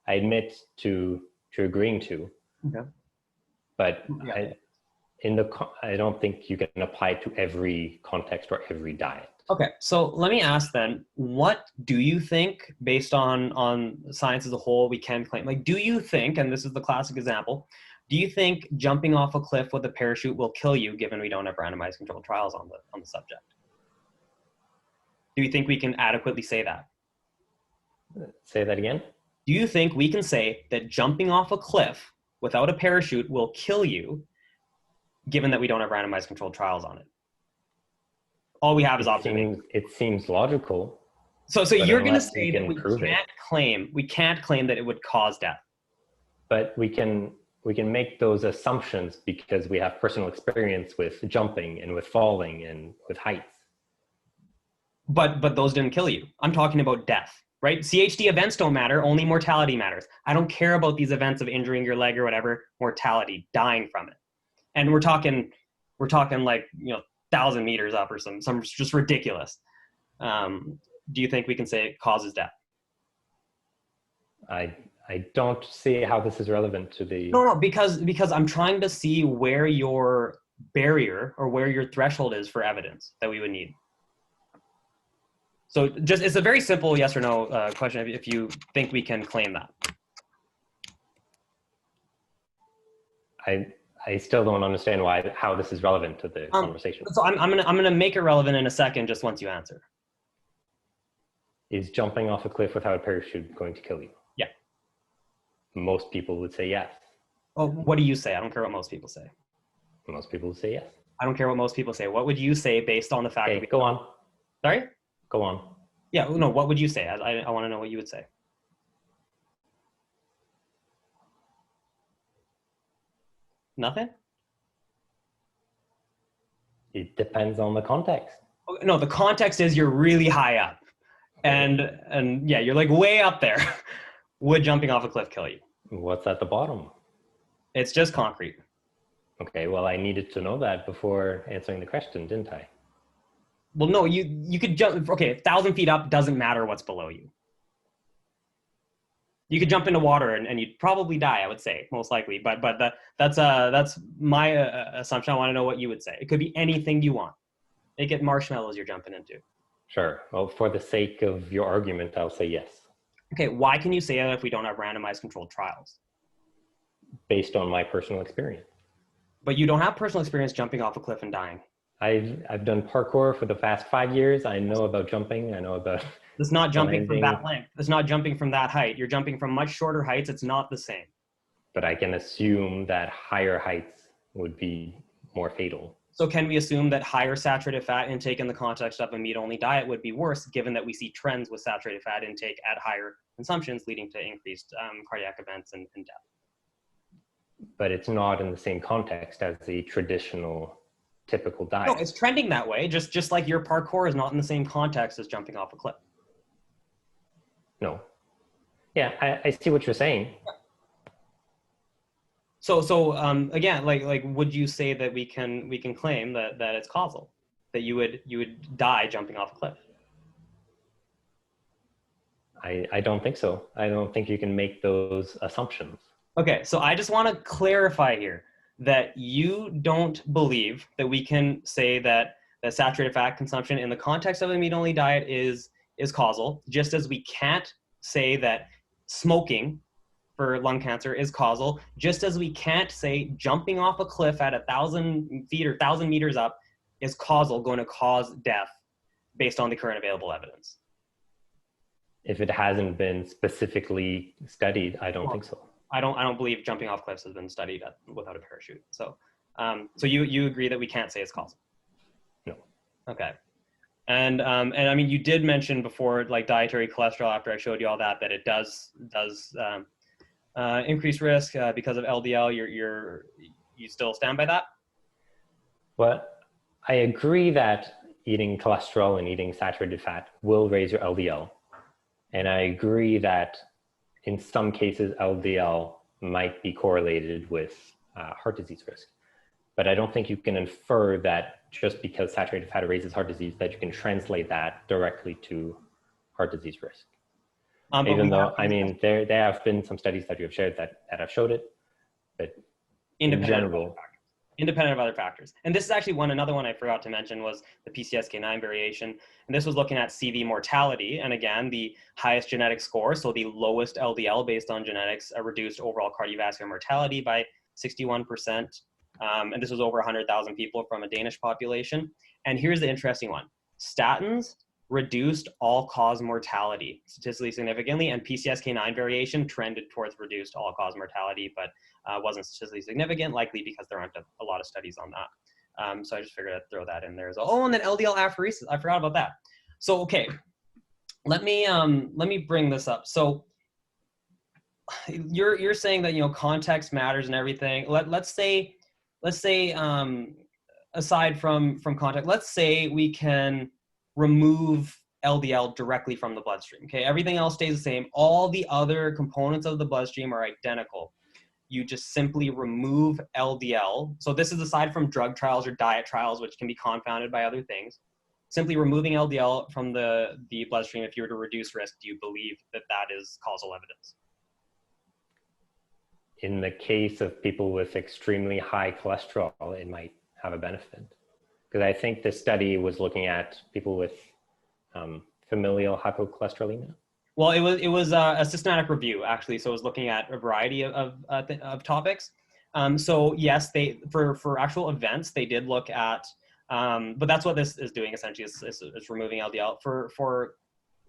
I admit to agreeing to. Okay. But yeah. I don't think you can apply it to every context or every diet. Okay, so let me ask then, what do you think, based on science as a whole, we can claim? Like, do you think, and this is the classic example, do you think jumping off a cliff with a parachute will kill you, given we don't have randomized controlled trials on the subject? Do you think we can adequately say that? Say that again? Do you think we can say that jumping off a cliff without a parachute will kill you, given that we don't have randomized controlled trials on it? All we have is observation. It seems logical. So you're going to say that we can't claim that it would cause death. But we can make those assumptions because we have personal experience with jumping and with falling and with heights. But those didn't kill you. I'm talking about death, right? CHD events don't matter, only mortality matters. I don't care about these events of injuring your leg or whatever, mortality, dying from it. And we're talking like, 1,000 meters up or some just ridiculous. Do you think we can say it causes death? I don't see how this is relevant to the... No, because I'm trying to see where your barrier or where your threshold is for evidence that we would need. So it's a very simple yes or no question if you think we can claim that. I still don't understand how this is relevant to the conversation. So I'm gonna make it relevant in a second, just once you answer. Is jumping off a cliff without a parachute going to kill you? Yeah. Most people would say yes. Oh, what do you say? I don't care what most people say. Most people would say yes. I don't care what most people say. What would you say based on the fact that go on. Sorry? Go on. Yeah, no, what would you say? I want to know what you would say. Nothing? It depends on the context. No, the context is you're really high up. And yeah, you're like way up there. Would jumping off a cliff kill you? What's at the bottom? It's just concrete. Okay, well, I needed to know that before answering the question, didn't I? Well, no, you could jump, okay, 1,000 feet up doesn't matter what's below you. You could jump into water and you'd probably die, I would say, most likely. But that's my assumption. I want to know what you would say. It could be anything you want. Make it marshmallows you're jumping into. Sure. Well, for the sake of your argument, I'll say yes. Okay, why can you say that if we don't have randomized controlled trials? Based on my personal experience. But you don't have personal experience jumping off a cliff and dying. I've done parkour for the past 5 years. I know about jumping. I know about... It's not jumping from that length. It's not jumping from that height. You're jumping from much shorter heights. It's not the same. But I can assume that higher heights would be more fatal. So can we assume that higher saturated fat intake in the context of a meat-only diet would be worse, given that we see trends with saturated fat intake at higher consumptions leading to increased cardiac events and death? But it's not in the same context as the traditional typical diet. No, it's trending that way, just like your parkour is not in the same context as jumping off a cliff. No. Yeah, I see what you're saying. Yeah. So again, like, would you say that we can claim that it's causal, that you would die jumping off a cliff? I don't think so. I don't think you can make those assumptions. Okay, so I just want to clarify here that you don't believe that we can say that saturated fat consumption in the context of a meat-only diet is causal, just as we can't say that smoking for lung cancer is causal, just as we can't say jumping off a cliff at 1,000 feet or 1,000 meters up is going to cause death based on the current available evidence. If it hasn't been specifically studied, I don't think so. I don't believe jumping off cliffs has been studied without a parachute. So, so you agree that we can't say it's causal? No. Okay. And I mean, you did mention before, like dietary cholesterol, after I showed you all that it does increase risk because of LDL. You still stand by that? Well, I agree that eating cholesterol and eating saturated fat will raise your LDL. And I agree that in some cases, LDL might be correlated with heart disease risk. But I don't think you can infer that just because saturated fat raises heart disease, that you can translate that directly to heart disease risk. Even though, I mean, there have been some studies that you have shared that have showed it, but in general, independent of other factors. And this is actually another one I forgot to mention was the PCSK9 variation. And this was looking at CV mortality. And again, the highest genetic score, so the lowest LDL based on genetics, reduced overall cardiovascular mortality by 61%. And this was over 100,000 people from a Danish population. And here's the interesting one. Statins reduced all-cause mortality statistically significantly, and PCSK9 variation trended towards reduced all-cause mortality, but wasn't statistically significant, likely because there aren't a lot of studies on that. So I just figured I'd throw that in there as well. Oh, and then LDL apheresis, I forgot about that. So, okay, let me bring this up. So you're saying that, you know, context matters and everything. Let's say aside from context, let's say we can remove LDL directly from the bloodstream. Okay, everything else stays the same. All the other components of the bloodstream are identical. You just simply remove LDL. So this is aside from drug trials or diet trials, which can be confounded by other things. Simply removing LDL from the bloodstream, if you were to reduce risk, do you believe that that is causal evidence? In the case of people with extremely high cholesterol, it might have a benefit. Because I think this study was looking at people with familial hypocholesterolemia. Well, it was a systematic review, actually. So it was looking at a variety of topics. So yes, for actual events, they did look at, but that's what this is doing essentially, is removing LDL. For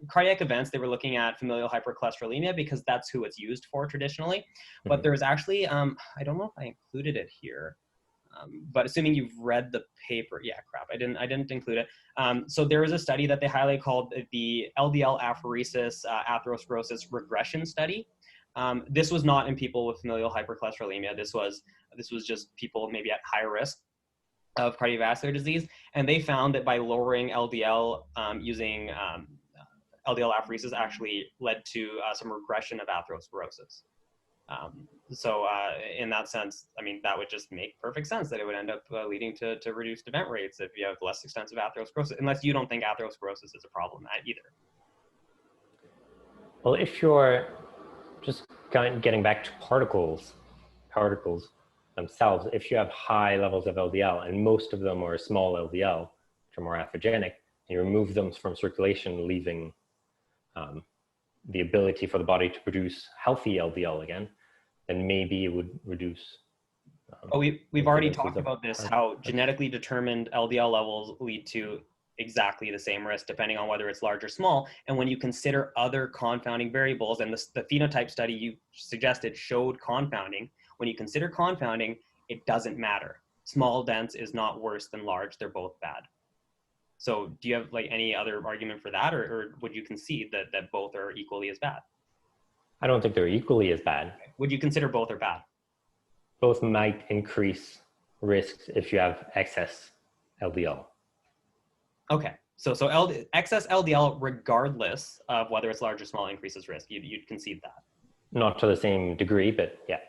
cardiac events, they were looking at familial hypercholesterolemia because that's who it's used for traditionally. But there's actually, I don't know if I included it here, but assuming you've read the paper, yeah, crap, I didn't include it. So there was a study that they highlighted called the LDL apheresis atherosclerosis regression study. This was not in people with familial hypercholesterolemia. This was just people maybe at higher risk of cardiovascular disease, and they found that by lowering LDL using LDL apheresis actually led to some regression of atherosclerosis. So in that sense, I mean, that would just make perfect sense that it would end up leading to reduced event rates if you have less extensive atherosclerosis, unless you don't think atherosclerosis is a problem either. Well, if you're just getting back to particles themselves, if you have high levels of LDL, and most of them are small LDL, which are more atherogenic, and you remove them from circulation, leaving the ability for the body to produce healthy LDL again, then maybe it would reduce. We've already talked about this, how genetically determined LDL levels lead to exactly the same risk, depending on whether it's large or small. And when you consider other confounding variables, and the phenotype study you suggested showed confounding, when you consider confounding, it doesn't matter. Small dense is not worse than large. They're both bad. So do you have like any other argument for that, or would you concede that both are equally as bad? I don't think they're equally as bad. Would you consider both are bad? Both might increase risks if you have excess LDL. Okay, so excess LDL, regardless of whether it's large or small, increases risk. You'd concede that? Not to the same degree, but yeah.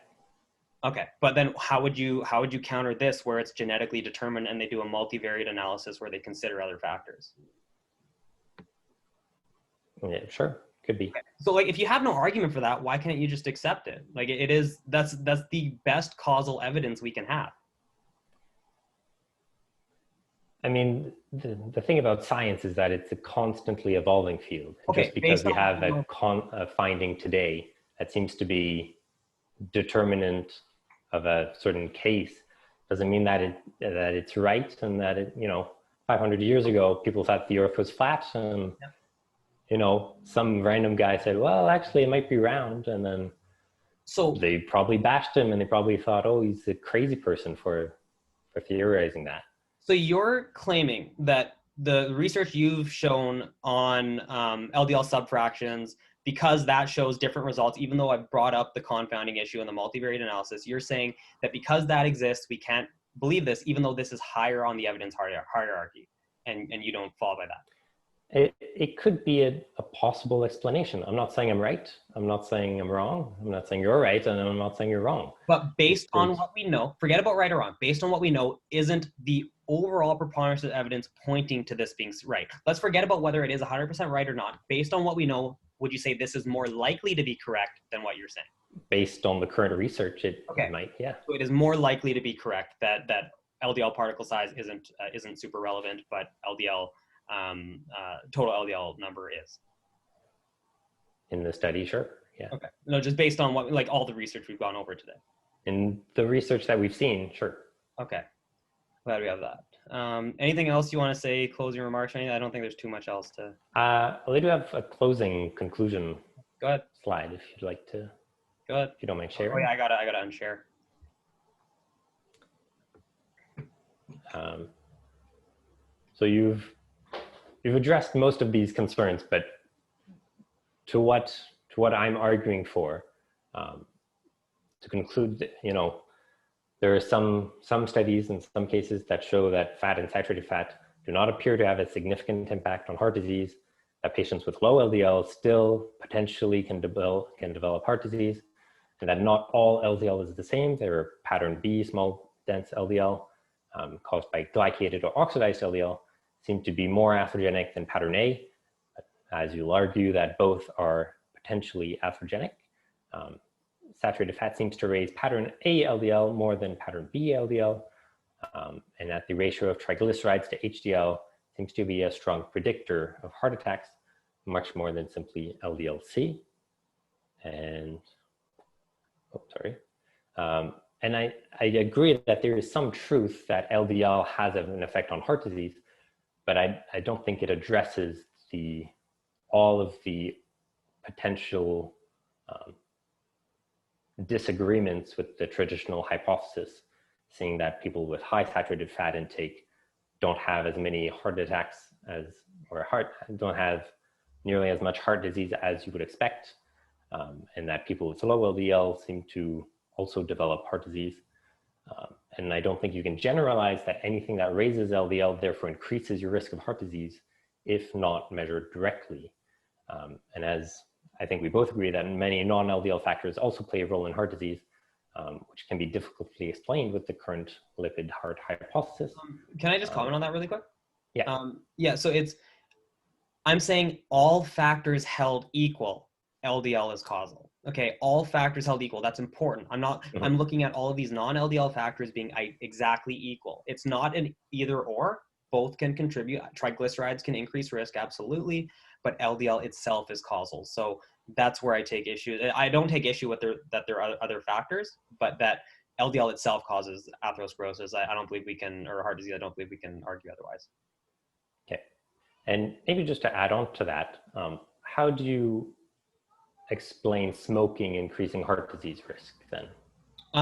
Okay, but then how would you counter this, where it's genetically determined and they do a multivariate analysis where they consider other factors? Yeah, sure, could be. Okay. So like, if you have no argument for that, why can't you just accept it? Like that's the best causal evidence we can have. I mean, the thing about science is that it's a constantly evolving field. Okay, just because we have a finding today that seems to be determinant of a certain case doesn't mean that it's right, and that it, 500 years ago people thought the earth was flat, and some random guy said, well, actually it might be round, and then they probably bashed him, and they probably thought, oh, he's a crazy person for theorizing that. So you're claiming that the research you've shown on LDL subfractions, because that shows different results, even though I've brought up the confounding issue in the multivariate analysis, you're saying that because that exists, we can't believe this, even though this is higher on the evidence hierarchy. and you don't fall by that? It could be a possible explanation. I'm not saying I'm right. I'm not saying I'm wrong. I'm not saying you're right, and I'm not saying you're wrong. But based on what we know, forget about right or wrong. Based on what we know, isn't the overall preponderance of evidence pointing to this being right? Let's forget about whether it is 100% right or not. Based on what we know, would you say this is more likely to be correct than what you're saying? Based on the current research, it might, yeah. So it is more likely to be correct that LDL particle size isn't super relevant, but LDL total LDL number is. In the study, sure, yeah. Okay, no, just based on what, like all the research we've gone over today. In the research that we've seen, sure. Okay, glad we have that. Anything else you want to say, closing remarks or anything? I don't think there's too much else to. I do have a closing conclusion. Go ahead. Slide if you'd like to. Go ahead. If you don't mind sharing. Oh yeah, I gotta unshare. So you've addressed most of these concerns, but to what I'm arguing for, to conclude, there are some studies in some cases that show that fat and saturated fat do not appear to have a significant impact on heart disease, that patients with low LDL still potentially can develop heart disease, and that not all LDL is the same. There are pattern B, small dense LDL, caused by glycated or oxidized LDL, seem to be more atherogenic than pattern A, as you'll argue that both are potentially atherogenic. Saturated fat seems to raise pattern A LDL more than pattern B LDL, and that the ratio of triglycerides to HDL seems to be a strong predictor of heart attacks, much more than simply LDL-C. And, and I agree that there is some truth that LDL has an effect on heart disease, but I don't think it addresses all of the potential disagreements with the traditional hypothesis, seeing that people with high saturated fat intake don't have as many heart attacks don't have nearly as much heart disease as you would expect, and that people with low LDL seem to also develop heart disease. And I don't think you can generalize that anything that raises LDL therefore increases your risk of heart disease if not measured directly. And as I think we both agree that many non-LDL factors also play a role in heart disease, which can be difficultly explained with the current lipid heart hypothesis. Can I just comment on that really quick? Yeah. Yeah, so I'm saying all factors held equal, LDL is causal. Okay, all factors held equal, that's important. I'm looking at all of these non-LDL factors being exactly equal. It's not an either or, both can contribute. Triglycerides can increase risk, absolutely, but LDL itself is causal. So that's where I take issue. I don't take issue with that there are other factors, but that LDL itself causes atherosclerosis. I don't believe we can, or heart disease, I don't believe we can argue otherwise. Okay, and maybe just to add on to that, how do you explain smoking increasing heart disease risk then?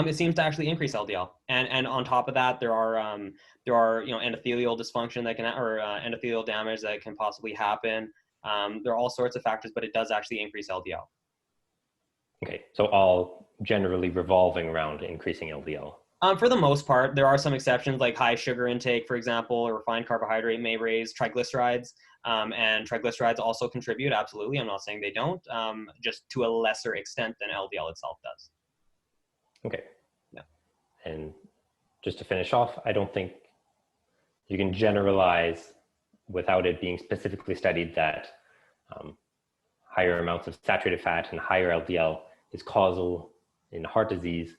It seems to actually increase LDL, and on top of that, there are endothelial dysfunction that can, or endothelial damage that can possibly happen. There are all sorts of factors, but it does actually increase LDL. Okay, so all generally revolving around increasing LDL. For the most part, there are some exceptions, like high sugar intake, for example, or refined carbohydrate may raise triglycerides, and triglycerides also contribute, absolutely. I'm not saying they don't, just to a lesser extent than LDL itself does. Okay. Yeah. And just to finish off, I don't think you can generalize without it being specifically studied that higher amounts of saturated fat and higher LDL is causal in heart disease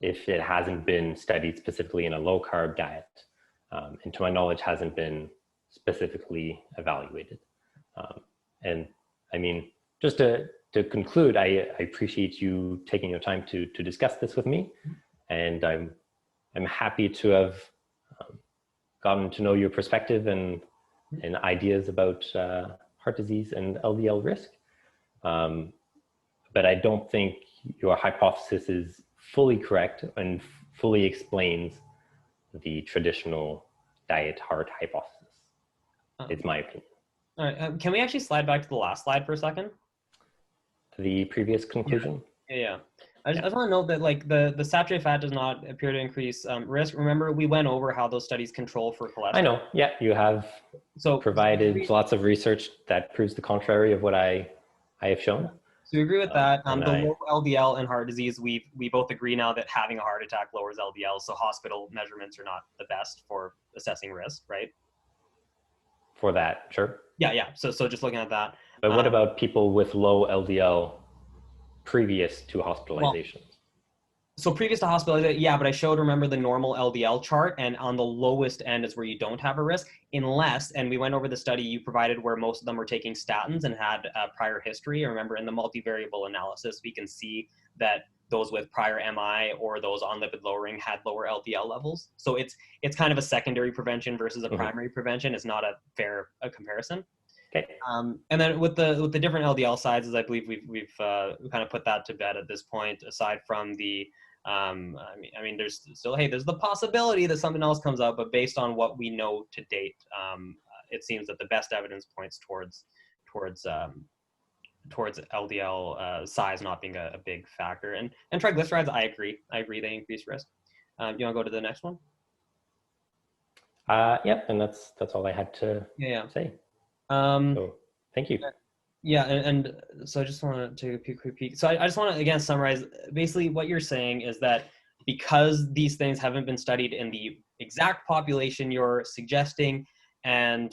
if it hasn't been studied specifically in a low carb diet, and to my knowledge hasn't been specifically evaluated. And I mean, just to conclude, I appreciate you taking your time to discuss this with me, and I'm happy to have gotten to know your perspective and ideas about heart disease and LDL risk. But I don't think your hypothesis is fully correct and fully explains the traditional diet heart hypothesis. It's my opinion. All right, can we actually slide back to the last slide for a second? The previous conclusion? Yeah. I just want to note that like the saturated fat does not appear to increase risk. Remember, we went over how those studies control for cholesterol. I know. Yeah, you have provided lots of research that proves the contrary of what I have shown. So we agree with that. The low LDL and heart disease, we both agree now that having a heart attack lowers LDL. So hospital measurements are not the best for assessing risk, right? For that, sure. Yeah. So just looking at that. But what about people with low LDL previous to hospitalization? Well, so previous to hospitalization, yeah, but I showed, remember, the normal LDL chart, and on the lowest end is where you don't have a risk, unless, and we went over the study you provided where most of them were taking statins and had prior history. Remember, in the multivariable analysis, we can see that those with prior MI or those on lipid lowering had lower LDL levels. So it's kind of a secondary prevention versus a primary prevention. It's not a fair comparison. Okay. And then with the different LDL sizes, I believe we've kind of put that to bed at this point. Aside from the, I mean, there's still, hey, there's the possibility that something else comes up, but based on what we know to date, it seems that the best evidence points towards LDL size not being a big factor. And triglycerides, I agree they increase risk. You want to go to the next one? Yep, and that's all I had to say. So thank you. Yeah, and so I just want to take a quick peek. So I just want to again summarize. Basically, what you're saying is that because these things haven't been studied in the exact population you're suggesting, and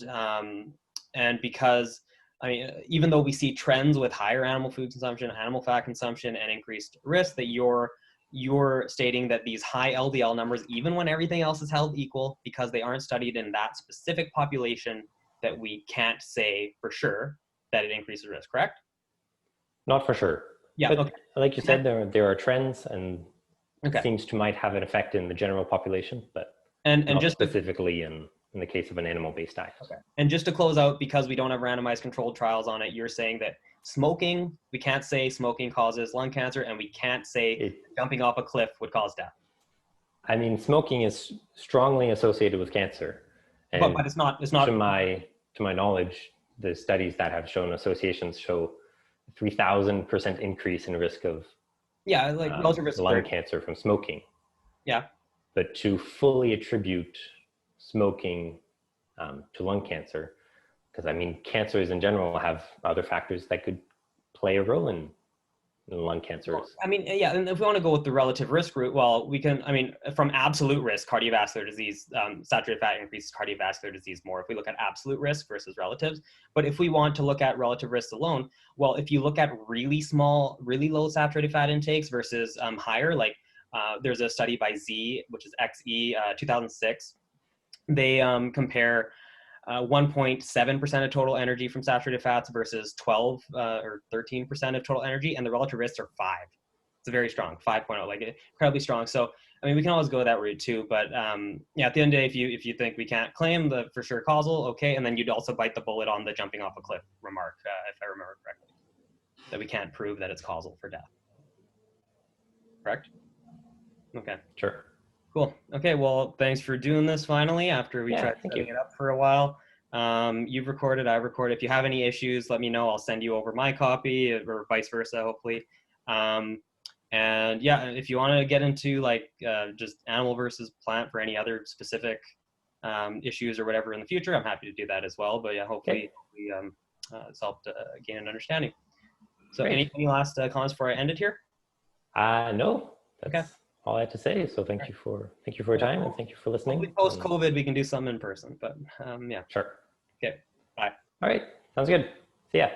because, I mean, even though we see trends with higher animal food consumption, animal fat consumption, and increased risk, that you're stating that these high LDL numbers, even when everything else is held equal, because they aren't studied in that specific population, that we can't say for sure that it increases risk, correct? Not for sure. Yeah, but okay. Like you said, there are trends, and it seems to might have an effect in the general population, but not just specifically in the case of an animal-based diet. Okay. And just to close out, because we don't have randomized controlled trials on it, you're saying that smoking, we can't say smoking causes lung cancer, and we can't say jumping off a cliff would cause death. I mean, smoking is strongly associated with cancer. And but it's not. To my knowledge, the studies that have shown associations show 3,000% increase in risk of relative risk lung cancer from smoking. Yeah. But to fully attribute smoking to lung cancer, because I mean, cancers in general have other factors that could play a role in lung cancers. Well, I mean, yeah, and if we want to go with the relative risk route, well, we can, I mean, from absolute risk, cardiovascular disease, saturated fat increases cardiovascular disease more if we look at absolute risk versus relatives. But if we want to look at relative risk alone, well, if you look at really small, really low saturated fat intakes versus higher, like there's a study by Z, which is XE 2006. They compare 1.7% of total energy from saturated fats versus 12 or 13% of total energy, and the relative risks are 5. It's a very strong 5.0, like incredibly strong. So I mean, we can always go that route too, but yeah, at the end of the day, if you think we can't claim the for sure causal, okay, and then you'd also bite the bullet on the jumping off a cliff remark, if I remember correctly, that we can't prove that it's causal for death. Correct? Okay. Sure. Cool. Okay. Well, thanks for doing this finally after we tried setting it up for a while. You've recorded, I recorded. If you have any issues, let me know. I'll send you over my copy or vice versa, hopefully. And yeah, if you want to get into like just animal versus plant for any other specific issues or whatever in the future, I'm happy to do that as well. But yeah, hopefully it's helped gain an understanding. So any last comments before I end it here? No. That's all I have to say. So thank you for your time, and thank you for listening. Post-COVID, we can do something in person, but yeah. Sure. Okay. Bye. All right. Sounds good. See ya.